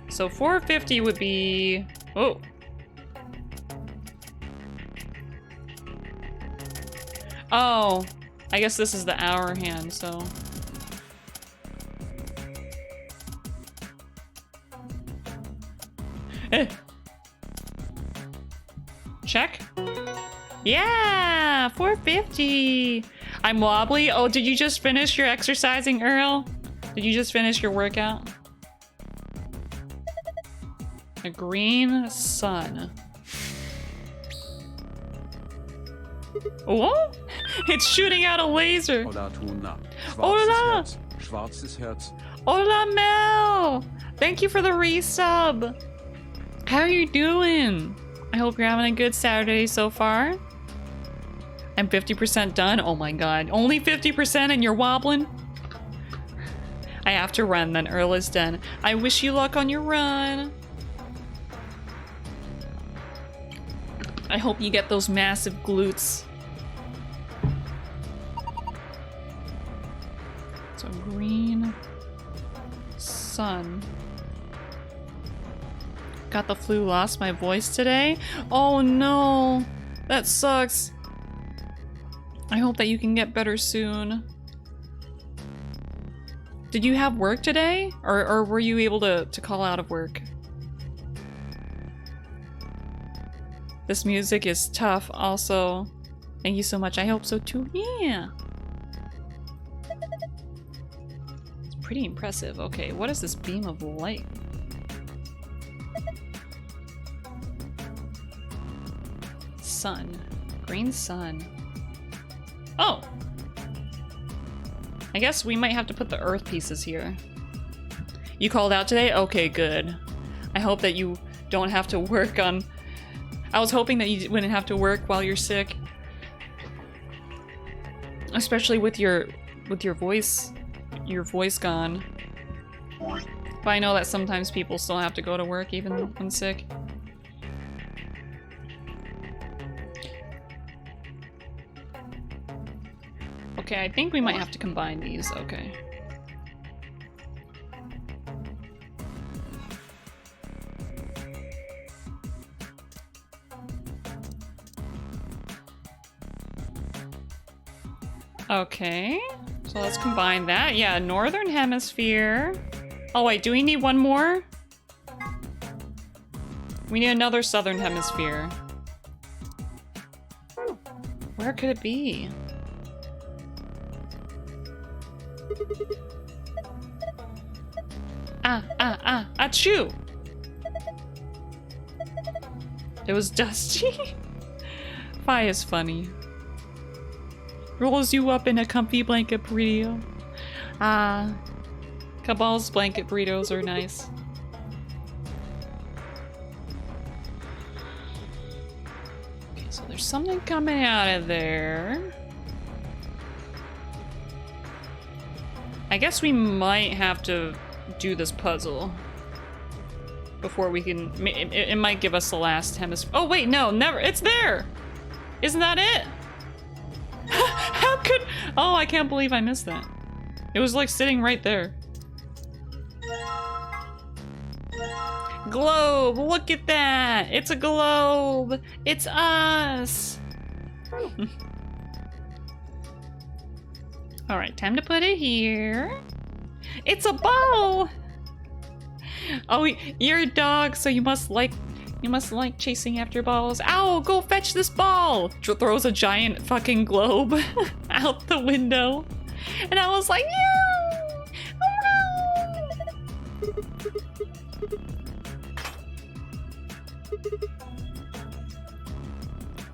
So 4:50 would be... Oh. Oh. I guess this is the hour hand, so... Check? Yeah! 4:50! I'm wobbly. Oh, did you just finish your exercising, Earl? Did you just finish your workout? A green sun. Oh? It's shooting out a laser. Hola, Tuna. Hola! Schwarzes Herz. Hola, Mel! Thank you for the resub. How are you doing? I hope you're having a good Saturday so far. I'm 50% done. Oh my god. Only 50% and you're wobbling? I have to run, then Earl is done. I wish you luck on your run. I hope you get those massive glutes. So green sun. Got the flu, lost my voice today? Oh no, that sucks. I hope that you can get better soon. Did you have work today? Or were you able to call out of work? This music is tough also. Thank you so much. I hope so too. Yeah. It's pretty impressive. Okay, what is this beam of light? Sun. Green sun. Oh! I guess we might have to put the earth pieces here. You called out today? Okay, good. I hope that you don't have to work on... I was hoping that you wouldn't have to work while you're sick. Especially with your voice gone. But I know that sometimes people still have to go to work even when sick. Okay, I think we might have to combine these. Okay. Okay, so let's combine that. Yeah, Northern Hemisphere. Oh wait, do we need one more? We need another Southern Hemisphere. Where could it be? Achoo! It was dusty. Fi is funny. Rolls you up in a comfy blanket burrito. Cabal's blanket burritos are nice. Okay, so there's something coming out of there. I guess we might have to do this puzzle before we can. It might give us the last hemisphere. Oh wait, no, never. It's there. Isn't that it? How could? Oh, I can't believe I missed that. It was like sitting right there. Globe, look at that. It's a globe. It's us. All right, time to put it here. It's a ball. Oh, you're a dog, so you must like chasing after balls. Ow, go fetch this ball. Throws a giant fucking globe out the window. And I was like, yeah.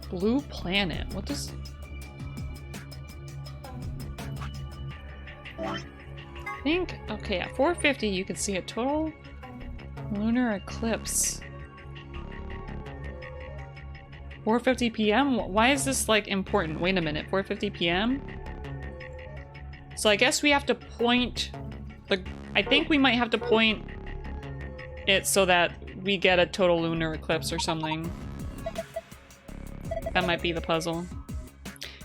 Blue planet. What does... I think, okay, at 450 you can see a total lunar eclipse. 4:50 p.m.? Why is this like important? Wait a minute, 4:50 p.m.? So I guess we have to point the... I think we might have to point it so that we get a total lunar eclipse or something. That might be the puzzle.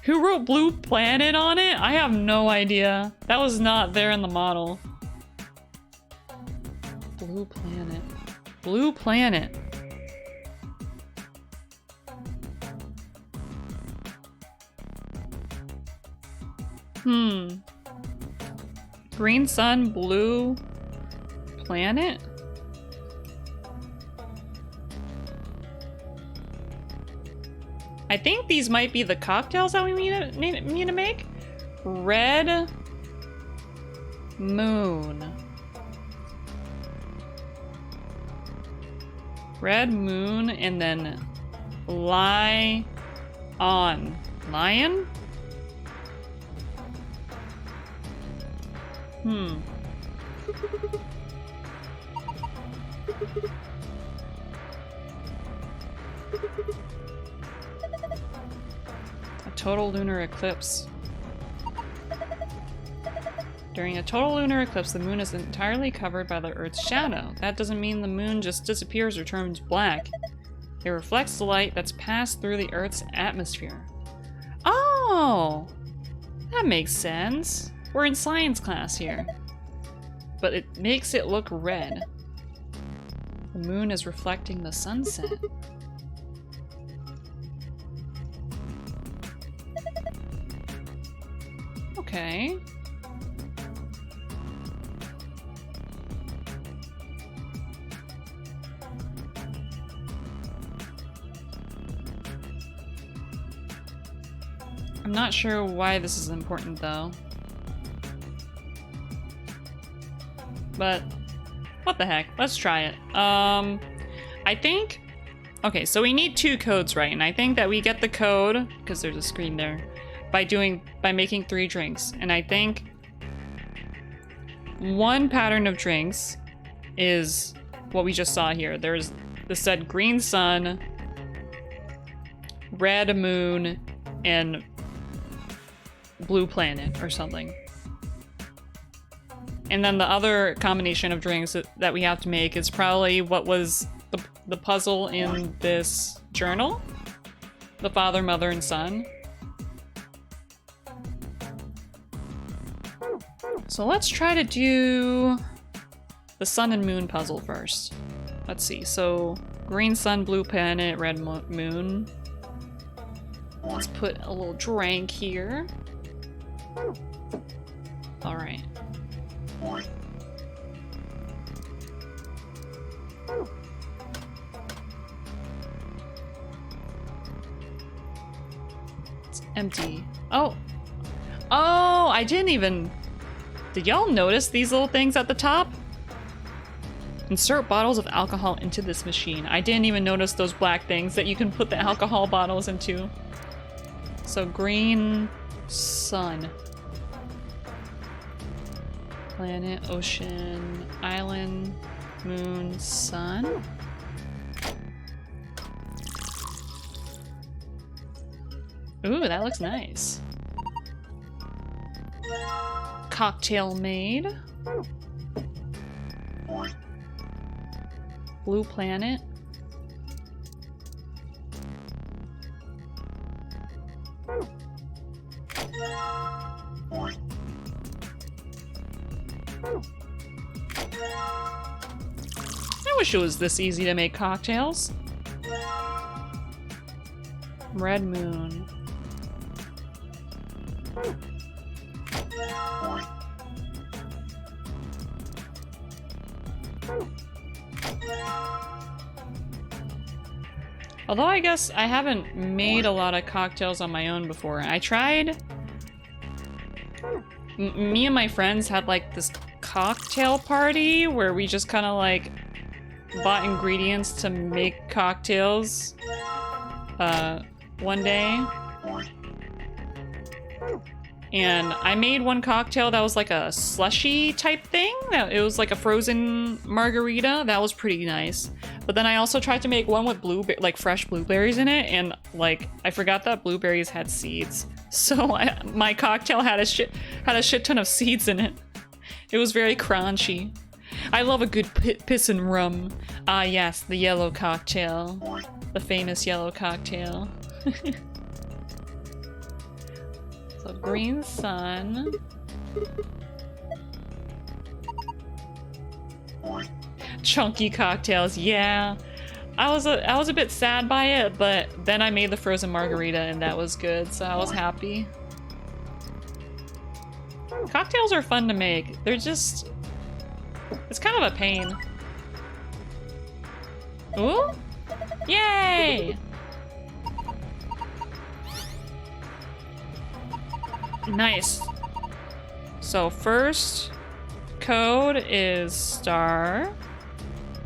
Who wrote Blue Planet on it? I have no idea. That was not there in the model. Blue Planet. Blue Planet. Green sun, blue planet? I think these might be the cocktails that we need to make. Red moon. Red moon and then lie on. Lion? A total lunar eclipse. During a total lunar eclipse, the moon is entirely covered by the Earth's shadow. That doesn't mean the moon just disappears or turns black. It reflects the light that's passed through the Earth's atmosphere. Oh! That makes sense. We're in science class here. But it makes it look red. The moon is reflecting the sunset. Okay. I'm not sure why this is important though. But what the heck? Let's try it. I think... Okay, so we need 2 codes, right? And I think that we get the code, because there's a screen there, by making 3 drinks. And I think 1 pattern of drinks is what we just saw here. This said green sun, red moon, and blue planet or something. And then the other combination of drinks that we have to make is probably what was the puzzle in this journal. The father, mother, and son. So let's try to do the sun and moon puzzle first. Let's see, so green sun, blue planet, red moon. Let's put a little drink here. All right. It's empty. Oh! Oh, I didn't even... Did y'all notice these little things at the top? Insert bottles of alcohol into this machine. I didn't even notice those black things that you can put the alcohol bottles into. So green sun. Planet, ocean, island, moon, sun. Ooh, that looks nice. cocktail made. Blue Planet. I wish it was this easy to make cocktails. Red Moon. Although I guess I haven't made a lot of cocktails on my own before. I tried... me and my friends had like this cocktail party where we just kind of like bought ingredients to make cocktails one day. And I made one cocktail that was like a slushy type thing. It was like a frozen margarita. That was pretty nice. But then I also tried to make one with like fresh blueberries in it, and like I forgot that blueberries had seeds. So my cocktail had a shit ton of seeds in it. It was very crunchy. I love a good piss and rum. Ah yes, the yellow cocktail. The famous yellow cocktail. So green sun. Chunky cocktails, yeah. I was a bit sad by it, but then I made the frozen margarita and that was good, so I was happy. Cocktails are fun to make. They're just... it's kind of a pain. Ooh? Yay! Nice. So first code is star,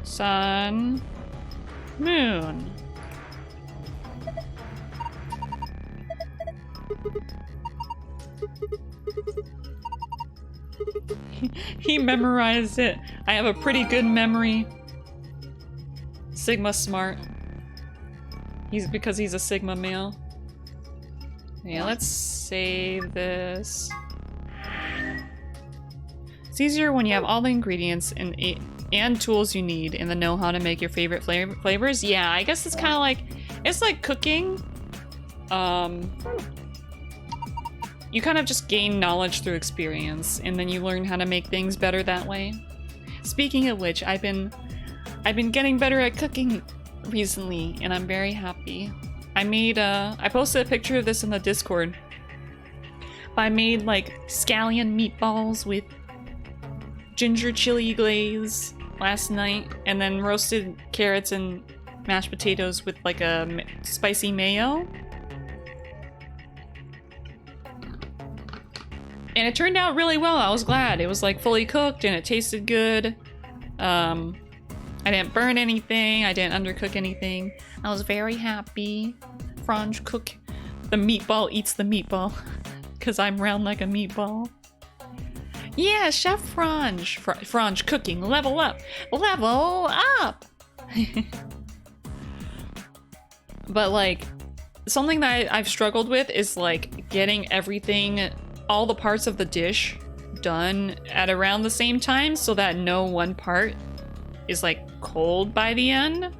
sun, moon. He memorized it. I have a pretty good memory. Sigma smart. Because he's a Sigma male. Yeah, let's save this. It's easier when you have all the ingredients and tools you need and then know how to make your favorite flavors. Yeah, I guess it's kind of like, it's like cooking. You kind of just gain knowledge through experience, and then you learn how to make things better that way. Speaking of which, I've been getting better at cooking recently, and I'm very happy. I posted a picture of this in the Discord. But I made like scallion meatballs with ginger chili glaze last night, and then roasted carrots and mashed potatoes with like a spicy mayo. And it turned out really well. I was glad. It was like fully cooked and it tasted good. I didn't burn anything. I didn't undercook anything. I was very happy. Fronge cook. The meatball eats the meatball. Because I'm round like a meatball. Yeah, Chef Fronge. Fronge cooking. Level up. Level up! But like, something that I've struggled with is like getting everything, all the parts of the dish done at around the same time so that no one part is like cold by the end.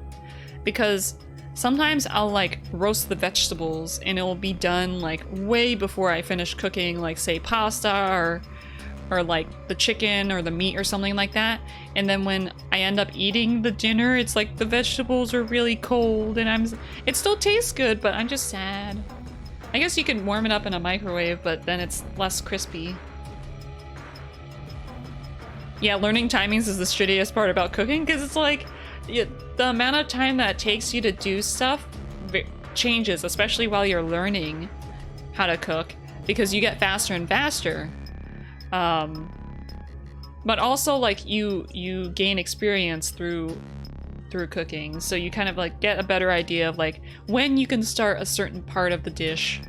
Because sometimes I'll like roast the vegetables and it will be done like way before I finish cooking, like say pasta or like the chicken or the meat or something like that. And then when I end up eating the dinner, it's like the vegetables are really cold and it still tastes good, but I'm just sad. I guess you can warm it up in a microwave, but then it's less crispy. Yeah, learning timings is the shittiest part about cooking, because it's like, the amount of time that it takes you to do stuff changes, especially while you're learning how to cook, because you get faster and faster. But also, like, you gain experience through cooking, so you kind of like get a better idea of like when you can start a certain part of the dish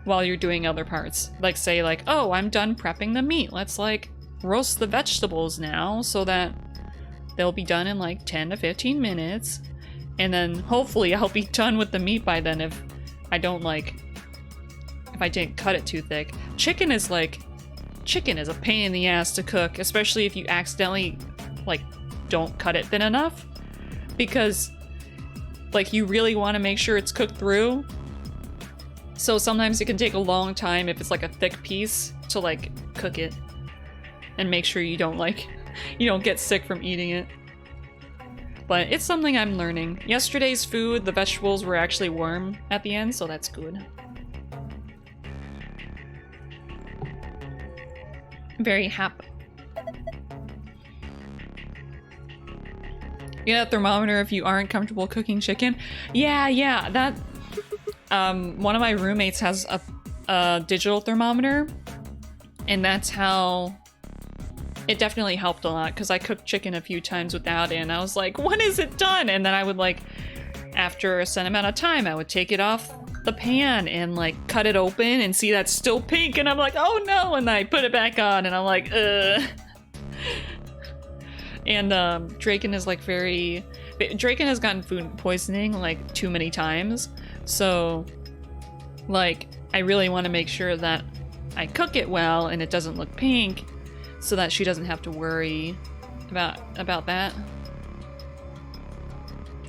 while you're doing other parts. Like say like, oh, I'm done prepping the meat, let's like roast the vegetables now so that they'll be done in like 10 to 15 minutes, and then hopefully I'll be done with the meat by then if I didn't cut it too thick. Chicken is like chicken is a pain in the ass to cook, especially if you accidentally, like, don't cut it thin enough. Because, like, you really want to make sure it's cooked through. So sometimes it can take a long time if it's like a thick piece to, like, cook it. And make sure you don't, like, you don't get sick from eating it. But it's something I'm learning. Yesterday's food, the vegetables were actually warm at the end, so that's good. Very happy. You get a thermometer if you aren't comfortable cooking chicken. Yeah, that... one of my roommates has a digital thermometer, and that's how... It definitely helped a lot, because I cooked chicken a few times without it, and I was like, when is it done? And then I would, like, after a set amount of time, I would take it off the pan and, like, cut it open and see that's still pink, and I'm like, oh no! And I put it back on, and I'm like, ugh. And, Draken is, like, very... Draken has gotten food poisoning, like, too many times, so, like, I really want to make sure that I cook it well and it doesn't look pink, so that she doesn't have to worry about that.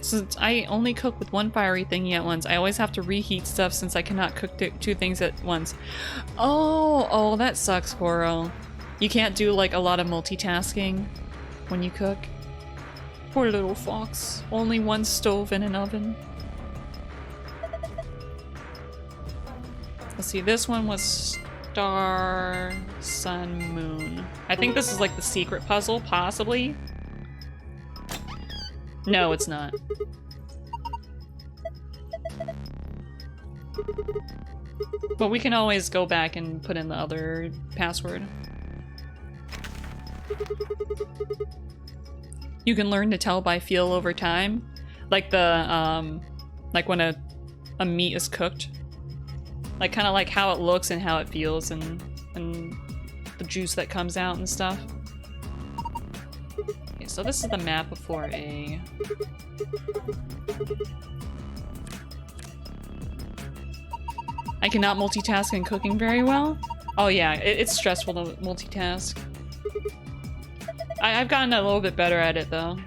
Since I only cook with one fiery thingy at once, I always have to reheat stuff since I cannot cook two things at once. Oh, that sucks, Coral. You can't do, like, a lot of multitasking when you cook. Poor little fox. Only one stove and an oven. Let's see, this one was Star, Sun, Moon. I think this is like the secret puzzle, possibly. No, it's not. But we can always go back and put in the other password. You can learn to tell by feel over time. Like the, like when a meat is cooked. Like, kind of like how it looks and how it feels and the juice that comes out and stuff. Okay, so this is the map of floor A. I cannot multitask in cooking very well. Oh yeah, it's stressful to multitask. I've gotten a little bit better at it though.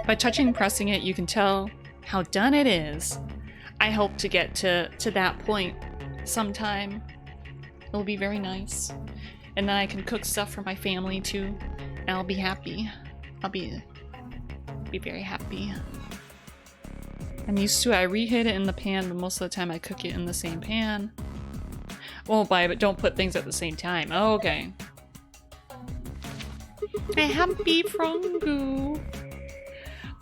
By touching and pressing it, you can tell how done it is. I hope to get to that point sometime. It'll be very nice. And then I can cook stuff for my family too. And I'll be happy. I'll be very happy. I'm used to it. I reheat it in the pan, but most of the time I cook it in the same pan. Won't buy it, but don't put things at the same time. Oh, okay. Happy Fronge.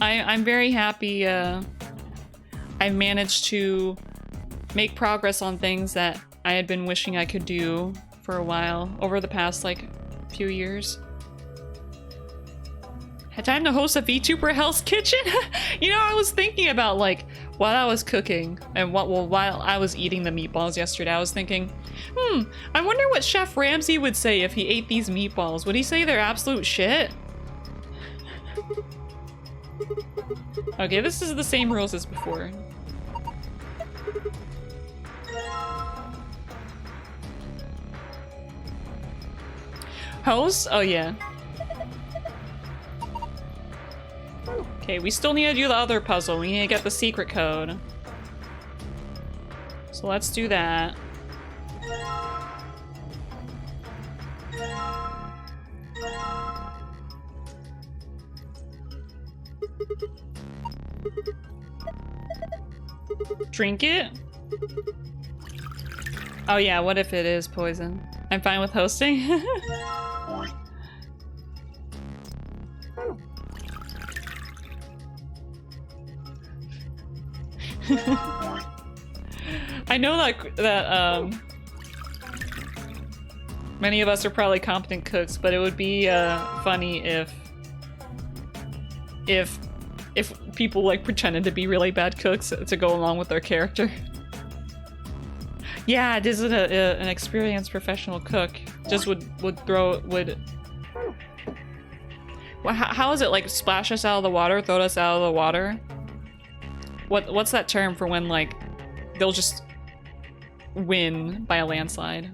I'm very happy I've managed to make progress on things that I had been wishing I could do for a while over the past like few years. Had time to host a VTuber Hell's Kitchen? You know, I was thinking about like while I was cooking and while I was eating the meatballs yesterday, I was thinking, I wonder what Chef Ramsay would say if he ate these meatballs. Would he say they're absolute shit? Okay, this is the same rules as before. Host? Oh yeah. Okay, we still need to do the other puzzle. We need to get the secret code. So let's do that. Drink it? Oh yeah, what if it is poison? I'm fine with hosting. I know that many of us are probably competent cooks, but it would be funny if people like pretended to be really bad cooks to go along with their character. Yeah, it isn't an experienced professional cook. Just would. Well, how is it like splash us out of the water, throw us out of the water? What's that term for when, like, they'll just win by a landslide?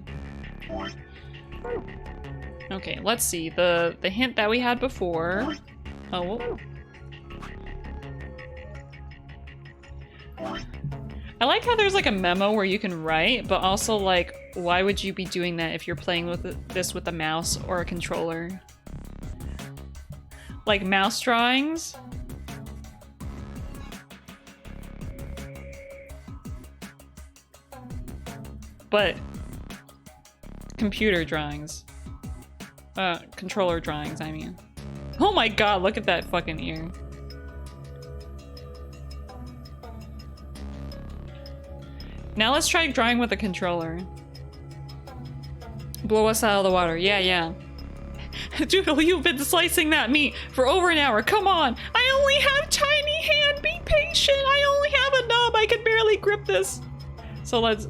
Okay, let's see. The hint that we had before. Oh. I like how there's like a memo where you can write, but also like, why would you be doing that if you're playing with this with a mouse or a controller? Like mouse drawings? But computer drawings. Controller drawings, I mean. Oh my god, look at that fucking ear. Now let's try drawing with a controller. Blow us out of the water. Yeah, yeah. Doodle, you've been slicing that meat for over an hour. Come on. I only have tiny hand. Be patient. I only have a nub. I can barely grip this. So let's...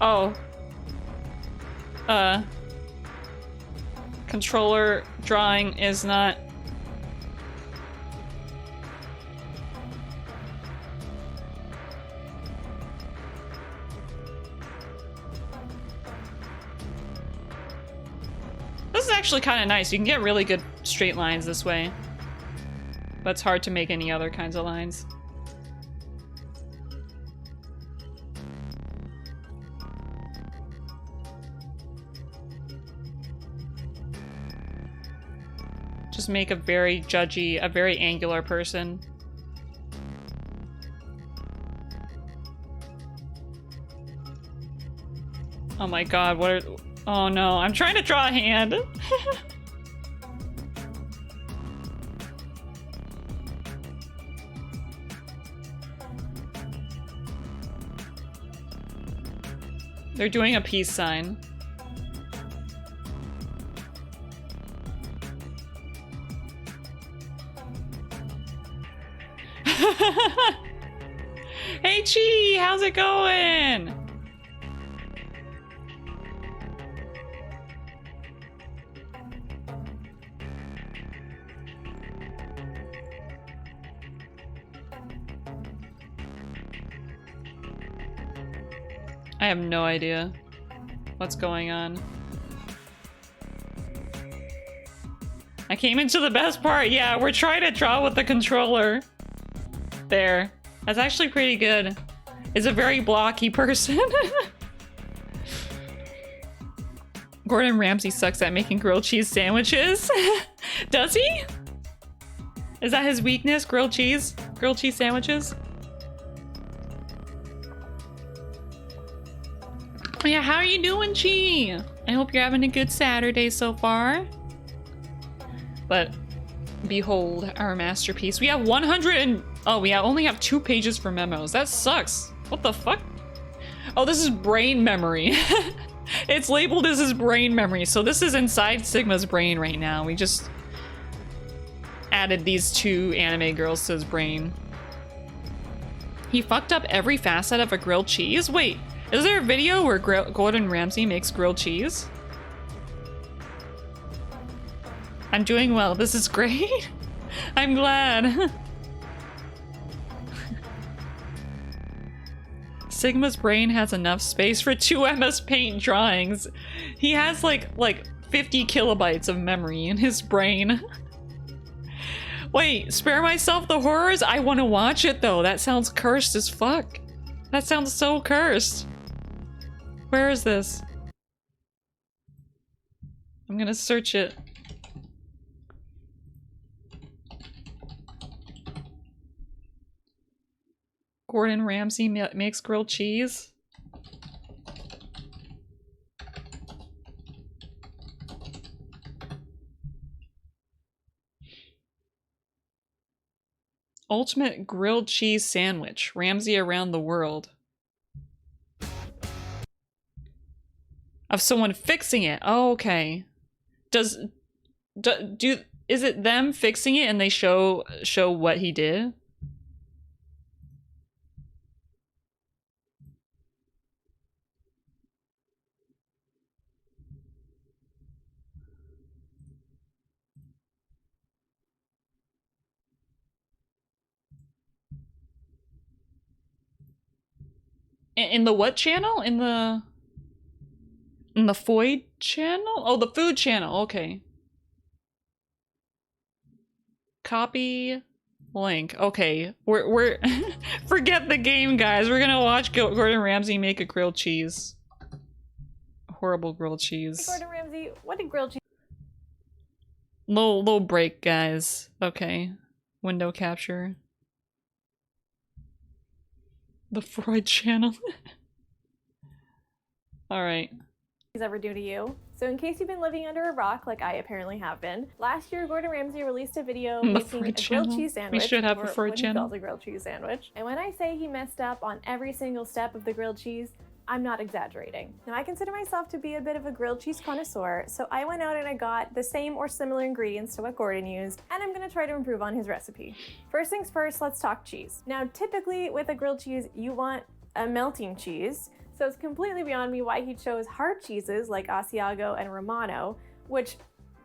Oh. Controller drawing is not... This is actually kind of nice. You can get really good straight lines this way. But it's hard to make any other kinds of lines. Just make a very judgy, a very angular person. Oh my god, what are... Oh no, I'm trying to draw a hand. They're doing a peace sign. Hey Chi, how's it going? I have no idea what's going on. I came into the best part. Yeah, we're trying to draw with the controller. There. That's actually pretty good. It's a very blocky person. Gordon Ramsay sucks at making grilled cheese sandwiches. Does he? Is that his weakness? Grilled cheese? Grilled cheese sandwiches? Yeah, how are you doing, Chi? I hope you're having a good Saturday so far. But behold our masterpiece. We have 100 and... Oh, we only have 2 pages for memos. That sucks. What the fuck? Oh, this is brain memory. It's labeled as his brain memory. So this is inside Sigma's brain right now. We just added these 2 anime girls to his brain. He fucked up every facet of a grilled cheese? Wait. Is there a video where Gordon Ramsay makes grilled cheese? I'm doing well. This is great. I'm glad. Sigma's brain has enough space for 2 MS Paint drawings. He has like 50 kilobytes of memory in his brain. Wait, spare myself the horrors? I want to watch it though. That sounds cursed as fuck. That sounds so cursed. Where is this? I'm gonna search it. Gordon Ramsay makes grilled cheese? Ultimate grilled cheese sandwich. Ramsay around the world. Of someone fixing it. Oh, okay. Is it them fixing it and they show what he did? In the what channel? In the Foyd channel? Oh, the food channel. Okay. Copy link. Okay. We're forget the game, guys. We're gonna watch Gordon Ramsay make a grilled cheese. Horrible grilled cheese. Gordon Ramsay, what did grilled cheese? Little break, guys. Okay. Window capture. The Freud channel. Alright. Ever do to you? So in case you've been living under a rock like I apparently have been, last year Gordon Ramsay released a video making a grilled cheese sandwich. We should have a or Freud what he channel. calls a grilled cheese sandwich. And when I say he messed up on every single step of the grilled cheese, I'm not exaggerating. Now I consider myself to be a bit of a grilled cheese connoisseur, so I went out and I got the same or similar ingredients to what Gordon used, and I'm gonna try to improve on his recipe. First things first, let's talk cheese. Now typically with a grilled cheese, you want a melting cheese, so it's completely beyond me why he chose hard cheeses like Asiago and Romano, which,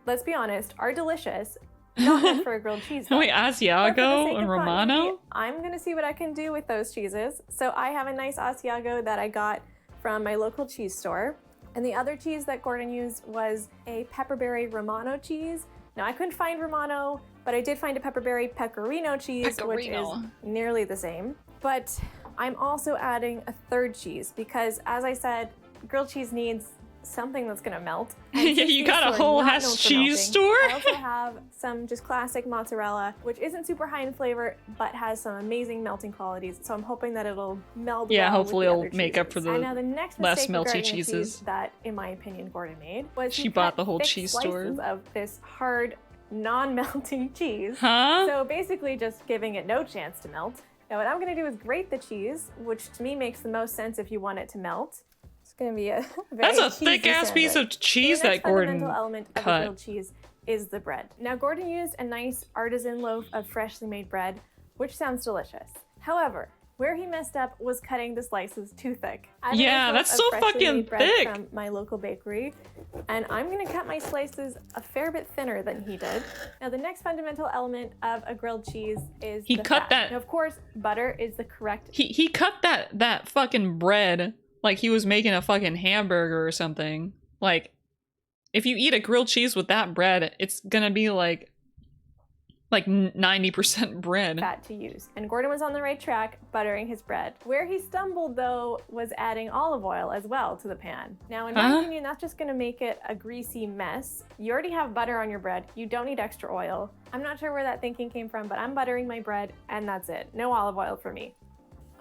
let's be honest, are delicious. Not meant for a grilled cheese. Wait, Asiago and Romano? I'm gonna see what I can do with those cheeses. So I have a nice Asiago that I got from my local cheese store. And the other cheese that Gordon used was a pepperberry Romano cheese. Now I couldn't find Romano, but I did find a pepperberry pecorino cheese, which is nearly the same. But I'm also adding a third cheese because, as I said, grilled cheese needs something that's gonna melt. Yeah, you got a whole ass cheese store? I also have some just classic mozzarella, which isn't super high in flavor, but has some amazing melting qualities. So I'm hoping that it'll meld well hopefully with the it'll make up for the now the next less mistake melty regarding the cheeses. cheese that, in my opinion, Gordon made was She bought the whole thick cheese slices store. of this hard, non-melting cheese. Huh? So basically just giving it no chance to melt. Now what I'm gonna do is grate the cheese, which to me makes the most sense if you want it to melt. It's gonna be a very That's a thick ass piece of cheese that Gordon fundamental element of cut. the grilled cheese is the bread. Now Gordon used a nice artisan loaf of freshly made bread, which sounds delicious. However, where he messed up was cutting the slices too thick. I have a Yeah, nice that's loaf so of freshly fucking made bread thick. from my local bakery, and I'm gonna cut my slices a fair bit thinner than he did. Now the next fundamental element of a grilled cheese is He the cut fat. that- Now, of course, butter is the correct. He cut that fucking bread like he was making a fucking hamburger or something. Like, if you eat a grilled cheese with that bread, it's gonna be like 90% bread. Fat to use. And Gordon was on the right track, buttering his bread. Where he stumbled, though, was adding olive oil as well to the pan. Now, in my opinion, that's just gonna make it a greasy mess. You already have butter on your bread. You don't need extra oil. I'm not sure where that thinking came from, but I'm buttering my bread, and that's it. No olive oil for me.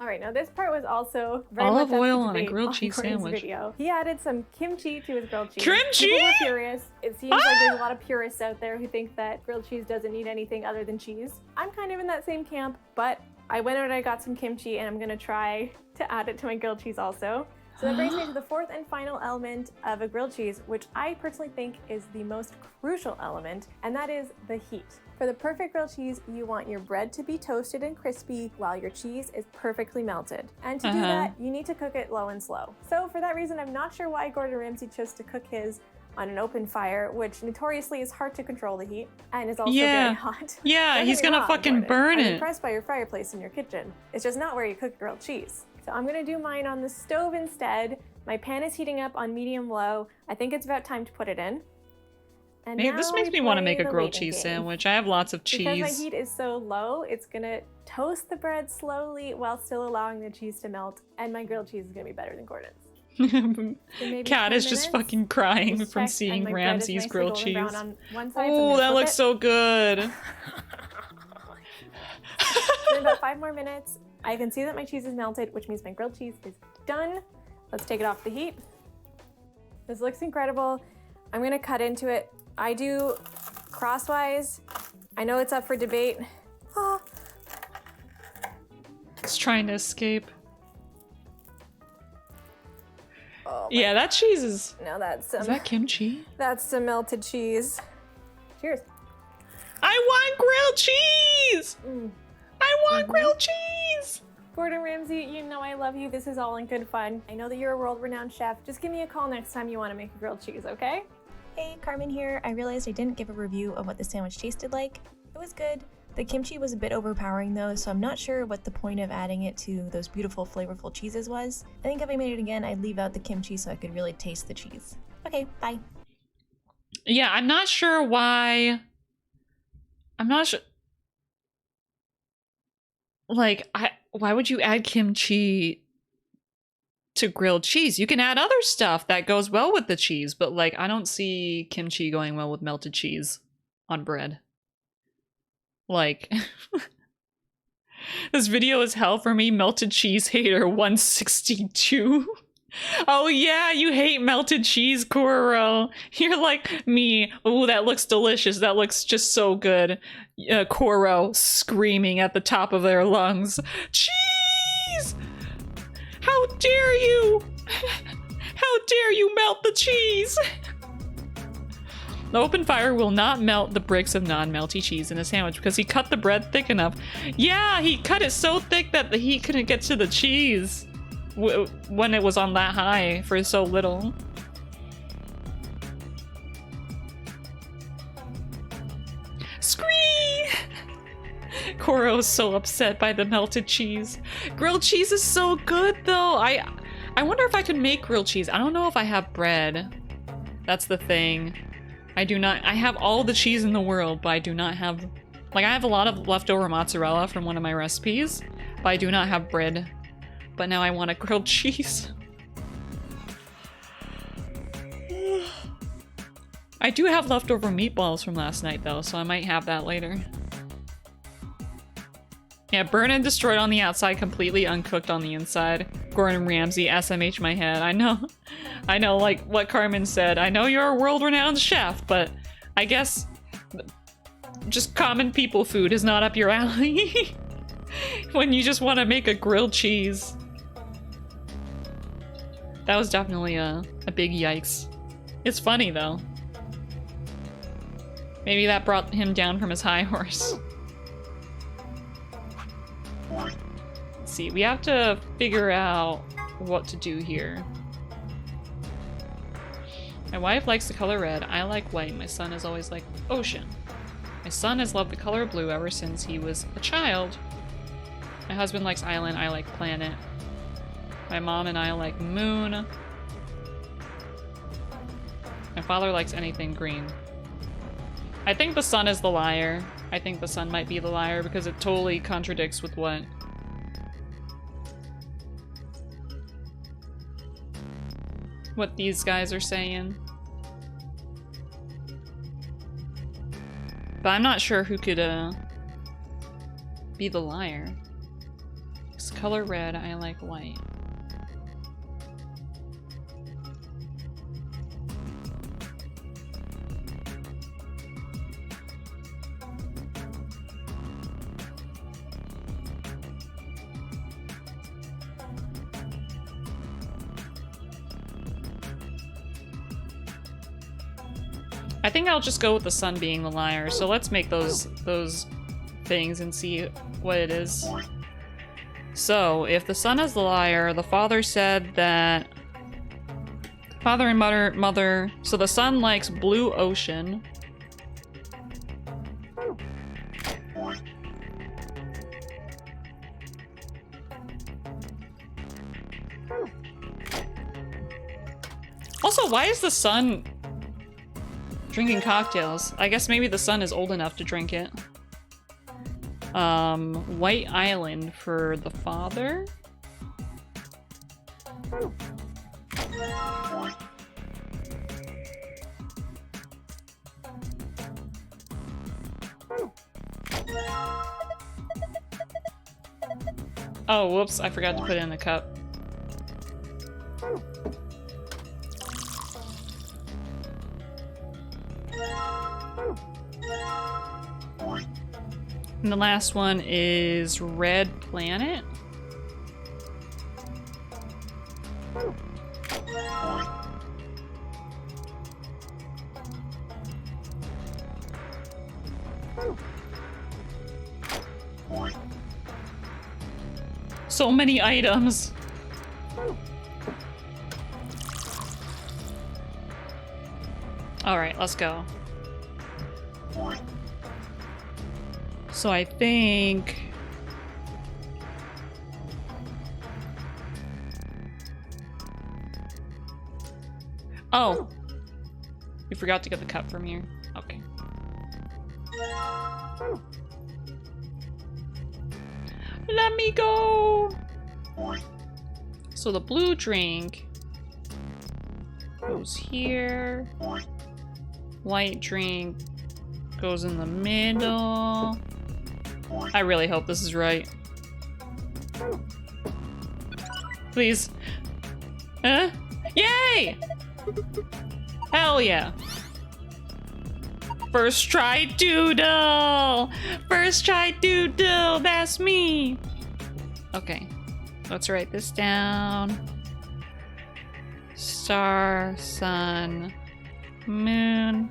All right, now this part was also very Olive much up oil to on a debate grilled cheese Gordon's sandwich. Video. He added some kimchi to his grilled cheese. Kimchi? People were furious. It seems like there's a lot of purists out there who think that grilled cheese doesn't need anything other than cheese. I'm kind of in that same camp, but I went out and I got some kimchi, and I'm gonna try to add it to my grilled cheese also. So that brings me to the fourth and final element of a grilled cheese, which I personally think is the most crucial element, and that is the heat. For the perfect grilled cheese, you want your bread to be toasted and crispy while your cheese is perfectly melted. And to do that, you need to cook it low and slow. So for that reason, I'm not sure why Gordon Ramsay chose to cook his on an open fire, which notoriously is hard to control the heat and is also very hot. Yeah, Don't he's get me gonna wrong, fucking Gordon. burn I'm it. impressed by your fireplace in your kitchen. It's just not where you cook grilled cheese. So I'm gonna do mine on the stove instead. My pan is heating up on medium-low. I think it's about time to put it in. And Man, this now makes we me want to play make a the grilled waiting cheese game. sandwich. I have lots of Because my cheese. heat is so low, it's gonna toast the bread slowly while still allowing the cheese to melt, and my grilled cheese is gonna be better than Gordon's. maybe Cat 10 is just minutes. fucking crying Just from check, and seeing my bread is Ramsay's nicely grilled golden cheese. brown on one side, so I'm Oh, gonna that flip looks it. so good. In about 5 more minutes, I can see that my cheese is melted, which means my grilled cheese is done. Let's take it off the heat. This looks incredible. I'm gonna cut into it. I do crosswise. I know it's up for debate. Oh. It's trying to escape. Oh Yeah, that cheese is... No, that's Is that kimchi? That's some melted cheese. Cheers. I want grilled cheese! I want grilled cheese! Gordon Ramsay, you know I love you. This is all in good fun. I know that you're a world-renowned chef. Just give me a call next time you want to make a grilled cheese, okay? Hey, Carmen here. I realized I didn't give a review of what the sandwich tasted like. It was good, The kimchi was a bit overpowering though, so I'm not sure what the point of adding it to those beautiful flavorful cheeses was. I think if I made it again, I'd leave out the kimchi so I could really taste the cheese. Okay, bye. Yeah, I'm not sure why. I'm not sure. Like, why would you add kimchi to grilled cheese? You can add other stuff that goes well with the cheese, but like, I don't see kimchi going well with melted cheese on bread. Like, this video is hell for me, melted cheese hater 162. Oh yeah, you hate melted cheese, Koro. You're like me. Ooh, that looks delicious. That looks just so good. Koro screaming at the top of their lungs. Cheese! How dare you! How dare you melt the cheese! The open fire will not melt the bricks of non-melty cheese in a sandwich because he cut the bread thick enough. Yeah, he cut it so thick that the heat couldn't get to the cheese when it was on that high for so little. Scree! Koro's so upset by the melted cheese. Grilled cheese is so good though. I wonder if I could make grilled cheese. I don't know if I have bread. That's the thing. I do not. I have all the cheese in the world, but I do not have... Like, I have a lot of leftover mozzarella from one of my recipes, but I do not have bread. But now I want a grilled cheese. I do have leftover meatballs from last night, though, so I might have that later. Yeah, burned and destroyed on the outside, completely uncooked on the inside. Gordon Ramsay, SMH my head. I know, like what Carmen said. I know you're a world-renowned chef, but I guess just common people food is not up your alley. When you just want to make a grilled cheese. That was definitely a big yikes. It's funny, though. Maybe that brought him down from his high horse. Let's see, we have to figure out what to do here. My wife likes the color red, I like white, my son is always like ocean. My son has loved the color blue ever since he was a child. My husband likes island, I like planet. My mom and I like moon. My father likes anything green. I think the sun is the liar. I think the sun might be the liar because it totally contradicts with what these guys are saying. But I'm not sure who could be the liar. It's color red, I like white. I think I'll just go with the sun being the liar, so let's make those things and see what it is. So, if the sun is the liar, the father said that... Father and mother... So the son likes blue ocean. Also, why is the son drinking cocktails? I guess maybe the son is old enough to drink it. White Island for the father? Oh, whoops, I forgot to put it in the cup. And the last one is Red Planet. So many items. All right, let's go. So I think... Oh! We forgot to get the cup from here. Okay. Let me go! So the blue drink goes here. White drink goes in the middle. I really hope this is right. Please. Yay! Hell yeah. First try doodle! First try doodle, that's me! Okay, let's write this down. Star, sun, moon.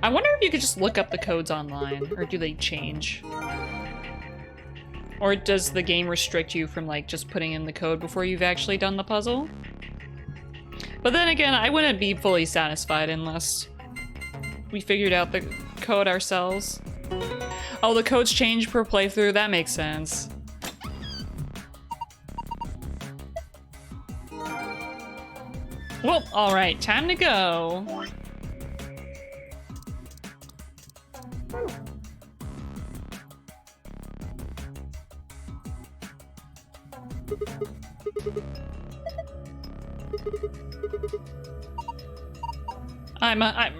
I wonder if you could just look up the codes online, or do they change? Or does the game restrict you from like just putting in the code before you've actually done the puzzle? But then again, I wouldn't be fully satisfied unless we figured out the code ourselves. Oh, the codes change per playthrough? That makes sense. Well, alright, time to go.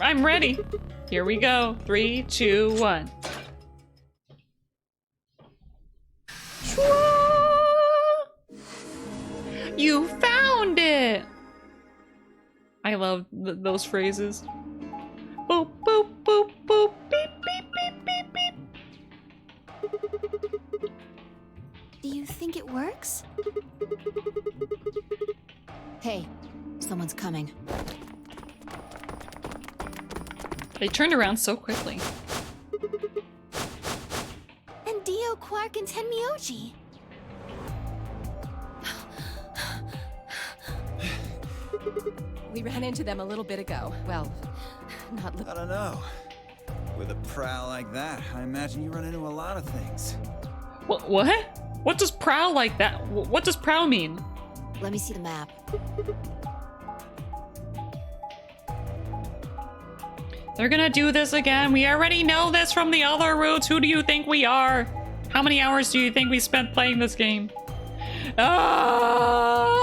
I'm ready. Here we go. 3, 2, 1. You found it! I love those phrases. Boop, boop, boop, boop, beep, beep, beep, beep, beep. Do you think it works? Hey, someone's coming. They turned around so quickly. And Dio, Quark, and Tenmyoji. We ran into them a little bit ago. Well, not I don't know. With a prowl like that, I imagine you run into a lot of things. What? What does prowl like that? What does prowl mean? Let me see the map. They're gonna do this again. We already know this from the other routes. Who do you think we are? How many hours do you think we spent playing this game? Ah!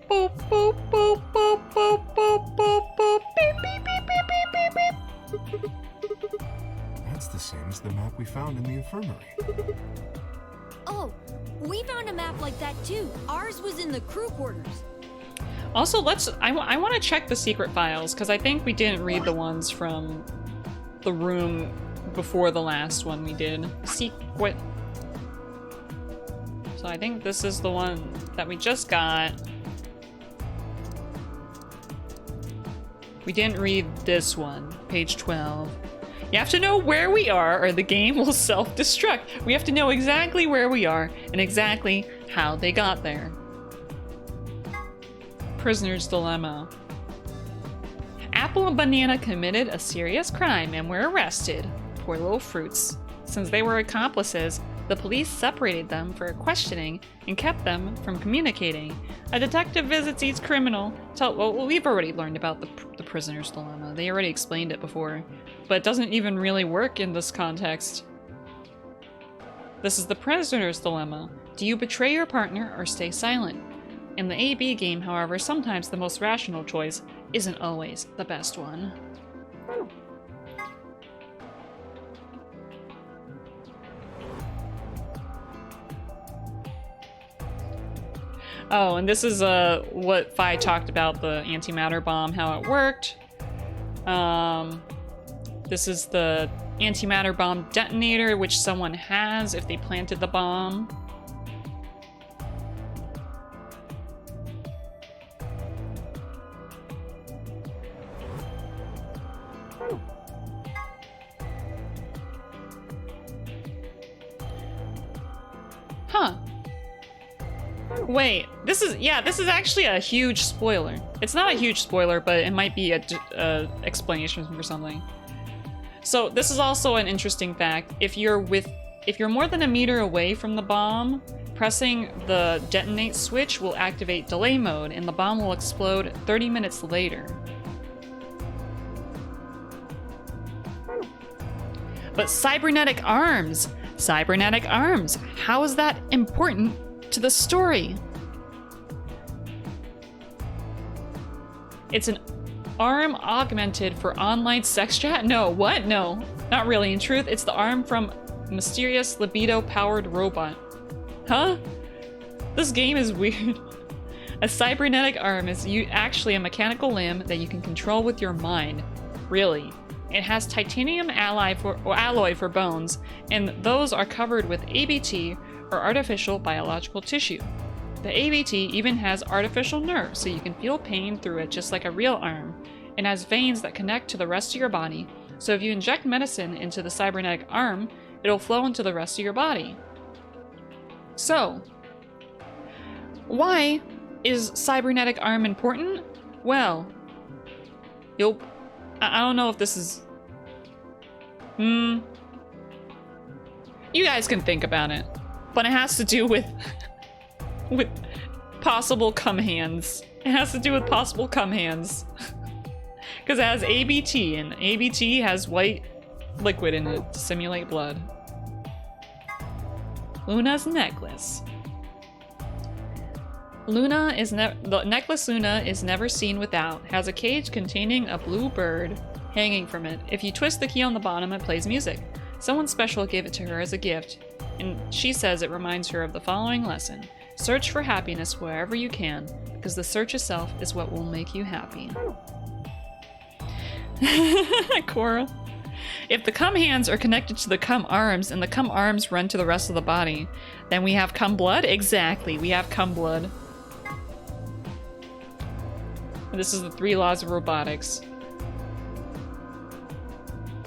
Boop, boop, boop, boop, boop, boop, boop, boop. Beep, beep, beep, beep, beep, beep, beep. That's the same as the map we found in the infirmary. Oh, we found a map like that too. Ours was in the crew quarters. Also, I want to check the secret files, because I think we didn't read the ones from the room before the last one we did. Secret. So I think this is the one that we just got. We didn't read this one, page 12. You have to know where we are or the game will self-destruct. We have to know exactly where we are and exactly how they got there. Prisoner's dilemma. Apple and Banana committed a serious crime and were arrested. Poor little fruits. Since they were accomplices, the police separated them for questioning and kept them from communicating. A detective visits each criminal. Well, we've already learned about the prisoner's dilemma. They already explained it before, but it doesn't even really work in this context. This is the prisoner's dilemma. Do you betray your partner or stay silent? In the AB game, however, sometimes the most rational choice isn't always the best one. Oh, and this is what Fi talked about, the antimatter bomb, how it worked. This is the antimatter bomb detonator, which someone has if they planted the bomb. Huh. Wait, this is actually a huge spoiler. It's not a huge spoiler, but it might be a explanation for something. So this is also an interesting fact. If you're more than a meter away from the bomb, pressing the detonate switch will activate delay mode, and the bomb will explode 30 minutes later. But cybernetic arms, how is that important to the story? It's an arm augmented for online sex chat? No, what? No, not really. In truth, it's the arm from mysterious libido-powered robot. Huh? This game is weird. A cybernetic arm is actually a mechanical limb that you can control with your mind. Really. It has titanium alloy for bones, and those are covered with ABT, or artificial biological tissue. The ABT even has artificial nerves, so you can feel pain through it just like a real arm, and has veins that connect to the rest of your body, so if you inject medicine into the cybernetic arm, it'll flow into the rest of your body. So, why is cybernetic arm important? Well, I don't know if this is... You guys can think about it. But it has to do with... with possible cum hands. It has to do with possible cum hands. Because it has ABT, and ABT has white liquid in it to simulate blood. Luna's necklace. The necklace Luna is never seen without. Has a cage containing a blue bird hanging from it. If you twist the key on the bottom, it plays music. Someone special gave it to her as a gift, and she says it reminds her of the following lesson. Search for happiness wherever you can, because the search itself is what will make you happy. Cora. If the cum hands are connected to the cum arms, and the cum arms run to the rest of the body, then we have cum blood? Exactly, we have cum blood. This is the 3 laws of robotics.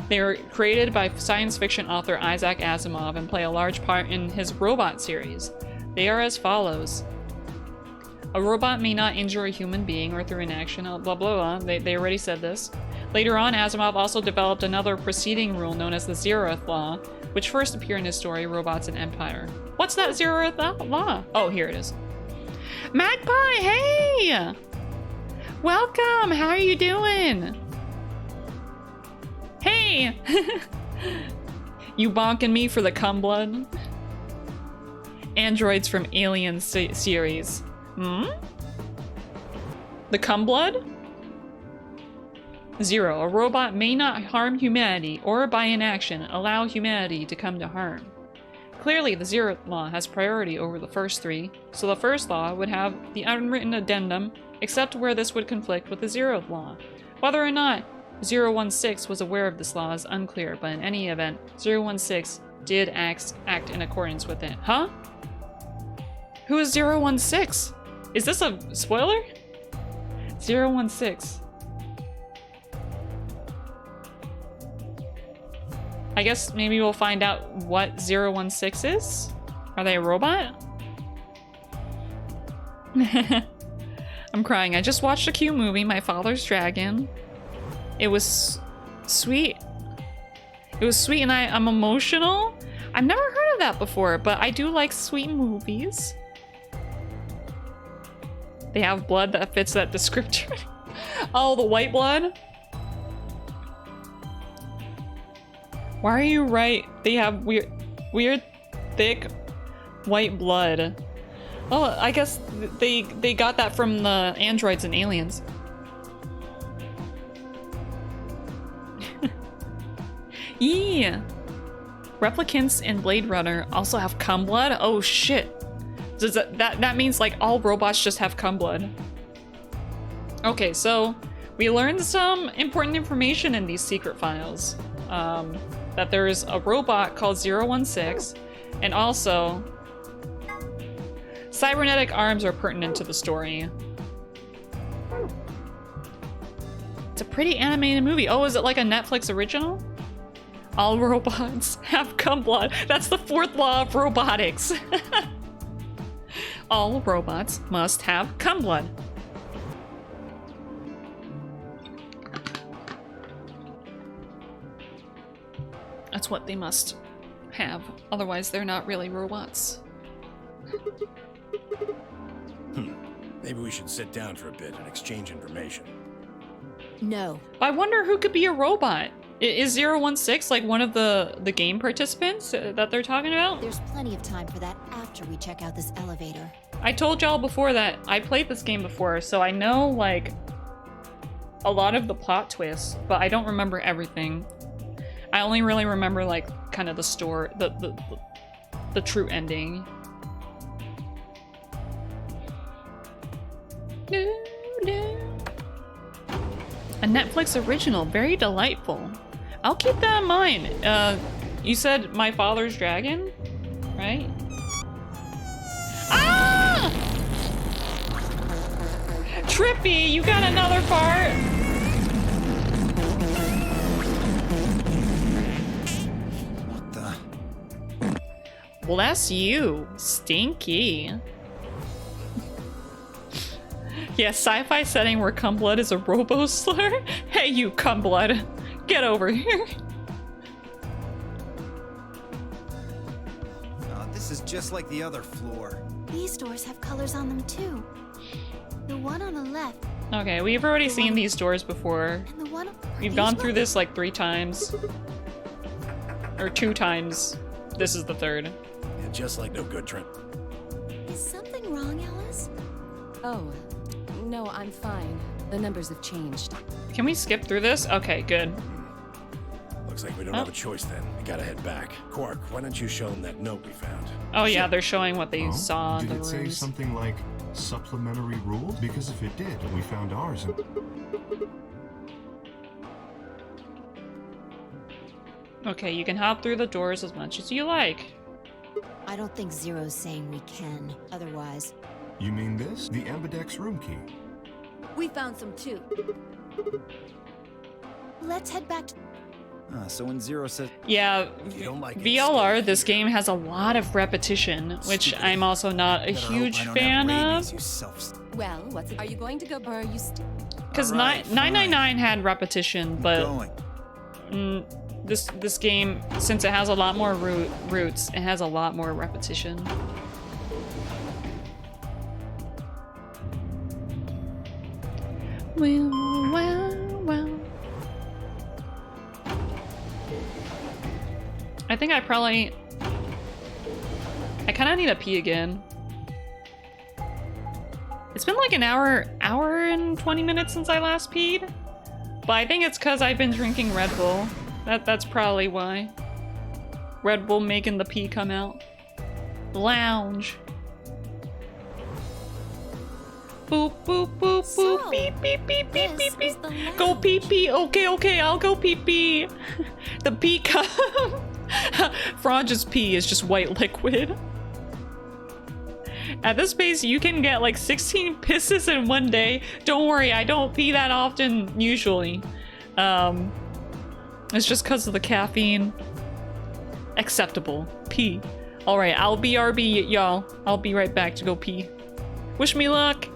They were created by science fiction author Isaac Asimov and play a large part in his robot series. They are as follows. A robot may not injure a human being or through inaction, blah blah blah. They already said this. Later on, Asimov also developed another preceding rule known as the zeroth law, which first appeared in his story, Robots and Empire. What's that zeroth law? Oh, here it is. Magpie, hey! Welcome, how are you doing? Hey! You bonking me for the cum blood? Androids from Alien series. The cum blood? 0. A robot may not harm humanity or by inaction allow humanity to come to harm. Clearly, the 0th law has priority over the first 3, so the first law would have the unwritten addendum, except where this would conflict with the 0th law. Whether or not 016 was aware of this law is unclear, but in any event, 016 did act in accordance with it. Huh? Who is 016? Is this a spoiler? 016. I guess maybe we'll find out what 016 is? Are they a robot? I'm crying. I just watched a Q movie, My Father's Dragon. It was sweet. It was sweet and I'm emotional. I've never heard of that before, but I do like sweet movies. They have blood that fits that descriptor. Oh, the white blood? Why are you right? They have weird, thick, white blood. Oh, I guess they got that from the androids and aliens. Yeah. Replicants in Blade Runner also have cum blood? Oh shit. Does that means like all robots just have cum blood. Okay, so we learned some important information in these secret files. That there's a robot called 016, and also cybernetic arms are pertinent to the story. It's a pretty animated movie. Oh, is it like a Netflix original? All robots have cum blood. That's the 4th law of robotics. All robots must have cum blood. That's what they must have. Otherwise, they're not really robots. Maybe we should sit down for a bit and exchange information. No. I wonder who could be a robot. Is 016 like one of the game participants that they're talking about? There's plenty of time for that after we check out this elevator. I told y'all before that I played this game before, so I know like a lot of the plot twists, but I don't remember everything. I only really remember like kind of the story, the true ending. A Netflix original, very delightful. I'll keep that in mind. You said My Father's Dragon, right? Ah! Trippy, you got another fart? What the? Bless you, stinky. Yeah, sci-fi setting where cum blood is a robo slur? Hey, you cum blood, get over here. This is just like the other floor. These doors have colors on them too. The one on the left. Okay, we've already seen these doors before. And the one. We've gone through this like 3 times. Or 2 times. This is the 3rd. Yeah, just like no good Trent. Is something wrong, Alice? Oh, no, I'm fine. The numbers have changed. Can we skip through this? Okay, good. Looks like we don't have a choice then. We gotta head back. Quark, why don't you show them that note we found? Oh yeah, they're showing what they saw in Did the it say rooms. something like supplementary rules? Because if it did, we found ours. Okay, you can hop through the doors as much as you like. I don't think Zero's saying we can. Otherwise. You mean this? The Ambidex room key. We found some too. Let's head back to. So when Zero said, Yeah, you don't like it, VLR, this game has a lot of repetition, which I'm also not a huge fan of. Well, what's it? Are you going to go, or are you? Because 999 had repetition, but this game, since it has a lot more roots, it has a lot more repetition. Well. I think I kind of need a pee again. It's been like an hour and 20 minutes since I last peed. But I think it's because I've been drinking Red Bull. That's probably why. Red Bull making the pee come out. Lounge. Boop, boop, boop, boop, beep, beep, beep, beep, beep, beep. Go pee pee. Okay, I'll go pee pee. The pee cup. Fronge's pee is just white liquid. At this pace, you can get like 16 pisses in one day. Don't worry, I don't pee that often usually. It's just because of the caffeine. Acceptable. Pee. Alright, I'll BRB, y'all. I'll be right back to go pee. Wish me luck.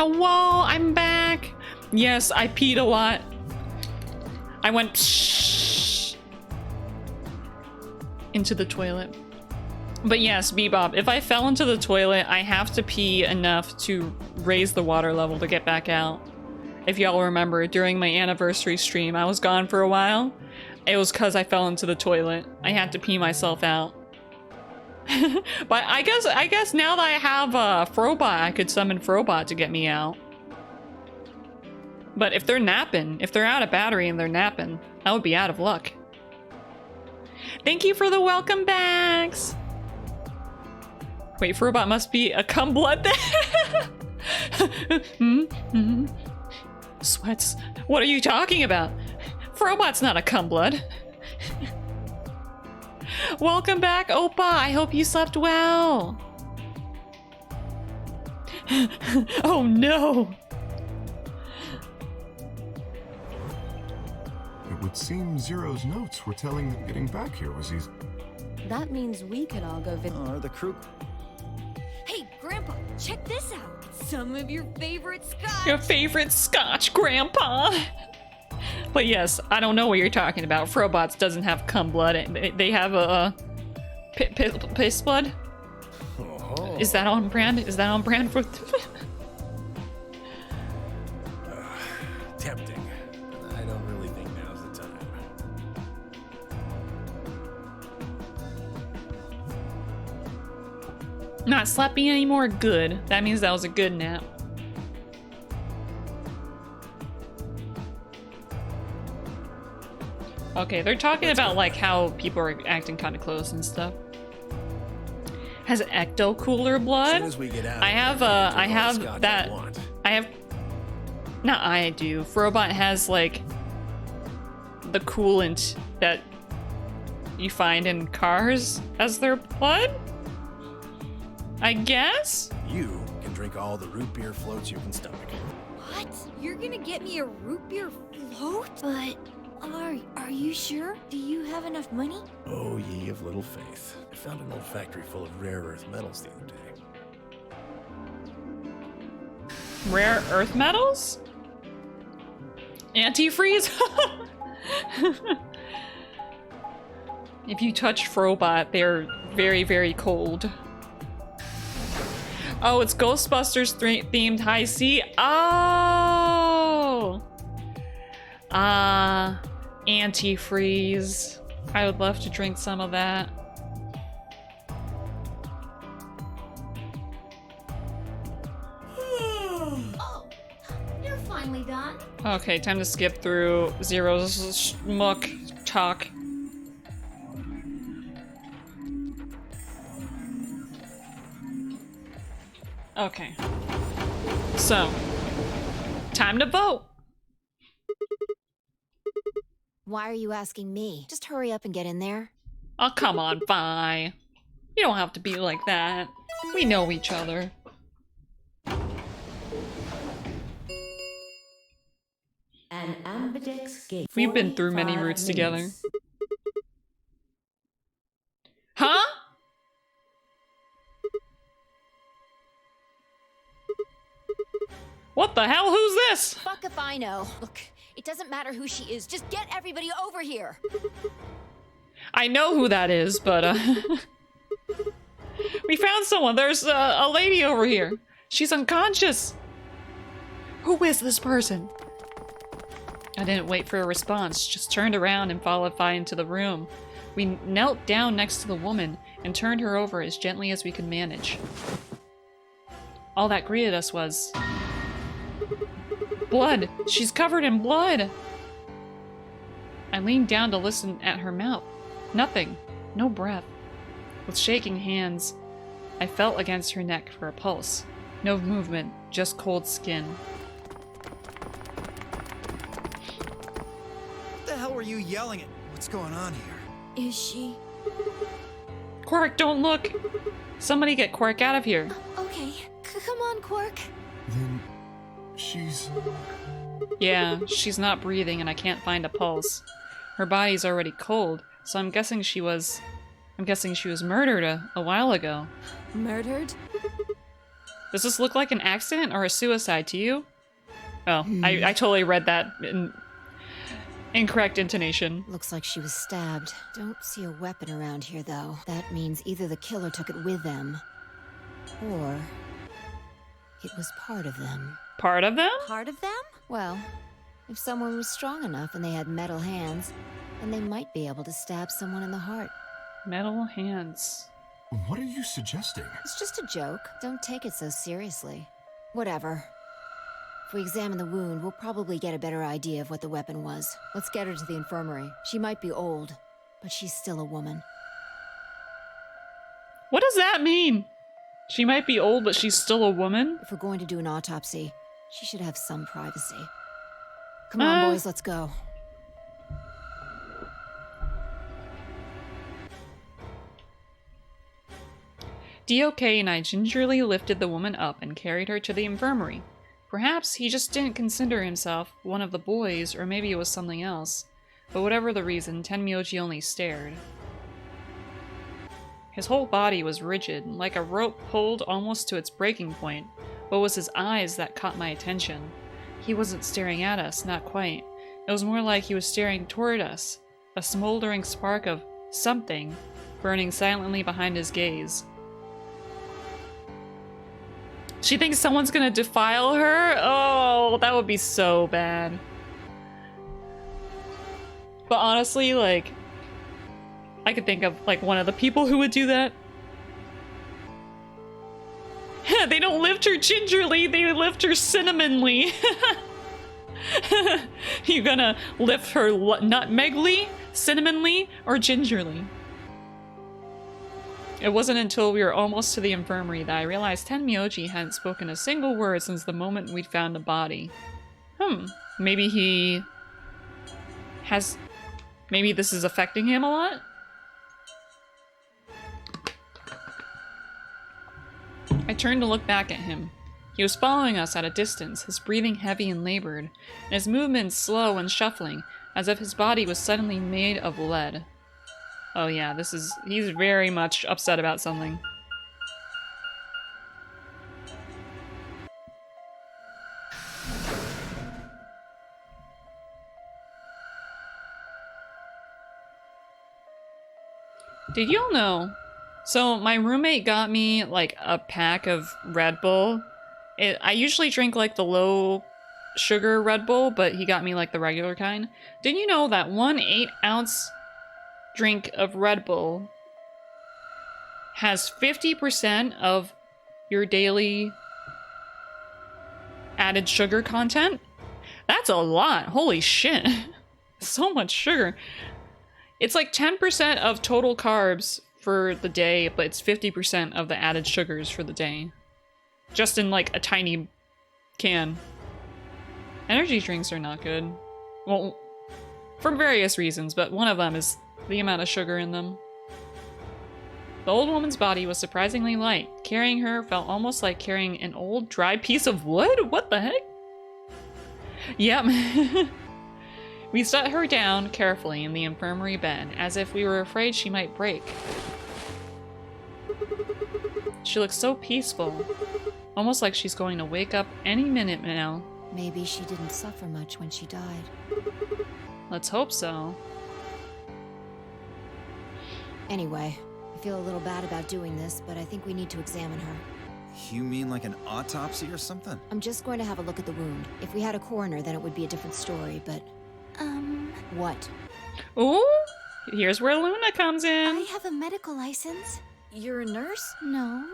Whoa, I'm back. Yes, I peed a lot. I went into the toilet. But yes, Bebop, if I fell into the toilet, I have to pee enough to raise the water level to get back out. If y'all remember, during my anniversary stream, I was gone for a while. It was because I fell into the toilet. I had to pee myself out. But I guess now that I have Frobot, I could summon Frobot to get me out. But if they're napping, if they're out of battery and they're napping, I would be out of luck. Thank you for the welcome backs. Wait, Frobot must be a cum blood then. Sweats. What are you talking about? Frobot's not a cum blood. Welcome back, Oppa. I hope you slept well. Oh no. It would seem Zero's notes were telling that getting back here was easy. That means we can all go Are the crew... Hey, Grandpa, check this out. Some of your favorite scotch. Your favorite scotch, Grandpa. But yes, I don't know what you're talking about. Frobots doesn't have cum blood. They have a piss blood. Oh. Is that on brand? Is that on brand for? Tempting. I don't really think now's the time. Not slapping anymore. Good. That means that was a good nap. Okay, they're talking about like how people are acting kind of close and stuff. Has ecto cooler blood? As soon as we get out, I have that. I have. Not I do. Frobot has like the coolant that you find in cars as their blood. I guess. You can drink all the root beer floats you can stomach. What? You're gonna get me a root beer float? But are you sure? Do you have enough money? Oh, ye of little faith. I found an old factory full of rare earth metals the other day. Rare earth metals? Antifreeze? If you touch Frobot, they're very, very cold. Oh, it's Ghostbusters themed high C. Oh! Antifreeze. I would love to drink some of that. Oh, you're finally done. Okay, time to skip through Zero's schmuck talk. Okay. So, time to vote. Why are you asking me? Just hurry up and get in there. Oh, come on, Vi. You don't have to be like that. We know each other. An ambidex gate. We've been through many 45 routes minutes. together. Huh? What the hell? Who's this? Fuck if I know. Look, it doesn't matter who she is. Just get everybody over here. I know who that is, but we found someone. There's a lady over here. She's unconscious. Who is this person? I didn't wait for a response, just turned around and followed Vi into the room. We knelt down next to the woman and turned her over as gently as we could manage. All that greeted us was blood. She's covered in blood. I leaned down to listen at her mouth. Nothing. No breath. With shaking hands, I felt against her neck for a pulse. No movement, just cold skin. What the hell were you yelling at? What's going on here? Is she? Quark, don't look! Somebody get Quark out of here. Okay, come on, Quark. Then she's... Yeah, she's not breathing and I can't find a pulse. Her body's already cold, so I'm guessing she was murdered a while ago. Murdered? Does this look like an accident or a suicide to you? Oh, I totally read that in incorrect intonation. Looks like she was stabbed. Don't see a weapon around here, though. That means either the killer took it with them, or it was part of them. Part of them? Part of them? Well, if someone was strong enough and they had metal hands, then they might be able to stab someone in the heart. Metal hands. What are you suggesting? It's just a joke. Don't take it so seriously. Whatever. If we examine the wound, we'll probably get a better idea of what the weapon was. Let's get her to the infirmary. She might be old, but she's still a woman. What does that mean? She might be old, but she's still a woman? If we're going to do an autopsy, she should have some privacy. Come on, boys, let's go. DOK and I gingerly lifted the woman up and carried her to the infirmary. Perhaps he just didn't consider himself one of the boys, or maybe it was something else. But whatever the reason, Tenmyoji only stared. His whole body was rigid, like a rope pulled almost to its breaking point, but it was his eyes that caught my attention. He wasn't staring at us, not quite. It was more like he was staring toward us, a smoldering spark of something burning silently behind his gaze. She thinks someone's gonna defile her? Oh, that would be so bad. But honestly, like, I could think of, like, one of the people who would do that. They don't lift her gingerly, they lift her cinnamonly. You gonna lift her nutmegly, cinnamonly, or gingerly? It wasn't until we were almost to the infirmary that I realized Tenmyoji hadn't spoken a single word since the moment we'd found the body. Maybe he has... Maybe this is affecting him a lot? I turned to look back at him. He was following us at a distance, his breathing heavy and labored, and his movements slow and shuffling, as if his body was suddenly made of lead. Oh yeah, he's very much upset about something. Did y'all know? So my roommate got me like a pack of Red Bull. I usually drink like the low sugar Red Bull, but he got me like the regular kind. Did you know that 1 8-ounce drink of Red Bull has 50% of your daily added sugar content? That's a lot. Holy shit. So much sugar. It's like 10% of total carbs for the day, but it's 50% of the added sugars for the day. Just in like a tiny can. Energy drinks are not good. Well, for various reasons, but one of them is the amount of sugar in them. The old woman's body was surprisingly light. Carrying her felt almost like carrying an old, dry piece of wood? What the heck? Yep. We set her down carefully in the infirmary bed, as if we were afraid she might break. She looked so peaceful, almost like she's going to wake up any minute now. Maybe she didn't suffer much when she died. Let's hope so. Anyway, I feel a little bad about doing this, but I think we need to examine her. You mean like an autopsy or something? I'm just going to have a look at the wound. If we had a coroner, then it would be a different story, but... What? Ooh, here's where Luna comes in. I have a medical license. You're a nurse? No.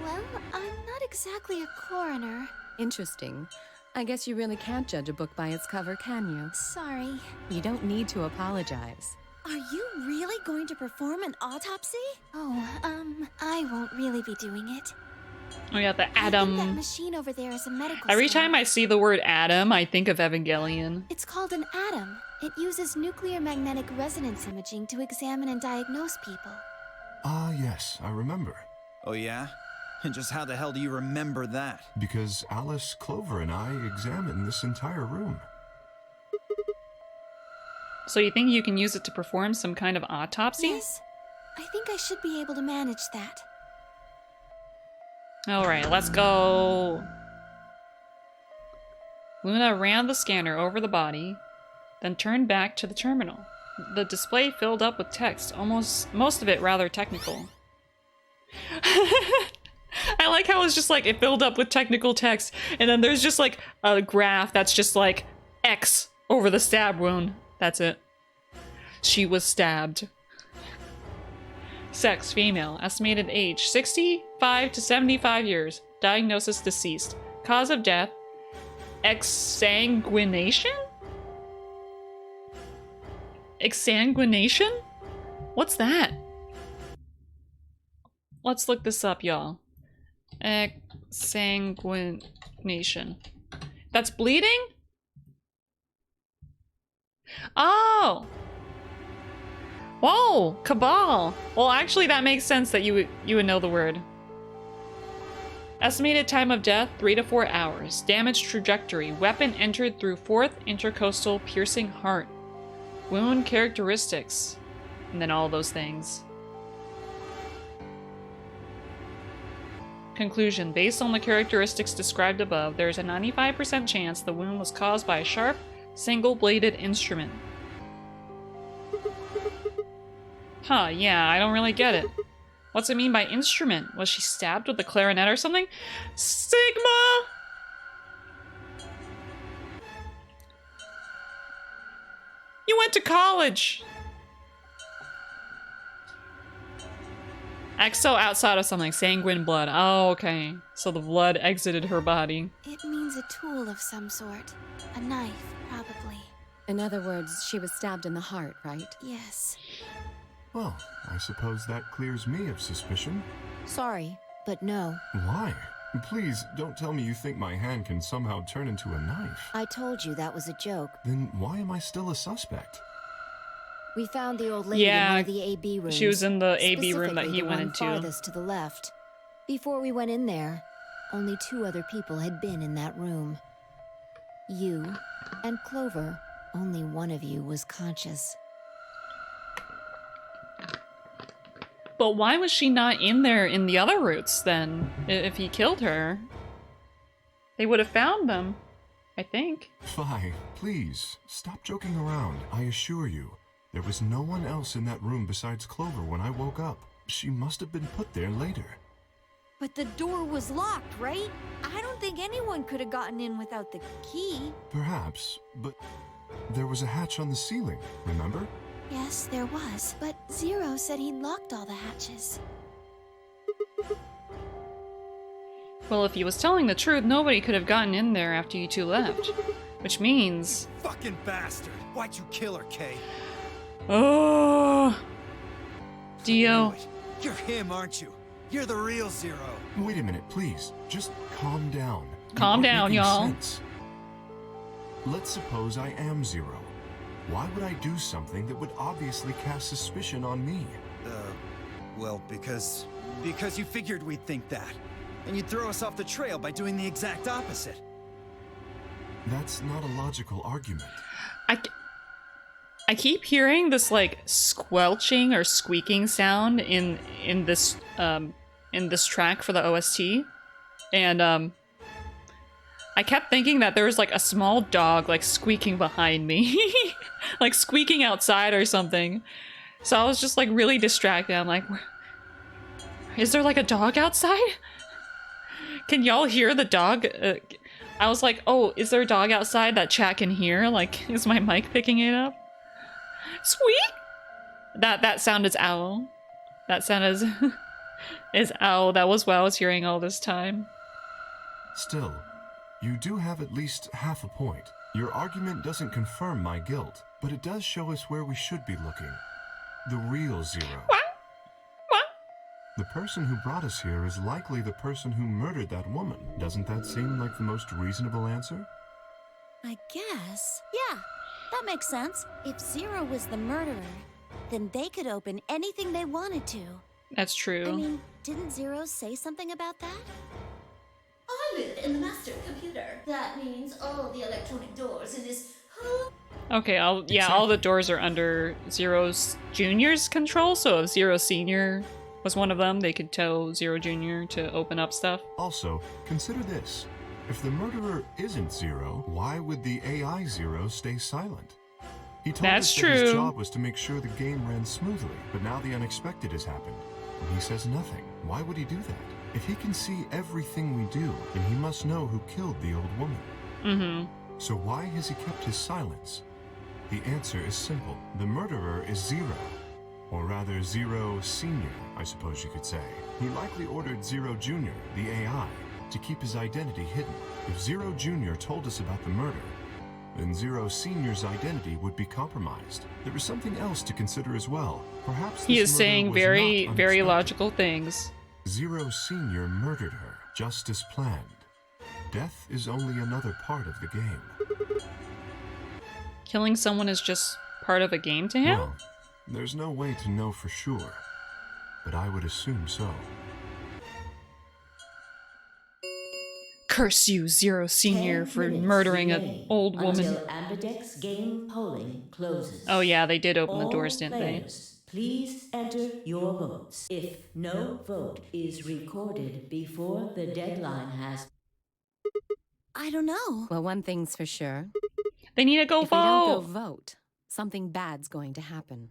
Well, I'm not exactly a coroner. Interesting. I guess you really can't judge a book by its cover, can you? Sorry. You don't need to apologize. Are you really going to perform an autopsy? Oh, I won't really be doing it. Oh yeah, the I think that atom. machine over there is a medical Every scanner. time I see the word atom, I think of Evangelion. It's called an atom. It uses nuclear magnetic resonance imaging to examine and diagnose people. Ah, yes, I remember. Oh yeah? And just how the hell do you remember that? Because Alice, Clover, and I examined this entire room. So you think you can use it to perform some kind of autopsy? Yes, I think I should be able to manage that. Alright, let's go. Luna ran the scanner over the body, then turned back to the terminal. The display filled up with text, most of it rather technical. I like how it's just like, it filled up with technical text, and then there's just like a graph that's just like X over the stab wound. That's it. She was stabbed. Sex, female. Estimated age, 65 to 75 years. Diagnosis, deceased. Cause of death, exsanguination? Exsanguination? What's that? Let's look this up, y'all. Exsanguination. That's bleeding? Oh! Whoa! Cabal! Well, actually, that makes sense that you would know the word. Estimated time of death, 3 to 4 hours. Damage trajectory. Weapon entered through 4th intercostal piercing heart. Wound characteristics. And then all those things. Conclusion. Based on the characteristics described above, there is a 95% chance the wound was caused by a sharp, single-bladed instrument. Huh, yeah, I don't really get it. What's it mean by instrument? Was she stabbed with a clarinet or something? Sigma! You went to college! Exo outside of something. Sanguine blood. Oh, okay. So the blood exited her body. It means a tool of some sort. A knife, probably. In other words, she was stabbed in the heart, right? Yes. Well, I suppose that clears me of suspicion. Sorry, but no. Why? Please, don't tell me you think my hand can somehow turn into a knife. I told you that was a joke. Then why am I still a suspect? We found the old lady in one of the AB rooms. She was in the AB room that he specifically the went one into. farthest to the left. Before we went in there, only 2 other people had been in that room. You and Clover. Only one of you was conscious. But why was she not in there in the other routes then? If he killed her, they would have found them, I think. Fi, please, stop joking around. I assure you, there was no one else in that room besides Clover when I woke up. She must have been put there later. But the door was locked, right? I don't think anyone could have gotten in without the key. Perhaps, but there was a hatch on the ceiling, remember? Yes, there was. But Zero said he locked all the hatches. Well, if he was telling the truth, nobody could have gotten in there after you two left. Which means... Fucking bastard! Why'd you kill her, Kay? Oh... Dio. You're him, aren't you? You're the real Zero. Wait a minute, please. Just calm down. Calm down, y'all. Let's suppose I am Zero. Why would I do something that would obviously cast suspicion on me? Well, because you figured we'd think that. And you'd throw us off the trail by doing the exact opposite. That's not a logical argument. I keep hearing this like squelching or squeaking sound in this track for the OST, and I kept thinking that there was like a small dog like squeaking behind me, like squeaking outside or something. So I was just like really distracted. I'm like, is there like a dog outside? Can y'all hear the dog? I was like, oh, is there a dog outside that chat can hear? Like, is my mic picking it up? Squeak! That sound is owl. That sound is owl. That was what I was hearing all this time. Still, you do have at least half a point. Your argument doesn't confirm my guilt, but it does show us where we should be looking. The real Zero. What? What? The person who brought us here is likely the person who murdered that woman. Doesn't that seem like the most reasonable answer? I guess. Yeah, that makes sense. If Zero was the murderer, then they could open anything they wanted to. That's true. I mean, didn't Zero say something about that? I live in the master computer. That means all the electronic doors in this whole... Okay, all the doors are under Zero's Junior's control, so if Zero Senior was one of them. They could tell Zero Jr. to open up stuff. Also, consider this. If the murderer isn't Zero, why would the AI Zero stay silent? He told That's us that his true. job was to make sure the game ran smoothly, but now the unexpected has happened. And he says nothing. Why would he do that? If he can see everything we do, then he must know who killed the old woman. Mm-hmm. So why has he kept his silence? The answer is simple. The murderer is Zero. Or rather, Zero Senior, I suppose you could say. He likely ordered Zero Jr., the AI, to keep his identity hidden. If Zero Jr. told us about the murder, then Zero Senior's identity would be compromised. There is something else to consider as well. Perhaps He this is murder saying was very, not very unexpected. logical things. Zero Senior murdered her, just as planned. Death is only another part of the game. Killing someone is just part of a game to him? Well, there's no way to know for sure, but I would assume so. Curse you, Zero Senior, 10 for minutes murdering an remain old woman. Until Ambidex game polling closes. Oh yeah, they did open the All doors, didn't they? players, please enter your votes. If no vote is recorded before the deadline has... I don't know. Well, one thing's for sure. They need to go If we don't go vote! vote, something bad's going to happen.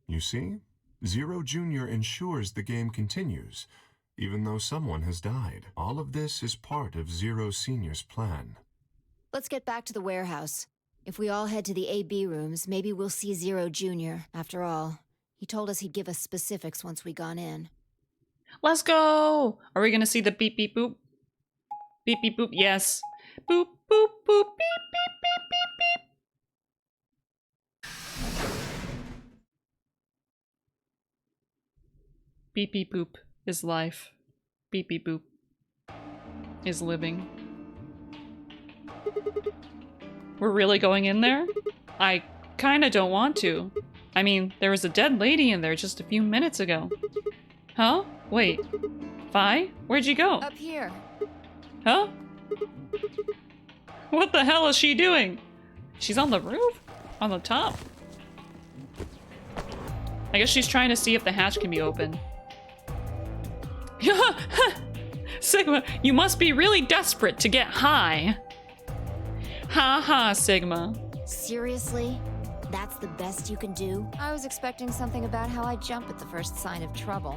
You see? Zero Jr. ensures the game continues, even though someone has died. All of this is part of Zero Senior's plan. Let's get back to the warehouse. If we all head to the AB rooms, maybe we'll see Zero Jr. After all, he told us he'd give us specifics once we gone in. Let's go! Are we gonna see the beep beep boop? Beep beep boop, yes. Boop boop boop beep beep beep beep beep. Beep beep boop is life. Beep beep boop is living. We're really going in there? I kinda don't want to. I mean, there was a dead lady in there just a few minutes ago. Huh? Wait. Vi? Where'd you go? Up here. Huh? What the hell is she doing? She's on the roof? On the top? I guess she's trying to see if the hatch can be opened. Sigma, you must be really desperate to get high. Ha ha, Sigma. Seriously? That's the best you can do? I was expecting something about how I jump at the first sign of trouble.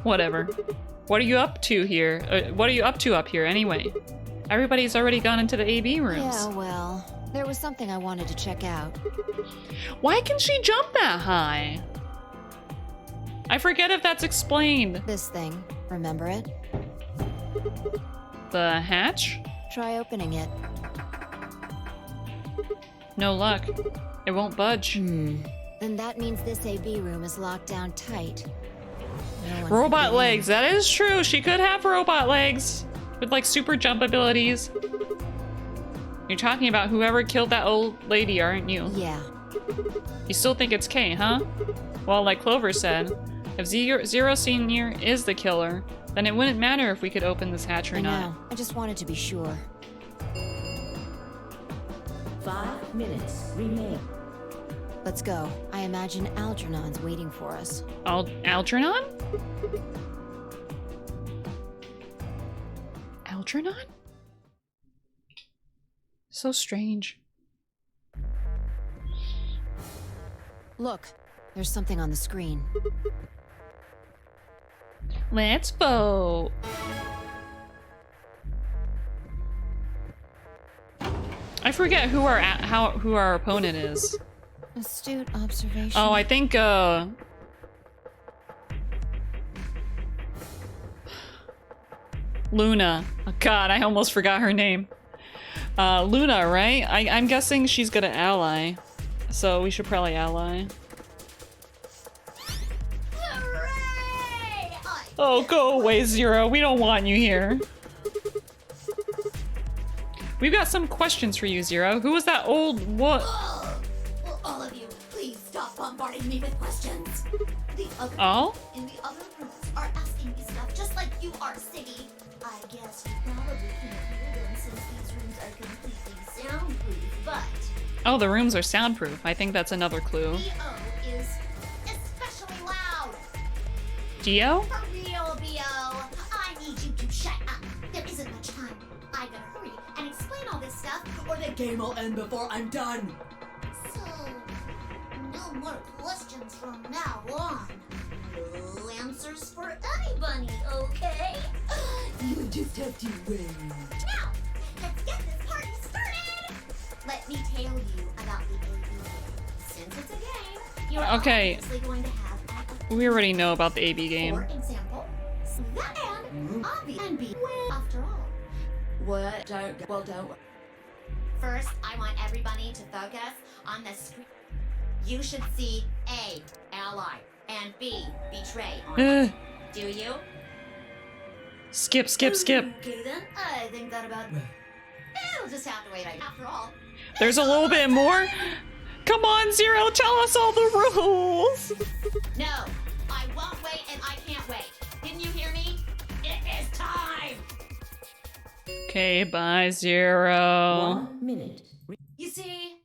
Whatever. What are you up to here? What are you up to up here anyway? Everybody's already gone into the AB rooms. Yeah, well, there was something I wanted to check out. Why can she jump that high? I forget if that's explained. This thing, remember it? The hatch? Try opening it. No luck. It won't budge. Then that means this AB room is locked down tight. No one can Robot get in. legs. That is true. She could have robot legs with like super jump abilities. You're talking about whoever killed that old lady, aren't you? Yeah. You still think it's Kay, huh? Well, like Clover said, if Zero Senior is the killer, then it wouldn't matter if we could open this hatch or I not. know. I just wanted to be sure. 5 minutes remain. Let's go. I imagine Algernon's waiting for us. Algernon? Algernon? So strange. Look, there's something on the screen. Let's vote. I forget who our opponent is. Astute observation. Oh, I think Luna. Oh, God, I almost forgot her name. Luna, right? I'm guessing she's gonna ally. So we should probably ally. Hooray! Oh, go away, Zero. We don't want you here. We've got some questions for you, Zero. Who was that old what? Will all of you please stop bombarding me with questions? The other Oh? in the other rooms are asking me stuff just like you are, Siggy. I guess you probably can't hear them since these rooms are completely soundproof, but Oh, the rooms are soundproof. I think that's another clue. VO is especially loud. Dio? For real, Bio. I need you to shut up. There isn't much time. I gotta hurry and explain all this stuff, or the game will end before I'm done. So, no more questions from now on. No answers for anybody, okay? You just have to wait. Now, let's get this party started. Let me tell you about the AB. Since it's a game, you're Okay. obviously going to have We already know about the AB game. for example, that and obvious and be after all. What? Don't. First, I want everybody to focus on the screen. You should see A, ally, and B, betray on it. Do you? Skip. Okay then, I think that about. It'll just have to wait. After all. There's a little bit more. Come on, Zero, tell us all the rules. No, I won't wait and I can't wait. Didn't you hear me? It is time! Okay, bye, Zero. 1 minute. You see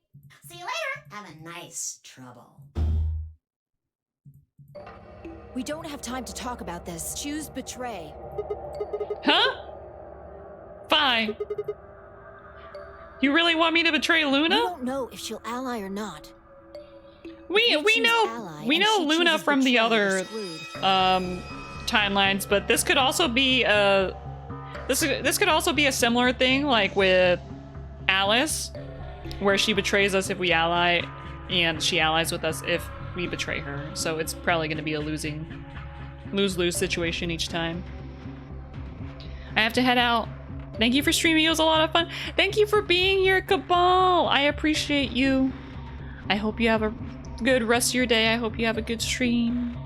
you later. Have a nice trouble. We don't have time to talk about this. Choose betray. Huh? Fine. You really want me to betray We Luna? don't know if she'll ally or not. We choose know ally we and know she Luna chooses from the betray, other we're screwed. timelines, but this could also be a this could also be a similar thing like with Alice, where she betrays us if we ally, and she allies with us if we betray her. So it's probably going to be a lose-lose situation each time. I have to head out. Thank you for streaming. It was a lot of fun. Thank you for being here, Cabal. I appreciate you. I hope you have a good rest of your day. I hope you have a good stream.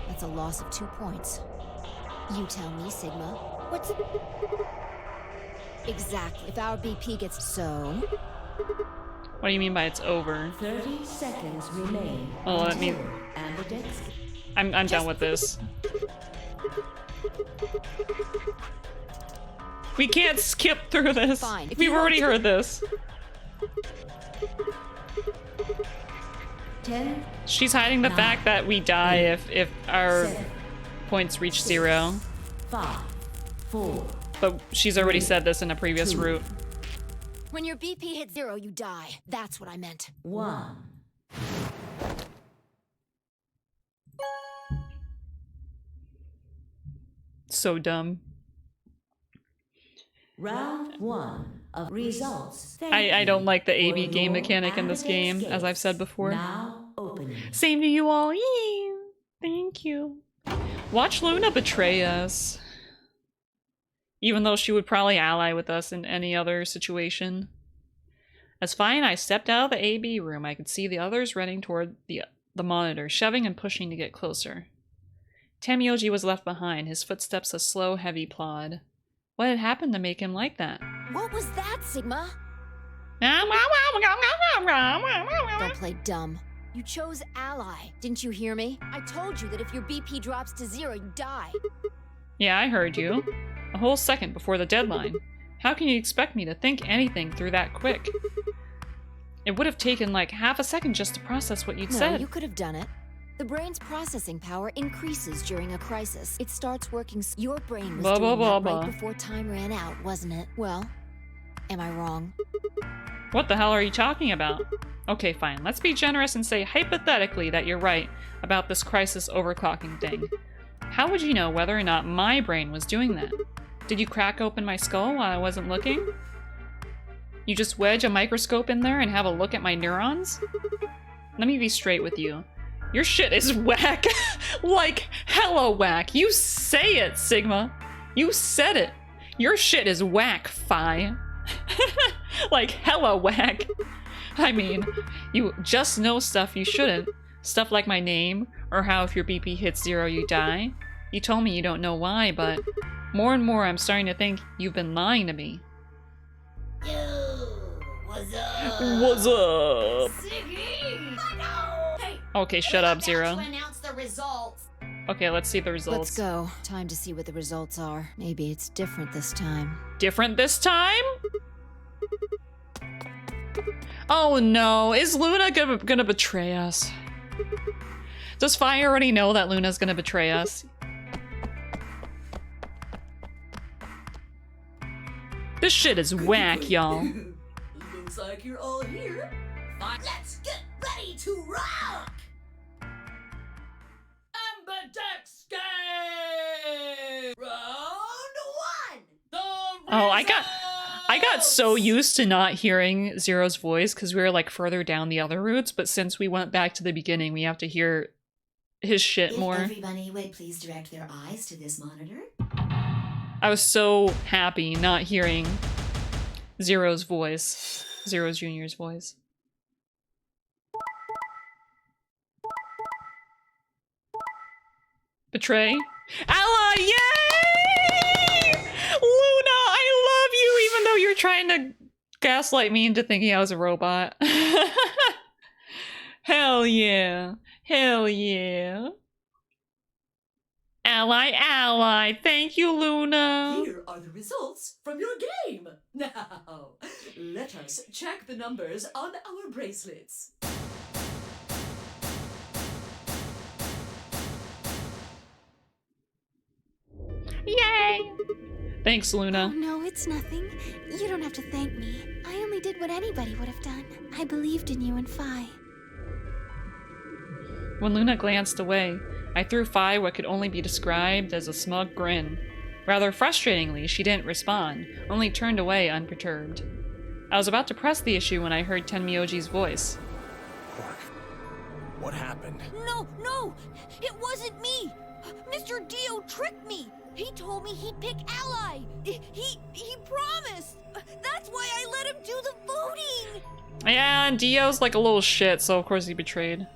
That's a loss of 2 points. You tell me, Sigma. What's... Exactly. If our BP gets so... What do you mean by it's over? 30 seconds remain. Oh, let me... I'm done with this. We can't skip through this. Fine. We've already heard this. 10. She's hiding the fact that we die if our points reach 0. 5, 4. But she's already said this in a previous route. When your BP hits 0, you die. That's what I meant. 1. So dumb. Round 1 of results. I don't like the AB game mechanic in this game, as I've said before. Now opening. Same to you all. Yee. Thank you. Watch Luna betray us. Even though she would probably ally with us in any other situation. As fine, I stepped out of the AB room. I could see the others running toward the monitor, shoving and pushing to get closer. Tamioji was left behind, his footsteps a slow, heavy plod. What had happened to make him like that? What was that, Sigma? Don't play dumb. You chose ally. Didn't you hear me? I told you that if your BP drops to 0, you die. Yeah, I heard you. A whole second before the deadline. How can you expect me to think anything through that quick? It would have taken like half a second just to process what you'd said. You could have done it. The brain's processing power increases during a crisis. It starts working. Your brain was doing that right before time ran out, wasn't it? Well, am I wrong? What the hell are you talking about? Okay, fine. Let's be generous and say hypothetically that you're right about this crisis overclocking thing. How would you know whether or not my brain was doing that? Did you crack open my skull while I wasn't looking? You just wedge a microscope in there and have a look at my neurons? Let me be straight with you. Your shit is whack. Like, hella whack. You say it, Sigma. You said it. Your shit is whack, Phi. Like, hella whack. I mean, you just know stuff you shouldn't. Stuff like my name, or how if your BP hits 0, you die. You told me you don't know why, but more and more I'm starting to think you've been lying to me. Yo, what's up? What's up? Siggy! Hey, Okay, shut up, Zero. to announce the results. Okay, let's see the results. Let's go. Time to see what the results are. Maybe it's different this time. Different this time? Oh no, is Luna gonna betray us? Does Fi already know that Luna's gonna betray us? This shit is whack, y'all. Looks like you're all here. Let's get ready to rock! Ambidex game! Round one! Oh, I got so used to not hearing Zero's voice because we were like further down the other routes, but since we went back to the beginning, we have to hear his shit more. Everybody would please direct their eyes to this monitor. I was so happy not hearing Zero's voice. Zero's Jr.'s voice. Betray? Ally, yay! Luna, I love you, even though you're trying to gaslight me into thinking I was a robot. Hell yeah. Hell yeah. Ally, ally. Thank you, Luna. Here are the results from your game. Now, let us check the numbers on our bracelets. Yay! Thanks, Luna. Oh, no, it's nothing. You don't have to thank me. I only did what anybody would have done. I believed in you and Fi. When Luna glanced away, I threw Fi what could only be described as a smug grin. Rather frustratingly, she didn't respond, only turned away unperturbed. I was about to press the issue when I heard Tenmyoji's voice. Quark, what happened? No, no! It wasn't me! Mr. Dio tricked me! He told me he'd pick Ally! He promised! That's why I let him do the voting! Yeah, and Dio's like a little shit, so of course he betrayed.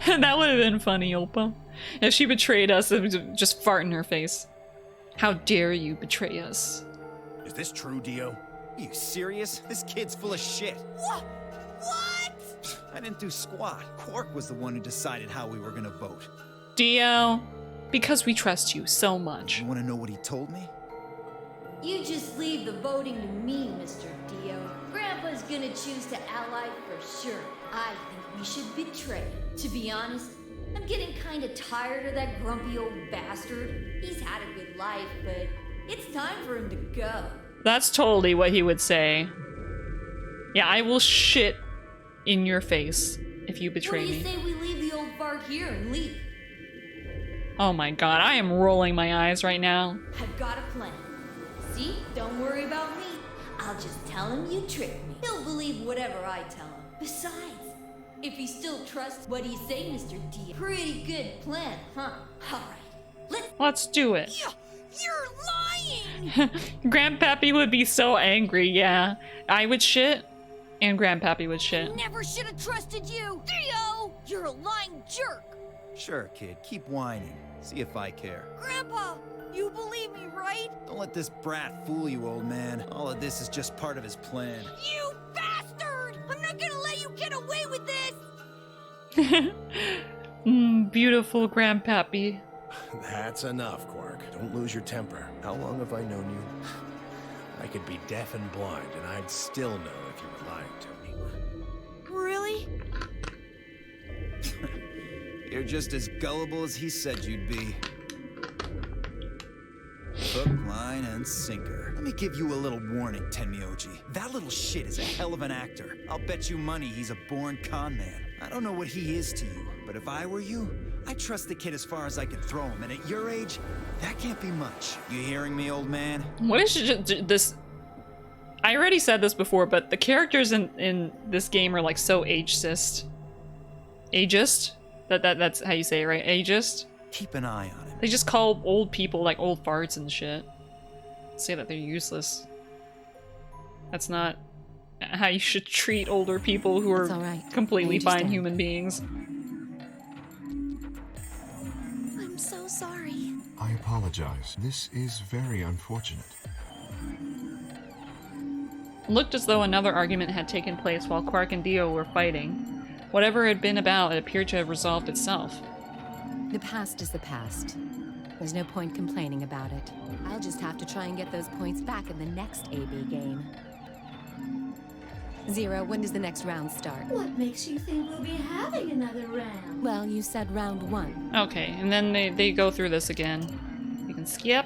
That would have been funny, Oppa. If she betrayed us, it would just fart in her face. How dare you betray us? Is this true, Dio? Are you serious? This kid's full of shit. What? I didn't do squat. Quark was the one who decided how we were gonna vote. Dio, because we trust you so much. You wanna know what he told me? You just leave the voting to me, Mr. Dio. Grandpa's gonna choose to ally for sure. I think we should betray. To be honest, I'm getting kinda tired of that grumpy old bastard. He's had a good life, but it's time for him to go. That's totally what he would say. Yeah, I will shit in your face if you betray What do you me. say we leave the old fart here and leave? Oh my god, I am rolling my eyes right now. I've got a plan. See? Don't worry about me. I'll just tell him you tricked me. He'll believe whatever I tell him. Besides, if he still trusts what you say, Mr. D, pretty good plan, huh? Alright, Let's do it. You're lying! Grandpappy would be so angry, yeah. I would shit, and Grandpappy would shit. Never should have trusted you! Dio! You're a lying jerk! Sure, kid, keep whining. See if I care. Grandpa, you believe me, right? Don't let this brat fool you, old man. All of this is just part of his plan. You bastard! I'm not gonna let you get away with this! Beautiful Grandpappy. That's enough, Quark. Don't lose your temper. How long have I known you? I could be deaf and blind, and I'd still know if you were lying to me. Really? You're just as gullible as he said you'd be. Hook, line, and sinker. Let me give you a little warning, Tenmyoji. That little shit is a hell of an actor. I'll bet you money he's a born con man. I don't know what he is to you, but if I were you, I'd trust the kid as far as I could throw him, and at your age, that can't be much. You hearing me, old man? What is this? I already said this before, but the characters in this game are like so ageist. Ageist? That's how you say it, right? Ageist? Keep an eye on him. They just call old people like old farts and shit. Say that they're useless. That's not how you should treat older people who are completely fine human beings. I'm so sorry. I apologize. This is very unfortunate. It looked as though another argument had taken place while Quark and Dio were fighting. Whatever it had been about, it appeared to have resolved itself. The past is the past. There's no point complaining about it. I'll just have to try and get those points back in the next AB game. Zero, when does the next round start? What makes you think we'll be having another round? Well, you said round 1. Okay, and then they go through this again. You can skip.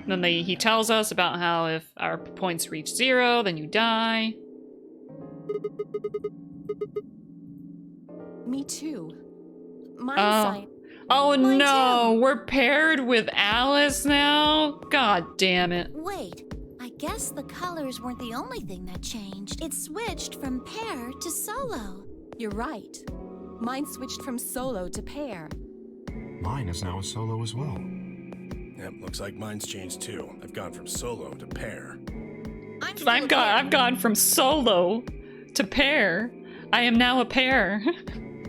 Then he tells us about how if our points reach 0, then you die. Me too. Mine sign. Oh Mine no, too. we're paired with Alice now? God damn it. Wait, I guess the colors weren't the only thing that changed. It switched from pair to solo. You're right. Mine switched from solo to pair. Mine is now a solo as well. Yep, looks like mine's changed too. I've gone from solo to pair. I've gone from solo to pair. I am now a pear.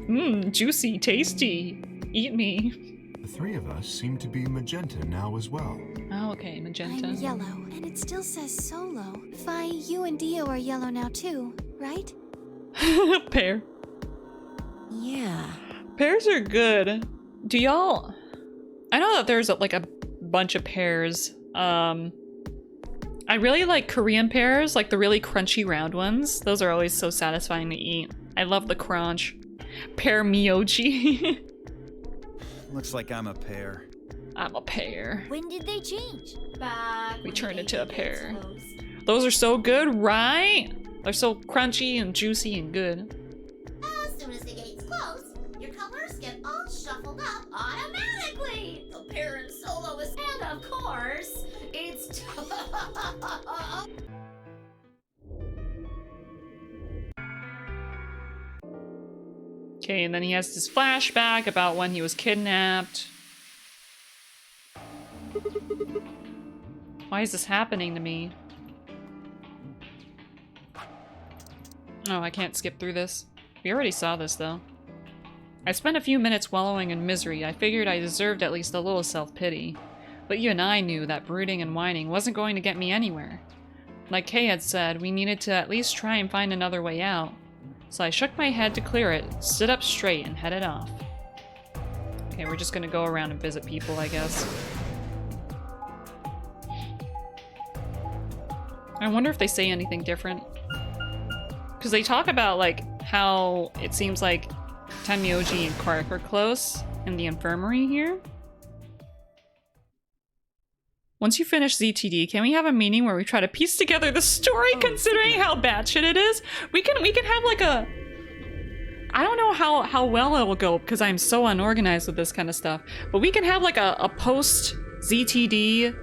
Mmm, juicy, tasty. Eat me. The 3 of us seem to be magenta now as well. Oh, okay, magenta. I'm yellow, and it still says solo. Fi, you and Dio are yellow now too, right? Pear. Yeah. Pears are good. Do y'all... I know that there's like a bunch of pears. I really like Korean pears, like the really crunchy round ones. Those are always so satisfying to eat. I love the crunch. Pear myoji. Looks like I'm a pear. I'm a pear. When did they change? Back We when turned the into a gate pear. closed. Those are so good, right? They're so crunchy and juicy and good. As soon as the gates close, your colors get all shuffled up automatically. The pair and soloist, and of course, it's Okay, and then he has this flashback about when he was kidnapped. Why is this happening to me? Oh, I can't skip through this. We already saw this, though. I spent a few minutes wallowing in misery. I figured I deserved at least a little self-pity. But you and I knew that brooding and whining wasn't going to get me anywhere. Like Kay had said, we needed to at least try and find another way out. So I shook my head to clear it, stood up straight, and headed off. Okay, we're just gonna go around and visit people, I guess. I wonder if they say anything different. Because they talk about, like, how it seems like Tenmyoji and Quark are close in the infirmary here. Once you finish ZTD, can we have a meeting where we try to piece together the story, considering how batshit it is? We can have like a... I don't know how well it will go because I'm so unorganized with this kind of stuff, but we can have like a post-ZTD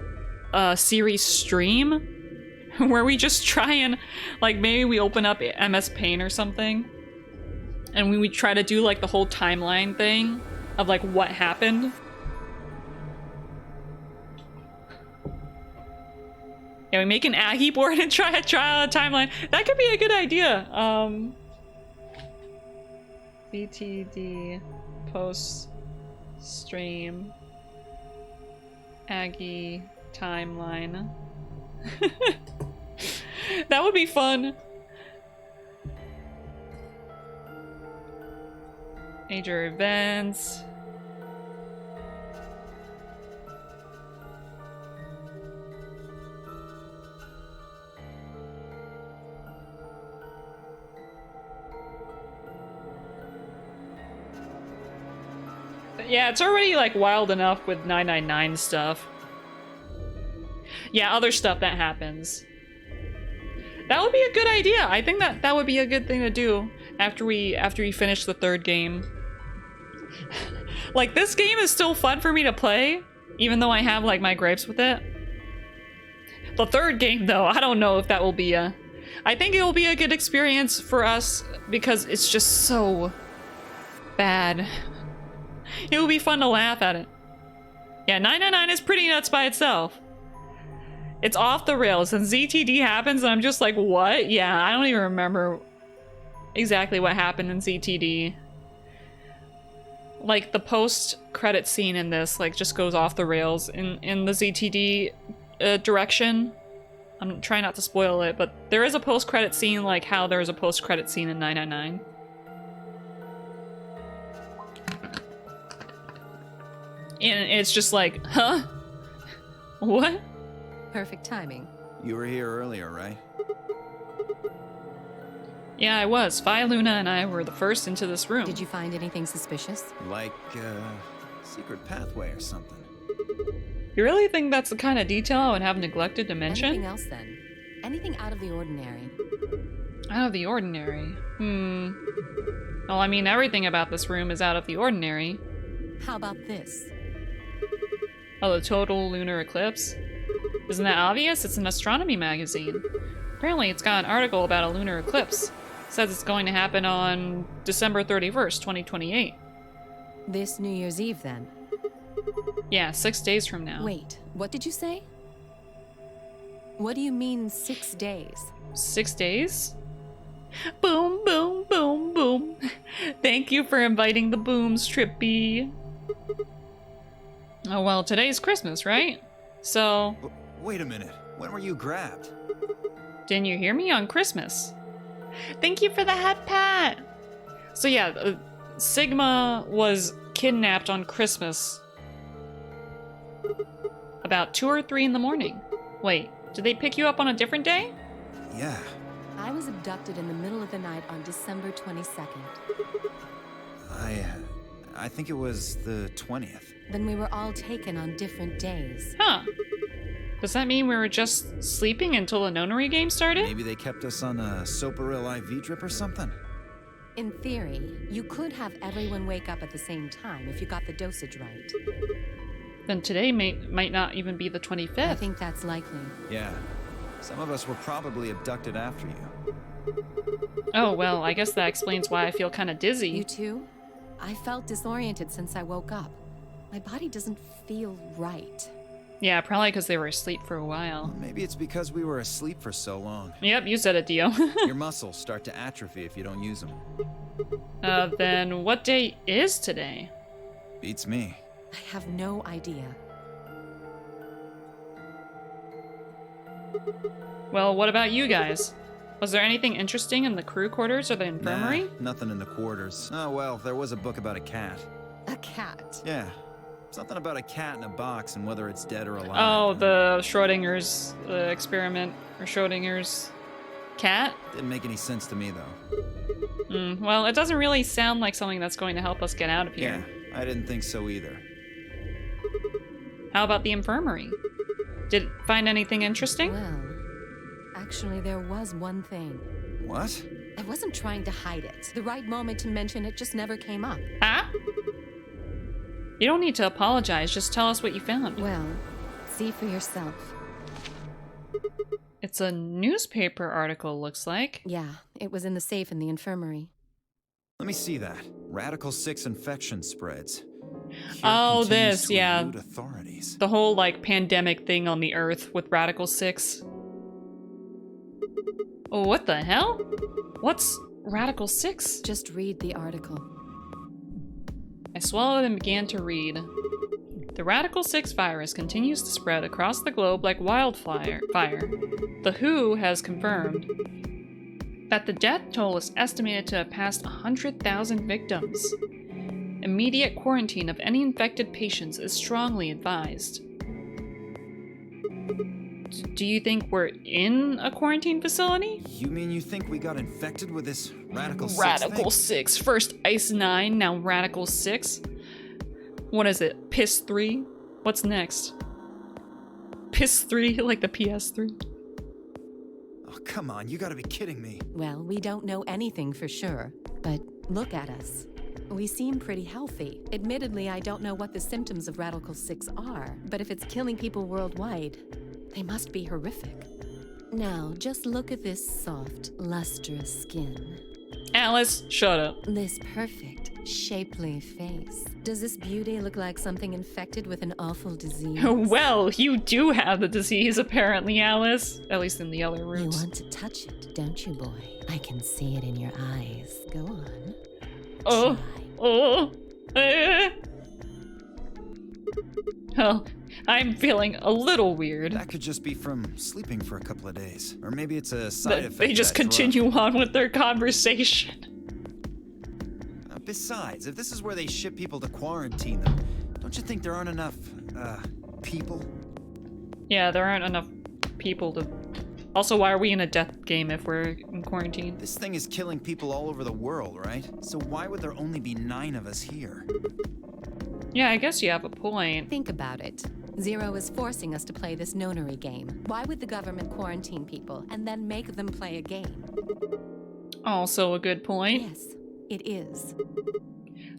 series stream where we just try and, like, maybe we open up MS Paint or something and we try to do like the whole timeline thing of like what happened. Yeah, we make an Aggie board and try out a timeline. That could be a good idea. BTD post stream Aggie timeline. That would be fun. Major events. Yeah, it's already like wild enough with 999 stuff. Yeah, other stuff that happens. That would be a good idea. I think that would be a good thing to do after we finish the 3rd game. Like, this game is still fun for me to play, even though I have like my gripes with it. The 3rd game though, I don't know if that will be a... I think it will be a good experience for us because it's just so bad. It will be fun to laugh at it. Yeah, 999 is pretty nuts by itself. It's off the rails, and ZTD happens, and I'm just like, what? Yeah, I don't even remember exactly what happened in ZTD. Like, the post-credit scene in this, like, just goes off the rails in the ZTD direction. I'm trying not to spoil it, but there is a post-credit scene like how there's a post-credit scene in 999. And it's just like, huh? What? Perfect timing. You were here earlier, right? Yeah, I was. Vi, Luna, and I were the first into this room. Did you find anything suspicious? Like, secret pathway or something. You really think that's the kind of detail I would have neglected to mention? Anything else then? Anything out of the ordinary? Out of the ordinary? Well, I mean, everything about this room is out of the ordinary. How about this? Oh, the total lunar eclipse? Isn't that obvious? It's an astronomy magazine. Apparently, it's got an article about a lunar eclipse. It says it's going to happen on December 31st, 2028. This New Year's Eve, then? Yeah, 6 days from now. Wait, what did you say? What do you mean 6 days? 6 days? Boom, boom, boom, boom. Thank you for inviting the booms, Trippy. Oh, well, today's Christmas, right? So... Wait a minute. When were you grabbed? Didn't you hear me on Christmas? Thank you for the hat pat! So yeah, Sigma was kidnapped on Christmas. About 2 or 3 in the morning. Wait, did they pick you up on a different day? Yeah. I was abducted in the middle of the night on December 22nd. I think it was the 20th. Then we were all taken on different days. Huh. Does that mean we were just sleeping until the nonary game started? Maybe they kept us on a Soparil IV drip or something? In theory, you could have everyone wake up at the same time if you got the dosage right. Then today might not even be the 25th. I think that's likely. Yeah. Some of us were probably abducted after you. Oh, well, I guess that explains why I feel kind of dizzy. You too? I felt disoriented since I woke up. My body doesn't feel right. Yeah, probably because they were asleep for a while. Maybe it's because we were asleep for so long. Yep, you said it, Dio. Your muscles start to atrophy if you don't use them. Then what day is today? Beats me. I have no idea. Well, what about you guys? Was there anything interesting in the crew quarters or the infirmary? Nah, nothing in the quarters. Oh, well, there was a book about a cat. A cat? Yeah. Something about a cat in a box and whether it's dead or alive. Oh, the Schrodinger's experiment, or Schrodinger's cat? Didn't make any sense to me, though. Well, it doesn't really sound like something that's going to help us get out of here. Yeah, I didn't think so either. How about the infirmary? Did it find anything interesting? Well, actually, there was one thing. What? I wasn't trying to hide it. The right moment to mention it just never came up. Ah? You don't need to apologize, just tell us what you found. Well, see for yourself. It's a newspaper article, looks like. Yeah, it was in the safe in the infirmary. Let me see that. Radical 6 infection spreads. Cure Oh, continues this, to yeah. elude authorities. The whole, like, pandemic thing on the Earth with Radical 6. Oh, what the hell? What's Radical 6? Just read the article. I swallowed and began to read. The Radical 6 virus continues to spread across the globe like wildfire. The WHO has confirmed that the death toll is estimated to have passed 100,000 victims. Immediate quarantine of any infected patients is strongly advised. Do you think we're in a quarantine facility? You mean you think we got infected with this Radical 6 Radical thing? 6. First Ice 9, now Radical 6. What is it? Piss 3? What's next? Piss 3, like the PS3? Oh, come on, you gotta be kidding me. Well, we don't know anything for sure, but look at us. We seem pretty healthy. Admittedly, I don't know what the symptoms of Radical 6 are, but if it's killing people worldwide, they must be horrific. Now, just look at this soft, lustrous skin. Alice, shut up. This perfect, shapely face. Does this beauty look like something infected with an awful disease? Well, you do have the disease, apparently, Alice. At least in the other You rooms. want to touch it, don't you, boy? I can see it in your eyes. Go on. Oh. Try. Oh. Well, I'm feeling a little weird. That could just be from sleeping for a couple of days. Or maybe it's a side effect. They just of that drug. continue on with their conversation. Besides, if this is where they ship people to quarantine them, don't you think there aren't enough, people? Yeah, there aren't enough people to Also, why are we in a death game if we're in quarantine? This thing is killing people all over the world, right? So why would there only be 9 of us here? Yeah, I guess you have a point. Think about it. Zero is forcing us to play this nonary game. Why would the government quarantine people and then make them play a game? Also a good point. Yes, it is.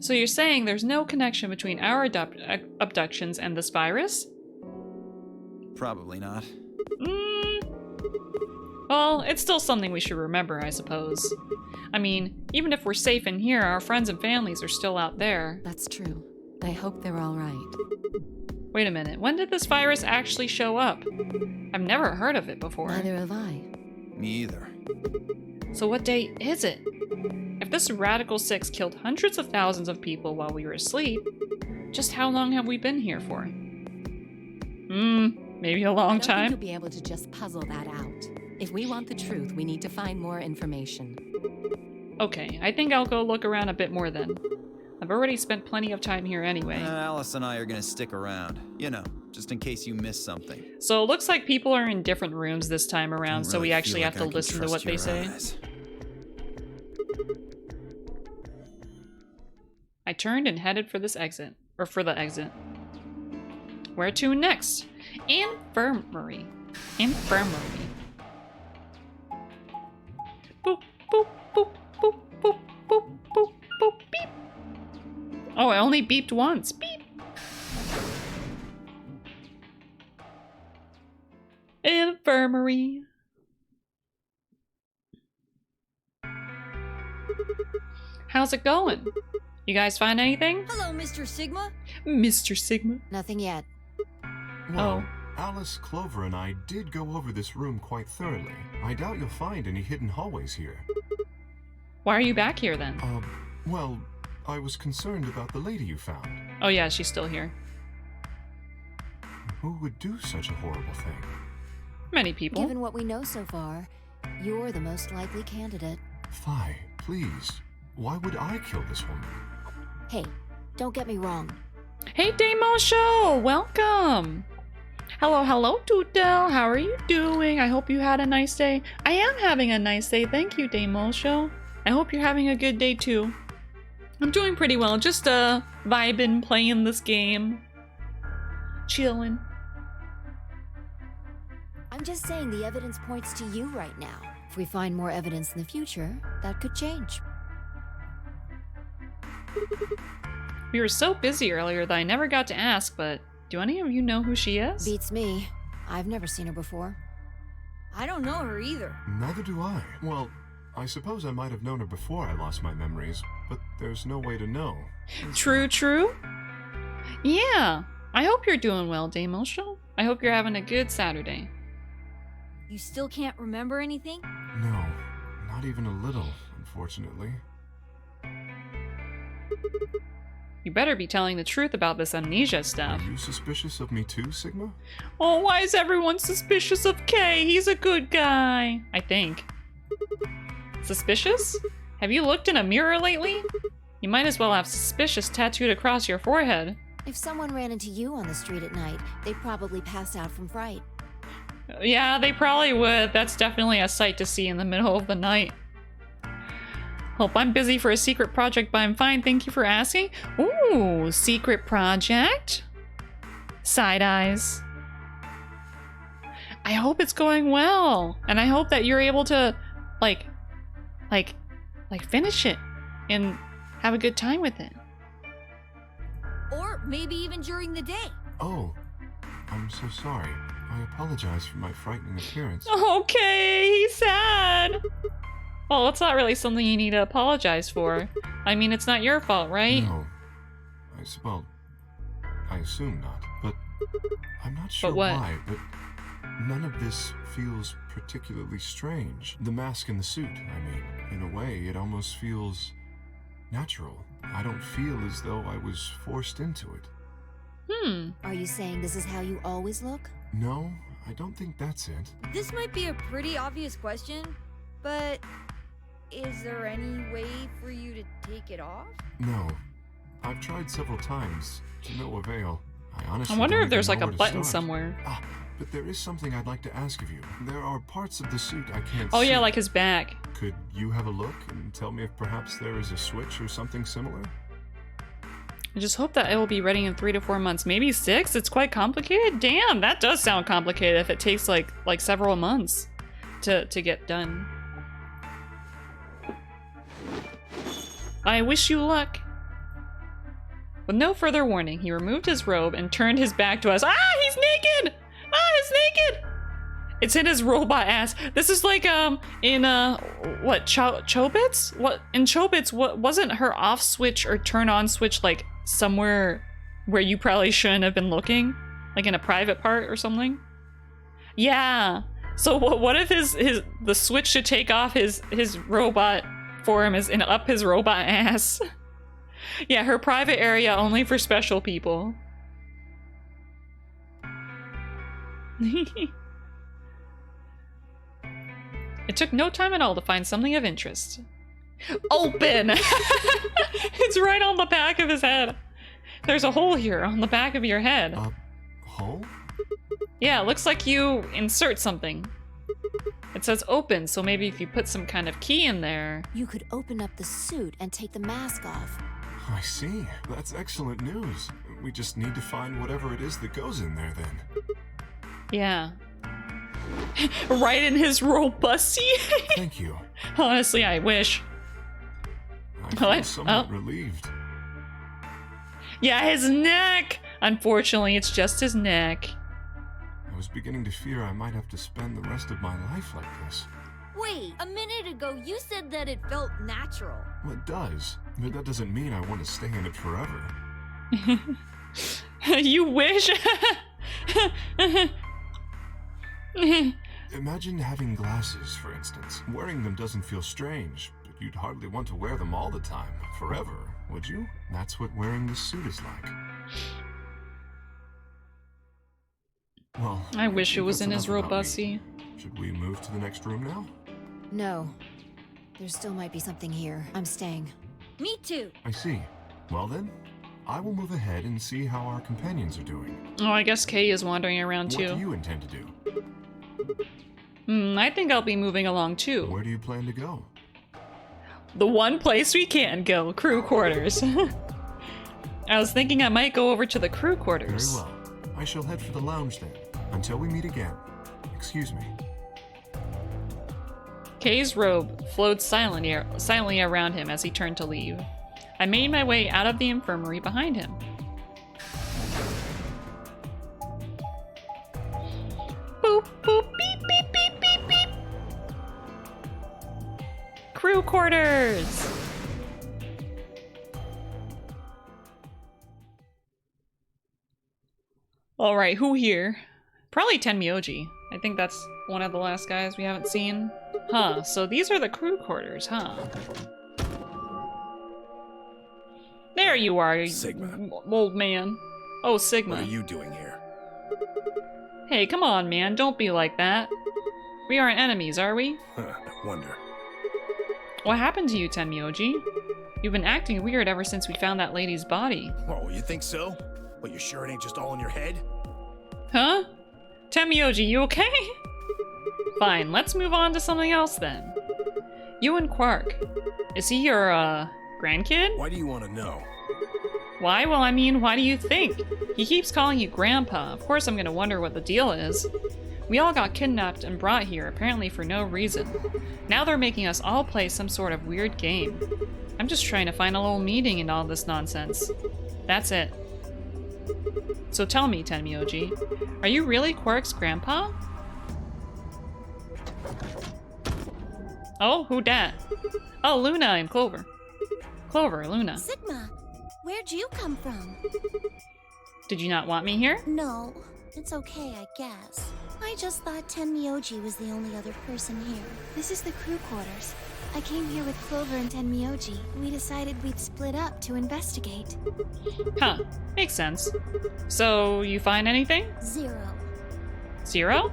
So you're saying there's no connection between our abductions and this virus? Probably not. Well, it's still something we should remember, I suppose. I mean, even if we're safe in here, our friends and families are still out there. That's true. I hope they're all right. Wait a minute, when did this virus actually show up? I've never heard of it before. Neither have I. Me either. So what day is it? If this Radical 6 killed hundreds of thousands of people while we were asleep, just how long have we been here for? Maybe a long I don't think time? you'll be able to just puzzle that out. If we want the truth, we need to find more information. Okay, I think I'll go look around a bit more then. I've already spent plenty of time here anyway. Alice and I are gonna stick around. You know, just in case you miss something. So it looks like people are in different rooms this time around, so Really we actually feel have like to I can listen to trust what they your say. eyes. I turned and headed for this exit. Or for the exit. Where to next? Infirmary. Infirmary. Boop, boop, boop, boop, boop, boop, boop, boop, beep. Oh, I only beeped once. Beep. Infirmary. How's it going? You guys find anything? Hello, Mr. Sigma. Mr. Sigma? Nothing yet. Well, Alice, Clover, and I did go over this room quite thoroughly. I doubt you'll find any hidden hallways here. Why are you back here then? Well, I was concerned about the lady you found. Oh yeah, she's still here. Who would do such a horrible thing? Many people. Given what we know so far, you're the most likely candidate. Fi, please. Why would I kill this woman? Hey, don't get me wrong. Hey, Damo Show! Welcome! Hello, hello, Toodle. How are you doing? I hope you had a nice day. I am having a nice day. Thank you, Damo Show. I hope you're having a good day, too. I'm doing pretty well. Just, vibing, playing this game. Chilling. I'm just saying the evidence points to you right now. If we find more evidence in the future, that could change. We were so busy earlier that I never got to ask, but do any of you know who she is? Beats me. I've never seen her before. I don't know her either. Neither do I. Well, I suppose I might have known her before I lost my memories, but there's no way to know. True, true. Yeah. I hope you're doing well, Damo Show. I hope you're having a good Saturday. You still can't remember anything? No, not even a little, unfortunately. You better be telling the truth about this amnesia stuff. Are you suspicious of me too, Sigma? Oh, why is everyone suspicious of Kay? He's a good guy. I think. Suspicious? Have you looked in a mirror lately? You might as well have suspicious tattooed across your forehead. If someone ran into you on the street at night, they'd probably pass out from fright. Yeah, they probably would. That's definitely a sight to see in the middle of the night. Hope I'm busy for a secret project, but I'm fine. Thank you for asking. Ooh, secret project? Side eyes. I hope it's going well. And I hope that you're able to, like finish it and have a good time with it. Or maybe even during the day. Oh, I'm so sorry. I apologize for my frightening appearance. Okay, he's sad. Well, it's not really something you need to apologize for. I mean, it's not your fault, right? No. I assume not. But I'm not sure what? why, but none of this feels particularly strange. The mask and the suit, I mean. In a way, it almost feels natural. I don't feel as though I was forced into it. Are you saying this is how you always look? No, I don't think that's it. This might be a pretty obvious question, but is there any way for you to take it off? No. I've tried several times, to no avail. I honestly I wonder don't if there's even like a know where to button start. somewhere. Ah, but there is something I'd like to ask of you. There are parts of the suit I can't see. Oh yeah, like his back. Could you have a look and tell me if perhaps there is a switch or something similar? I just hope that it will be ready in 3 to 4 months, maybe 6. It's quite complicated. Damn, that does sound complicated if it takes like several months to get done. I wish you luck. With no further warning, he removed his robe and turned his back to us. Ah, he's naked! Ah, he's naked! It's in his robot ass. This is like in what, Chobits? What in Chobits? What wasn't her off switch or turn on switch like somewhere where you probably shouldn't have been looking, like in a private part or something? Yeah. So what if the switch to take off his robot form is in up his robot ass? Yeah, her private area only for special people. It took no time at all to find something of interest. Open! It's right on the back of his head. There's a hole here on the back of your head. Hole? Yeah, it looks like you insert something. It says open, so maybe if you put some kind of key in there... You could open up the suit and take the mask off. I see. That's excellent news. We just need to find whatever it is that goes in there then. Yeah. Right in his robusty. Thank you. Honestly, I wish. I feel somewhat relieved. Yeah, his neck! Unfortunately, it's just his neck. I was beginning to fear I might have to spend the rest of my life like this. Wait, a minute ago you said that it felt natural. Well, it does, but that doesn't mean I want to stay in it forever. You wish? Imagine having glasses, for instance. Wearing them doesn't feel strange, but you'd hardly want to wear them all the time, forever, would you? That's what wearing this suit is like. Well, I wish it was in his robusty. Should we move to the next room now? No. There still might be something here. I'm staying. Me too. I see. Well then, I will move ahead and see how our companions are doing. Oh, I guess Kay is wandering around too. What do you intend to do? I think I'll be moving along too. Where do you plan to go? The one place we can go, crew quarters. I was thinking I might go over to the crew quarters. Very well. I shall head for the lounge then. Until we meet again. Excuse me. Kay's robe flowed silently around him as he turned to leave. I made my way out of the infirmary behind him. Boop, boop, beep, beep, beep, beep, beep. Crew quarters! Alright, who here? Probably Tenmyoji. I think that's one of the last guys we haven't seen. Huh, so these are the crew quarters, huh? There you are, Sigma. Old man. Oh, Sigma. What are you doing here? Hey, come on, man. Don't be like that. We aren't enemies, are we? Huh, I wonder. What happened to you, Tenmyoji? You've been acting weird ever since we found that lady's body. Oh, you think so? Well, you sure it ain't just all in your head? Huh? Tenmyoji, you okay? Fine, let's move on to something else then. You and Quark. Is he your, grandkid? Why do you want to know? Why? Well, I mean, why do you think? He keeps calling you Grandpa. Of course I'm gonna wonder what the deal is. We all got kidnapped and brought here, apparently for no reason. Now they're making us all play some sort of weird game. I'm just trying to find a little meaning in all this nonsense. That's it. So tell me, Tenmyoji, are you really Quark's grandpa? Oh, who dat? Oh, Luna and Clover. Clover, Luna. Sigma, where'd you come from? Did you not want me here? No, it's okay, I guess. I just thought Tenmyoji was the only other person here. This is the crew quarters. I came here with Clover and Tenmyoji. We decided we'd split up to investigate. Huh, makes sense. So, you find anything? 0. 0?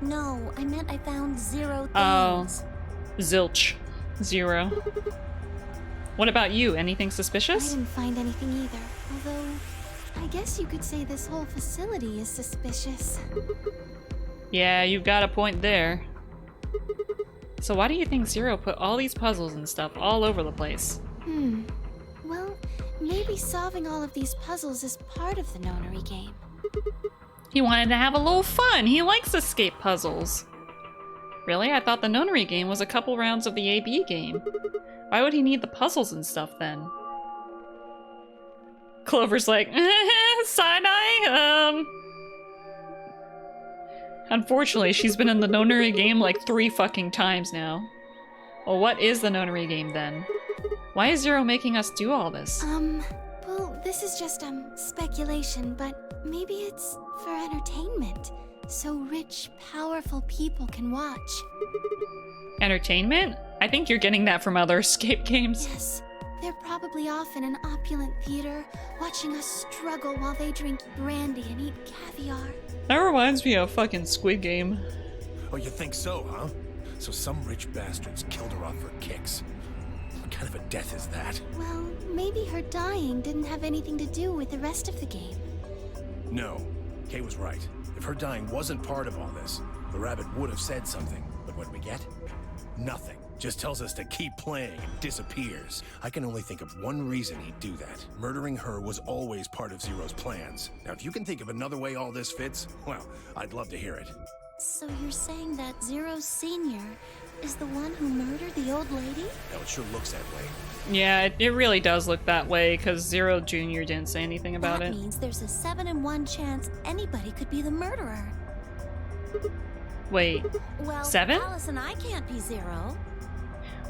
No, I meant I found 0 things. Oh, zilch. 0. What about you? Anything I suspicious? didn't find anything either, although I guess you could say this whole facility is suspicious. Yeah, you've got a point there. So why do you think Zero put all these puzzles and stuff all over the place? Well, maybe solving all of these puzzles is part of the nonary game. He wanted to have a little fun. He likes escape puzzles. Really? I thought the nonary game was a couple rounds of the AB game. Why would he need the puzzles and stuff then? Clover's like, side-eye? Unfortunately, she's been in the nonary game like 3 fucking times now. Well, what is the nonary game then? Why is Zero making us do all this? Well, this is just, speculation, but maybe it's for entertainment. So rich, powerful people can watch. Entertainment? I think you're getting that from other escape games. Yes. They're probably off in an opulent theater, watching us struggle while they drink brandy and eat caviar. That reminds me of fucking Squid Game. Oh, you think so, huh? So some rich bastards killed her off for kicks. What kind of a death is that? Well, maybe her dying didn't have anything to do with the rest of the game. No, Kay was right. If her dying wasn't part of all this, the rabbit would have said something. But what do we get? Nothing. Just tells us to keep playing and disappears. I can only think of one reason he'd do that. Murdering her was always part of Zero's plans. Now, if you can think of another way all this fits, well, I'd love to hear it. So you're saying that Zero Sr. is the one who murdered the old lady? Hell, it sure looks that way. Yeah, it really does look that way, because Zero Jr. didn't say anything about it. That means there's a 7 in 1 chance anybody could be the murderer. Wait, Well, 7? Alice and I can't be Zero.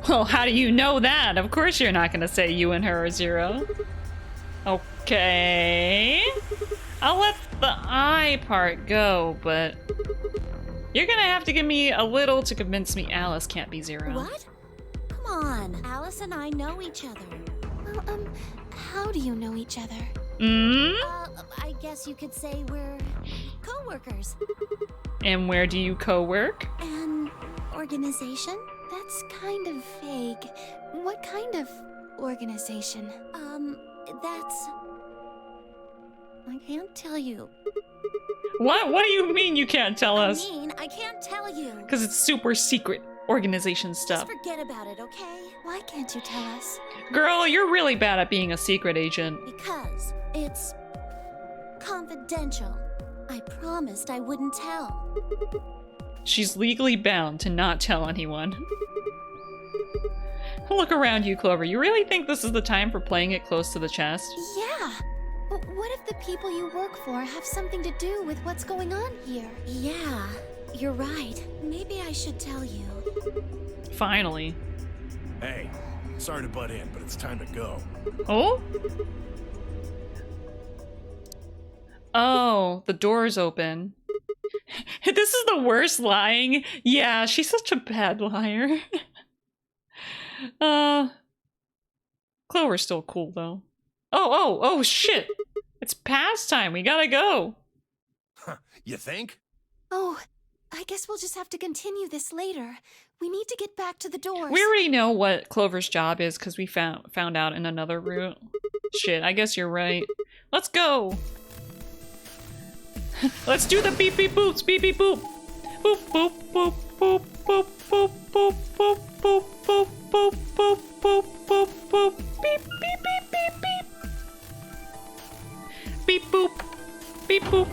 Well, how do you know that? Of course you're not gonna say you and her are Zero. Okay. I'll let the I part go, but you're gonna have to give me a little to convince me Alice can't be Zero. What? Come on, Alice and I know each other. Well, how do you know each other? I guess you could say we're co-workers. And where do you co-work? An organization? That's kind of vague. What kind of organization? That's... I can't tell you. What? What do you mean you can't tell us? I mean, I can't tell you. Because it's super secret organization stuff. Just forget about it, okay? Why can't you tell us? Girl, you're really bad at being a secret agent. Because it's confidential. I promised I wouldn't tell. She's legally bound to not tell anyone. Look around you, Clover. You really think this is the time for playing it close to the chest? Yeah. But what if the people you work for have something to do with what's going on here? Yeah, you're right. Maybe I should tell you. Finally. Hey, sorry to butt in, but it's time to go. Oh? Oh, the door's open. This is the worst lying. Yeah, she's such a bad liar. Clover's still cool though. Oh shit. It's past time. We gotta go. You think? Oh, I guess we'll just have to continue this later. We need to get back to the doors. We already know what Clover's job is because we found out in another route. Shit, I guess you're right. Let's go. Let's do the beep beep boops, beep beep boop. Boop boop boop boop boop boop boop boop boop boop boop boop boop boop boop beep beep beep beep beep. Beep boop. Beep boop.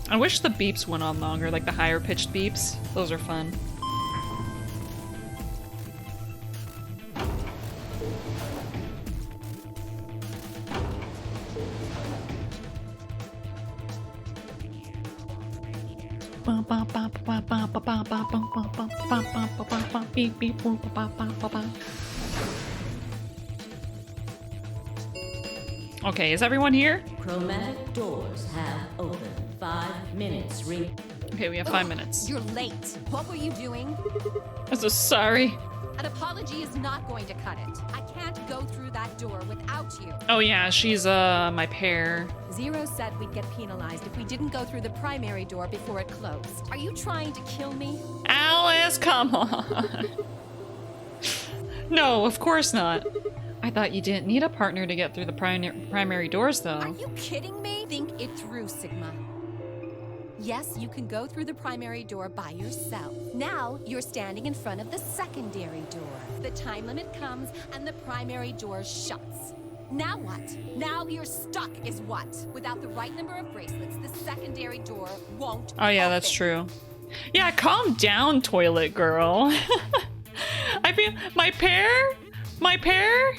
I wish the beeps went on longer, like the higher pitched beeps. Those are fun. Okay, is everyone here? Chromatic doors have opened. 5 minutes. Okay, we have 5 minutes. You're late. What were you doing? I'm so sorry. An apology is not going to cut it. I can't go through that door without you. Oh yeah, she's my pair. Zero said we'd get penalized if we didn't go through the primary door before it closed. Are you trying to kill me? Alice, come on. No, of course not. I thought you didn't need a partner to get through the primary doors, though. Are you kidding me? Think it through, Sigma. Yes, you can go through the primary door by yourself. Now, you're standing in front of the secondary door. The time limit comes and the primary door shuts. Now what? Now you're stuck is what? Without the right number of bracelets, the secondary door won't Oh yeah, open. that's true. Yeah, calm down, toilet girl. I feel my pear? My pear?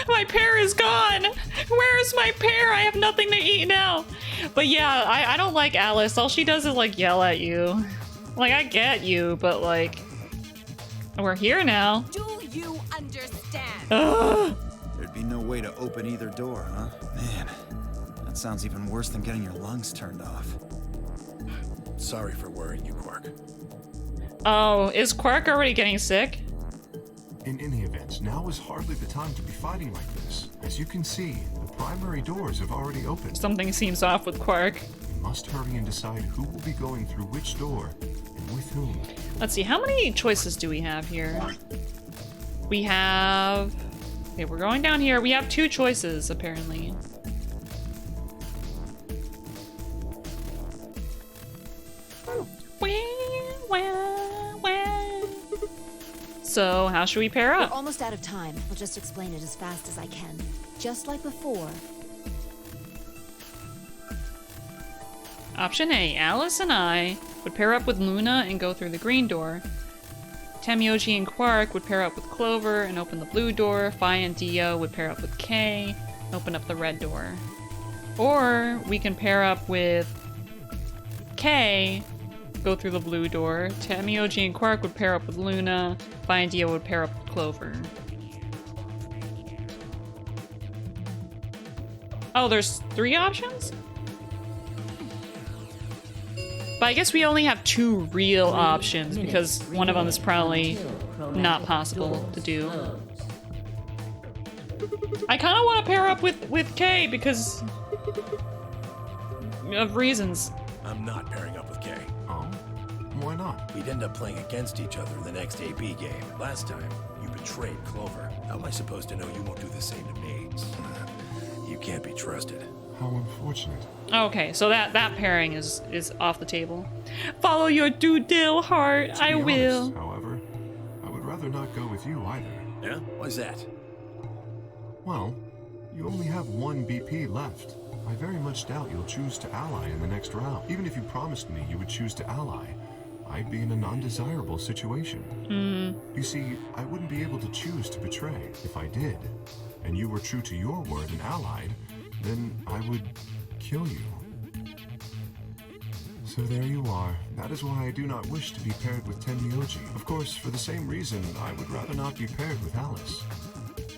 My pear is gone. Where's my pear? I have nothing to eat now. But yeah, I don't like Alice. All she does is like yell at you. Like, I get you, but like, we're here now. Do you understand? Ugh. There'd be no way to open either door, huh? Man, that sounds even worse than getting your lungs turned off. Sorry for worrying you, Quark. Oh, is Quark already getting sick? In any event, now is hardly the time to be fighting like this. As you can see, the primary doors have already opened. Something seems off with Quark. We must hurry and decide who will be going through which door and with whom. Let's see, how many choices do we have here? We have... Okay, we're going down here. We have 2 choices, apparently. So, how should we pair We're up? almost out of time. I'll just explain it as fast as I can. Just like before. Option A, Alice and I would pair up with Luna and go through the green door. Tamioji and Quark would pair up with Clover and open the blue door. Fi and Dio would pair up with Kay and open up the red door. Or we can pair up with Kay, go through the blue door. Tamioji and Quark would pair up with Luna. Fi and Dio would pair up with Clover. Oh, there's 3 options? But I guess we only have 2 real options because one of them is probably not possible to do. I kind of want to pair up with Kay because of reasons. I'm not pairing up with Kay. Oh? Why not? We'd end up playing against each other in the next AB game. Last time, you betrayed Clover. How am I supposed to know you won't do the same to me? You can't be trusted. How unfortunate. Okay, so that pairing is off the table. Follow your due heart. To I be will. honest, however, I would rather not go with you either. Yeah? Why's that? Well, you only have 1 BP left. I very much doubt you'll choose to ally in the next round. Even if you promised me you would choose to ally, I'd be in a non-desirable situation. You see, I wouldn't be able to choose to betray. If I did, and you were true to your word and allied, then I would kill you. So there you are. That is why I do not wish to be paired with Tenmyoji. Of course, for the same reason, I would rather not be paired with Alice.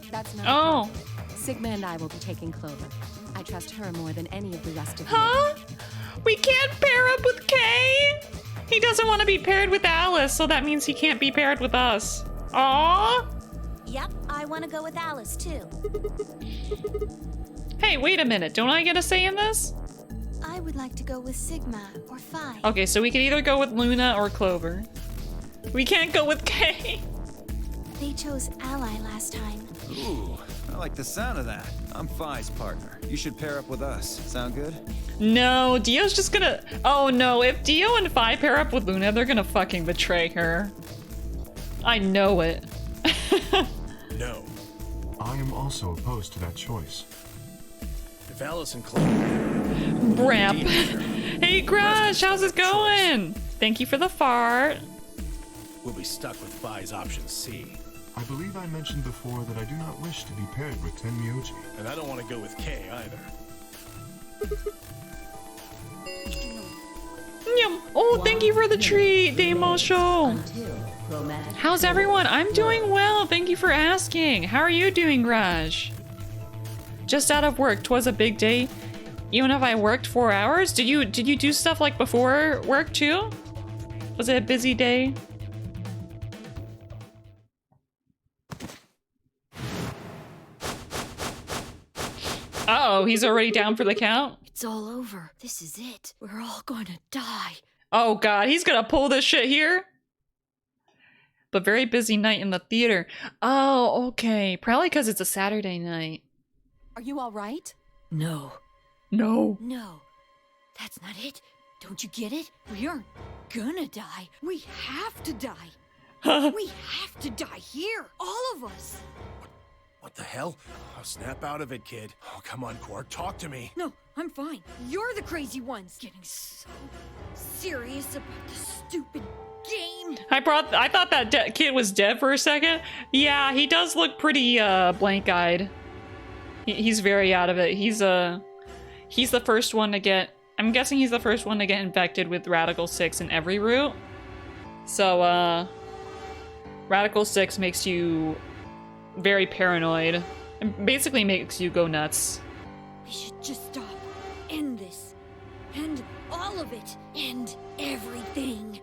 That's not Oh. Sigma and I will be taking Clover. I trust her more than any of the rest of you. Huh? We can't pair up with Kay? He doesn't want to be paired with Alice, so that means he can't be paired with us. Aww. Yep, I want to go with Alice too. Hey, wait a minute. Don't I get a say in this? I would like to go with Sigma or Phi. Okay, so we could either go with Luna or Clover. We can't go with Kay. They chose Ally last time. Ooh, I like the sound of that. I'm Phi's partner. You should pair up with us. Sound good? No, Dio's just gonna... Oh no, if Dio and Phi pair up with Luna, they're gonna fucking betray her. I know it. No. I am also opposed to that choice. If Alice and Clover... Brap. Hey, Crush, how's it going? Thank you for the fart. We'll be stuck with Phi's option C. I believe I mentioned before that I do not wish to be paired with Tenmyoji. And I don't want to go with Kay either. Yum. Oh, thank you for the treat, Demo Show. How's everyone? I'm doing well. Thank you for asking. How are you doing, Raj? Just out of work. 'Twas a big day. Even if I worked 4 hours, did you do stuff like before work too? Was it a busy day? Uh-oh, he's already down for the count? It's all over. This is it. We're all gonna die. Oh god, he's gonna pull this shit here? but very busy night in the theater. Oh, okay. Probably because it's a Saturday night. Are you all right? No. No. No. That's not it. Don't you get it? We aren't gonna die. We have to die. We have to die here. All of us. What the hell? Oh, snap out of it, kid. Oh, come on, Quark, talk to me. No, I'm fine. You're the crazy ones. Getting so serious about this stupid game. I thought that kid was dead for a second. Yeah, he does look pretty blank-eyed. He's very out of it. He's the first one to get. I'm guessing he's the first one to get infected with Radical 6 in every route. So Radical 6 makes you very paranoid and basically makes you go nuts. We should just stop. End this. End all of it. End everything.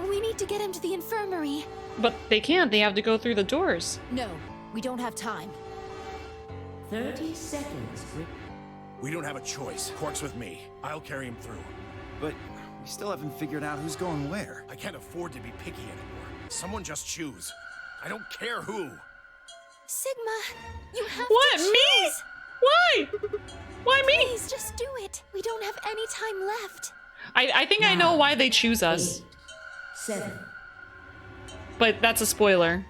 We need to get him to the infirmary. But they can't. They have to go through the doors. No, we don't have time. 30 seconds. We don't have a choice. Quark's with me. I'll carry him through. But we still haven't figured out who's going where. I can't afford to be picky anymore. Someone just choose. I don't care who. Sigma, you have What? to Me? choose. Why? Why me? Please, just do it. We don't have any time left. I think I know why they choose us. 8, 7. But that's a spoiler.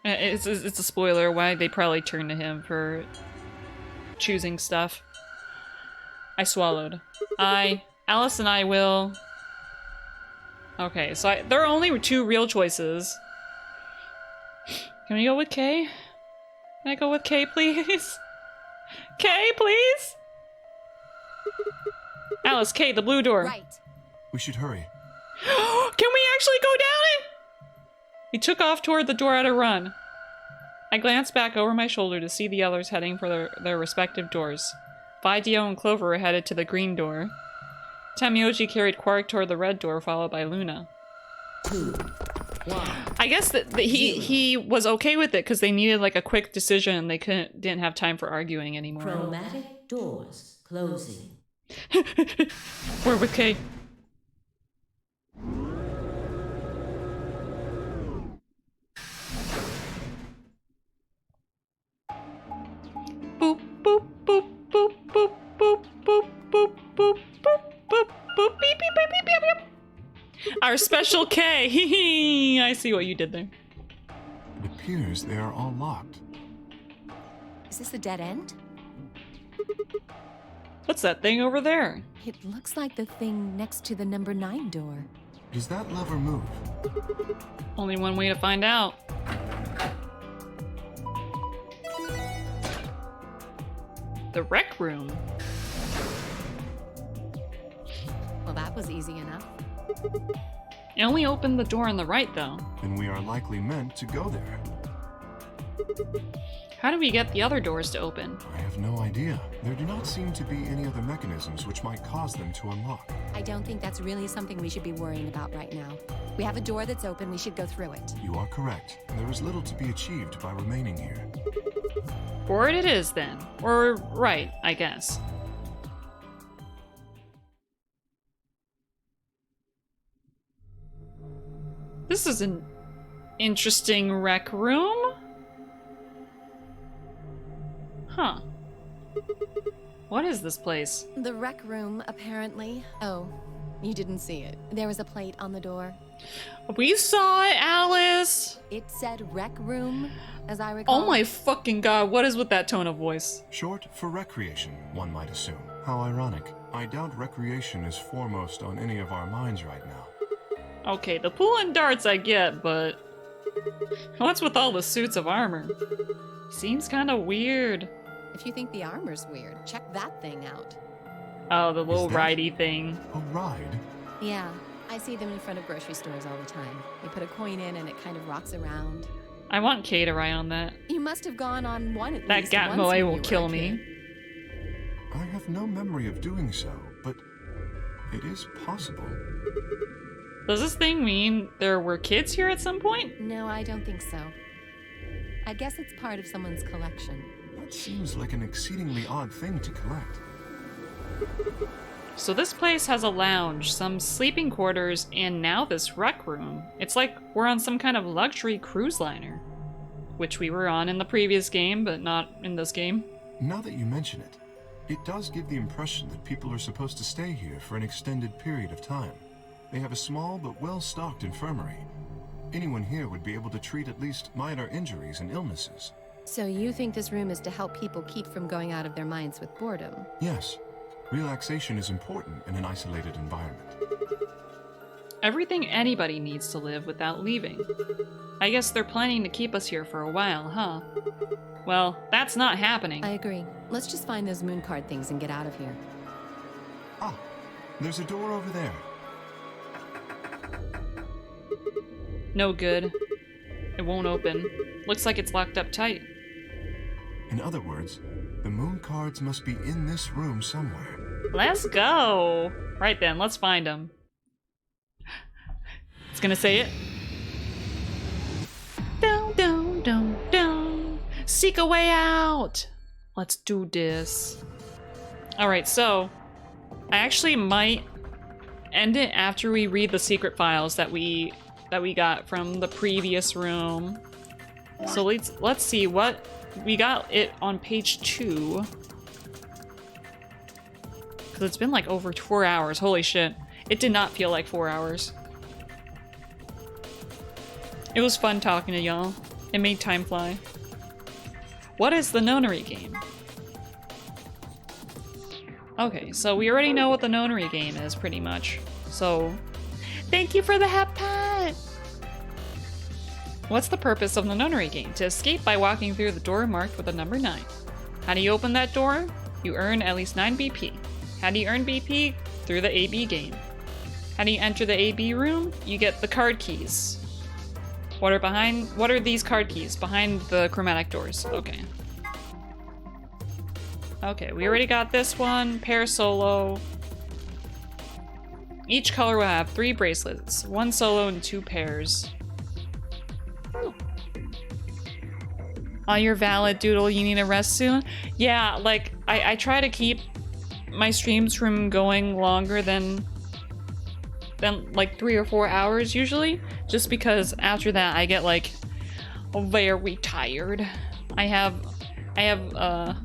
It's a spoiler why they probably turn to him for choosing stuff. I swallowed. Alice and I will... Okay, so there are only 2 real choices. Can we go with K? Can I go with K, please? K, please? Alice, K, the blue door. Right. We should hurry. Can we actually go down it? He took off toward the door at a run. I glanced back over my shoulder to see the others heading for their respective doors. Vi, Dio, and Clover were headed to the green door. Tamioji carried Quark toward the red door, followed by Luna. 2, 1. I guess that he was okay with it because they needed like a quick decision. They didn't have time for arguing anymore. Chromatic doors closing. We're with K. Boop boop boop boop boop boop boop boop boop boop boop boop beep beep beep beep beep beep. Our special K. I see what you did there. It appears they are all locked. Is this a dead end? What's that thing over there? It looks like the thing next to the number 9 door. Does that lever move? Only one way to find out. The rec room. Well, that was easy enough. It only opened the door on the right, though. Then we are likely meant to go there. How do we get the other doors to open? I have no idea. There do not seem to be any other mechanisms which might cause them to unlock. I don't think that's really something we should be worrying about right now. We have a door that's open, we should go through it. You are correct. There is little to be achieved by remaining here. Forward it is, then. Or right, I guess. This is an interesting rec room. Huh. What is this place? The rec room, apparently. Oh, you didn't see it. There was a plate on the door. We saw it, Alice! It said rec room, as I recall. Oh my fucking god, what is with that tone of voice? Short for recreation, one might assume. How ironic. I doubt recreation is foremost on any of our minds right now. Okay, the pool and darts I get, but... what's with all the suits of armor? Seems kinda weird. If you think the armor's weird, check that thing out. Oh, the little Is that ridey thing. A ride? Yeah, I see them in front of grocery stores all the time. You put a coin in and it kind of rocks around. I want Kay to ride on that. You must have gone on one at That least Gat once Moe when you will were kill a me. kid. I have no memory of doing so, but it is possible. Does this thing mean there were kids here at some point? No, I don't think so. I guess it's part of someone's collection. That seems like an exceedingly odd thing to collect. So this place has a lounge, some sleeping quarters, and now this rec room. It's like we're on some kind of luxury cruise liner. Which we were on in the previous game, but not in this game. Now that you mention it, it does give the impression that people are supposed to stay here for an extended period of time. They have a small but well-stocked infirmary. Anyone here would be able to treat at least minor injuries and illnesses. So you think this room is to help people keep from going out of their minds with boredom? Yes. Relaxation is important in an isolated environment. Everything anybody needs to live without leaving. I guess they're planning to keep us here for a while, huh? Well, that's not happening. I agree. Let's just find those moon card things and get out of here. Ah, there's a door over there. No good. It won't open. Looks like it's locked up tight. In other words, the moon cards must be in this room somewhere. Let's go! Right then, let's find them. It's gonna say it. Down, down, down, down. Seek a way out! Let's do this. Alright, so I actually might end it after we read the secret files that we got from the previous room. So let's see what we got it on page 2. Cause it's been like over 4 hours. Holy shit. It did not feel like 4 hours. It was fun talking to y'all. It made time fly. What is the nonary game? Okay, so we already know what the nonary game is, pretty much. So, thank you for the hat pat! What's the purpose of the nonary game? To escape by walking through the door marked with the number 9. How do you open that door? You earn at least 9 BP. How do you earn BP? Through the AB game. How do you enter the AB room? You get the card keys. What are these card keys? Behind the chromatic doors. Okay. Okay, we already got this one. Pair solo. Each color will have 3 bracelets. 1 solo and 2 pairs. Oh, you're valid, Doodle. You need a rest soon? Yeah, like, I try to keep my streams from going longer than like 3 or 4 hours usually, just because after that I get like very tired. I have how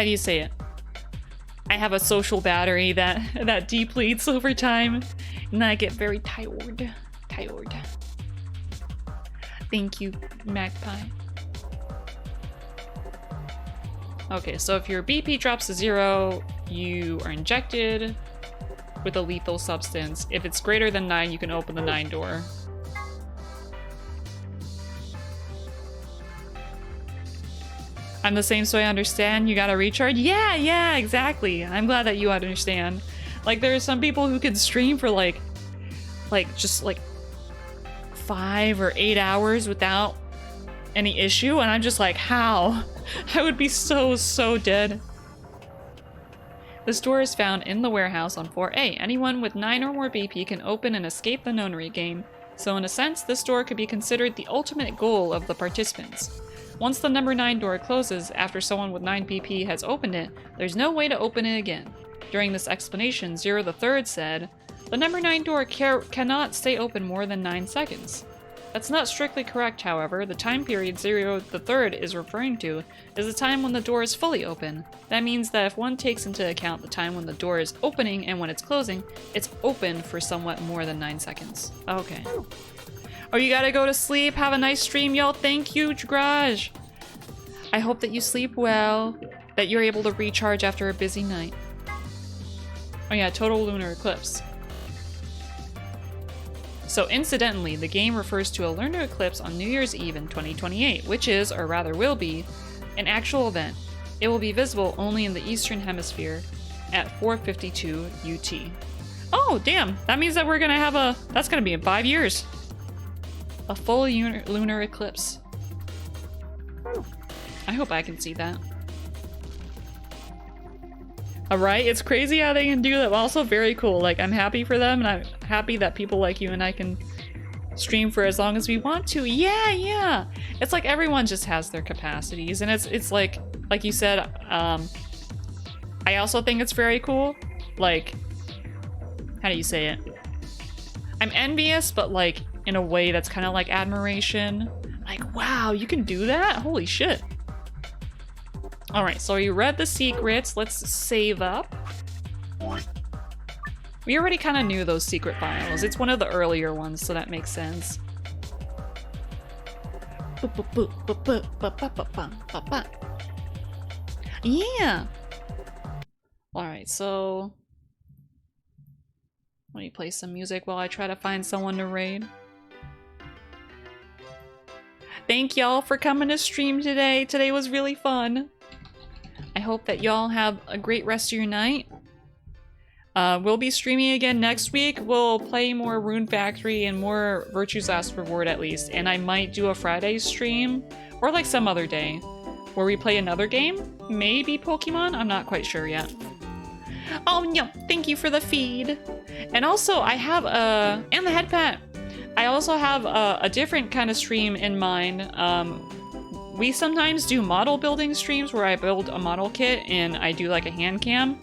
do you say it? I have a social battery that depletes over time, and I get very tired. Thank you, Magpie. Okay, so if your BP drops to 0, you are injected with a lethal substance. If it's greater than 9, you can open the 9 door. I'm the same, so I understand. You gotta recharge? Yeah, exactly. I'm glad that you understand. Like, there are some people who can stream for like just like 5 or 8 hours without any issue, and I'm just like, how? I would be so dead. This door is found in the warehouse on floor A. Anyone with 9 or more BP can open and escape the nonary game, so in a sense, this door could be considered the ultimate goal of the participants. Once the number 9 door closes after someone with 9 BP has opened it, there's no way to open it again. During this explanation, Zero the Third said, "The number 9 door cannot stay open more than 9 seconds." That's not strictly correct, however. The time period Zero the Third is referring to is the time when the door is fully open. That means that if one takes into account the time when the door is opening and when it's closing, it's open for somewhat more than 9 seconds. Okay. Oh, you gotta go to sleep. Have a nice stream, y'all. Thank you, Garage. I hope that you sleep well, that you're able to recharge after a busy night. Oh yeah, total lunar eclipse. So incidentally, the game refers to a lunar eclipse on New Year's Eve in 2028, which is, or rather will be, an actual event. It will be visible only in the Eastern Hemisphere at 4:52 UT. Oh, damn! That means that we're gonna have that's gonna be in 5 years. A full lunar eclipse. I hope I can see that. Alright, it's crazy how they can do that, but also very cool. Like, I'm happy for them, and I'm happy that people like you and I can stream for as long as we want to. Yeah! It's like everyone just has their capacities, and it's like you said, I also think it's very cool like, how do you say it? I'm envious, but like in a way that's kind of like admiration. Like, wow, you can do that? Holy shit. All right, so you read the secrets. Let's save up. We already kind of knew those secret files. It's one of the earlier ones, so that makes sense. Yeah. All right, so let me play some music while I try to find someone to raid. Thank y'all for coming to stream today. Today was really fun. I hope that y'all have a great rest of your night. We'll be streaming again next week. We'll play more Rune Factory and more Virtue's Last Reward at least. And I might do a Friday stream or like some other day where we play another game. Maybe Pokemon? I'm not quite sure yet. Oh no, thank you for the feed. And also I have and the head pat. I also have a different kind of stream in mind. We sometimes do model building streams where I build a model kit and I do like a hand cam.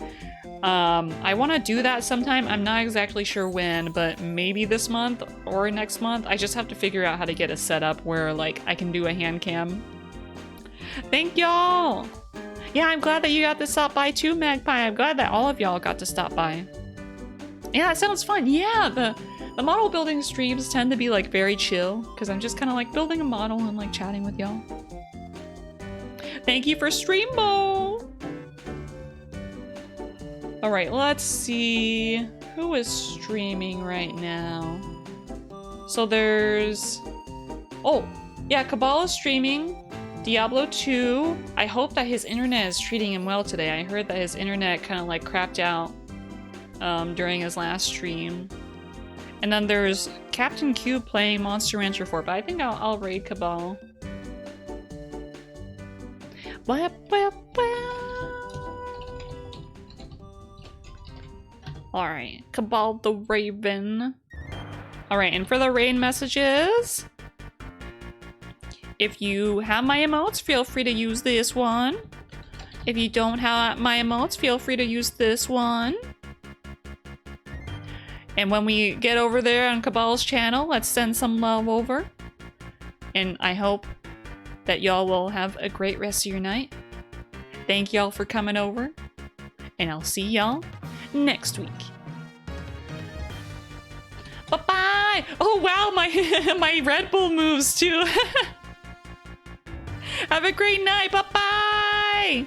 I want to do that sometime. I'm not exactly sure when, but maybe this month or next month. I just have to figure out how to get a setup where like I can do a hand cam. Thank y'all. Yeah, I'm glad that you got to stop by too, Magpie. I'm glad that all of y'all got to stop by. Yeah, that sounds fun. Yeah, the model building streams tend to be like very chill because I'm just kind of like building a model and like chatting with y'all. Thank you for Streambo. All right, let's see who is streaming right now. So there's, oh yeah, Cabal is streaming. Diablo 2. I hope that his internet is treating him well today. I heard that his internet kind of like crapped out during his last stream. And then there's Captain Cube playing Monster Rancher 4, but I think I'll raid Cabal. Alright, Cabal the Raven. Alright, and for the raid messages, if you have my emotes, feel free to use this one. If you don't have my emotes, feel free to use this one. And when we get over there on Cabal's channel, let's send some love over. And I hope that y'all will have a great rest of your night. Thank y'all for coming over. And I'll see y'all next week. Bye-bye! Oh wow, my Red Bull moves too. Have a great night. Bye-bye!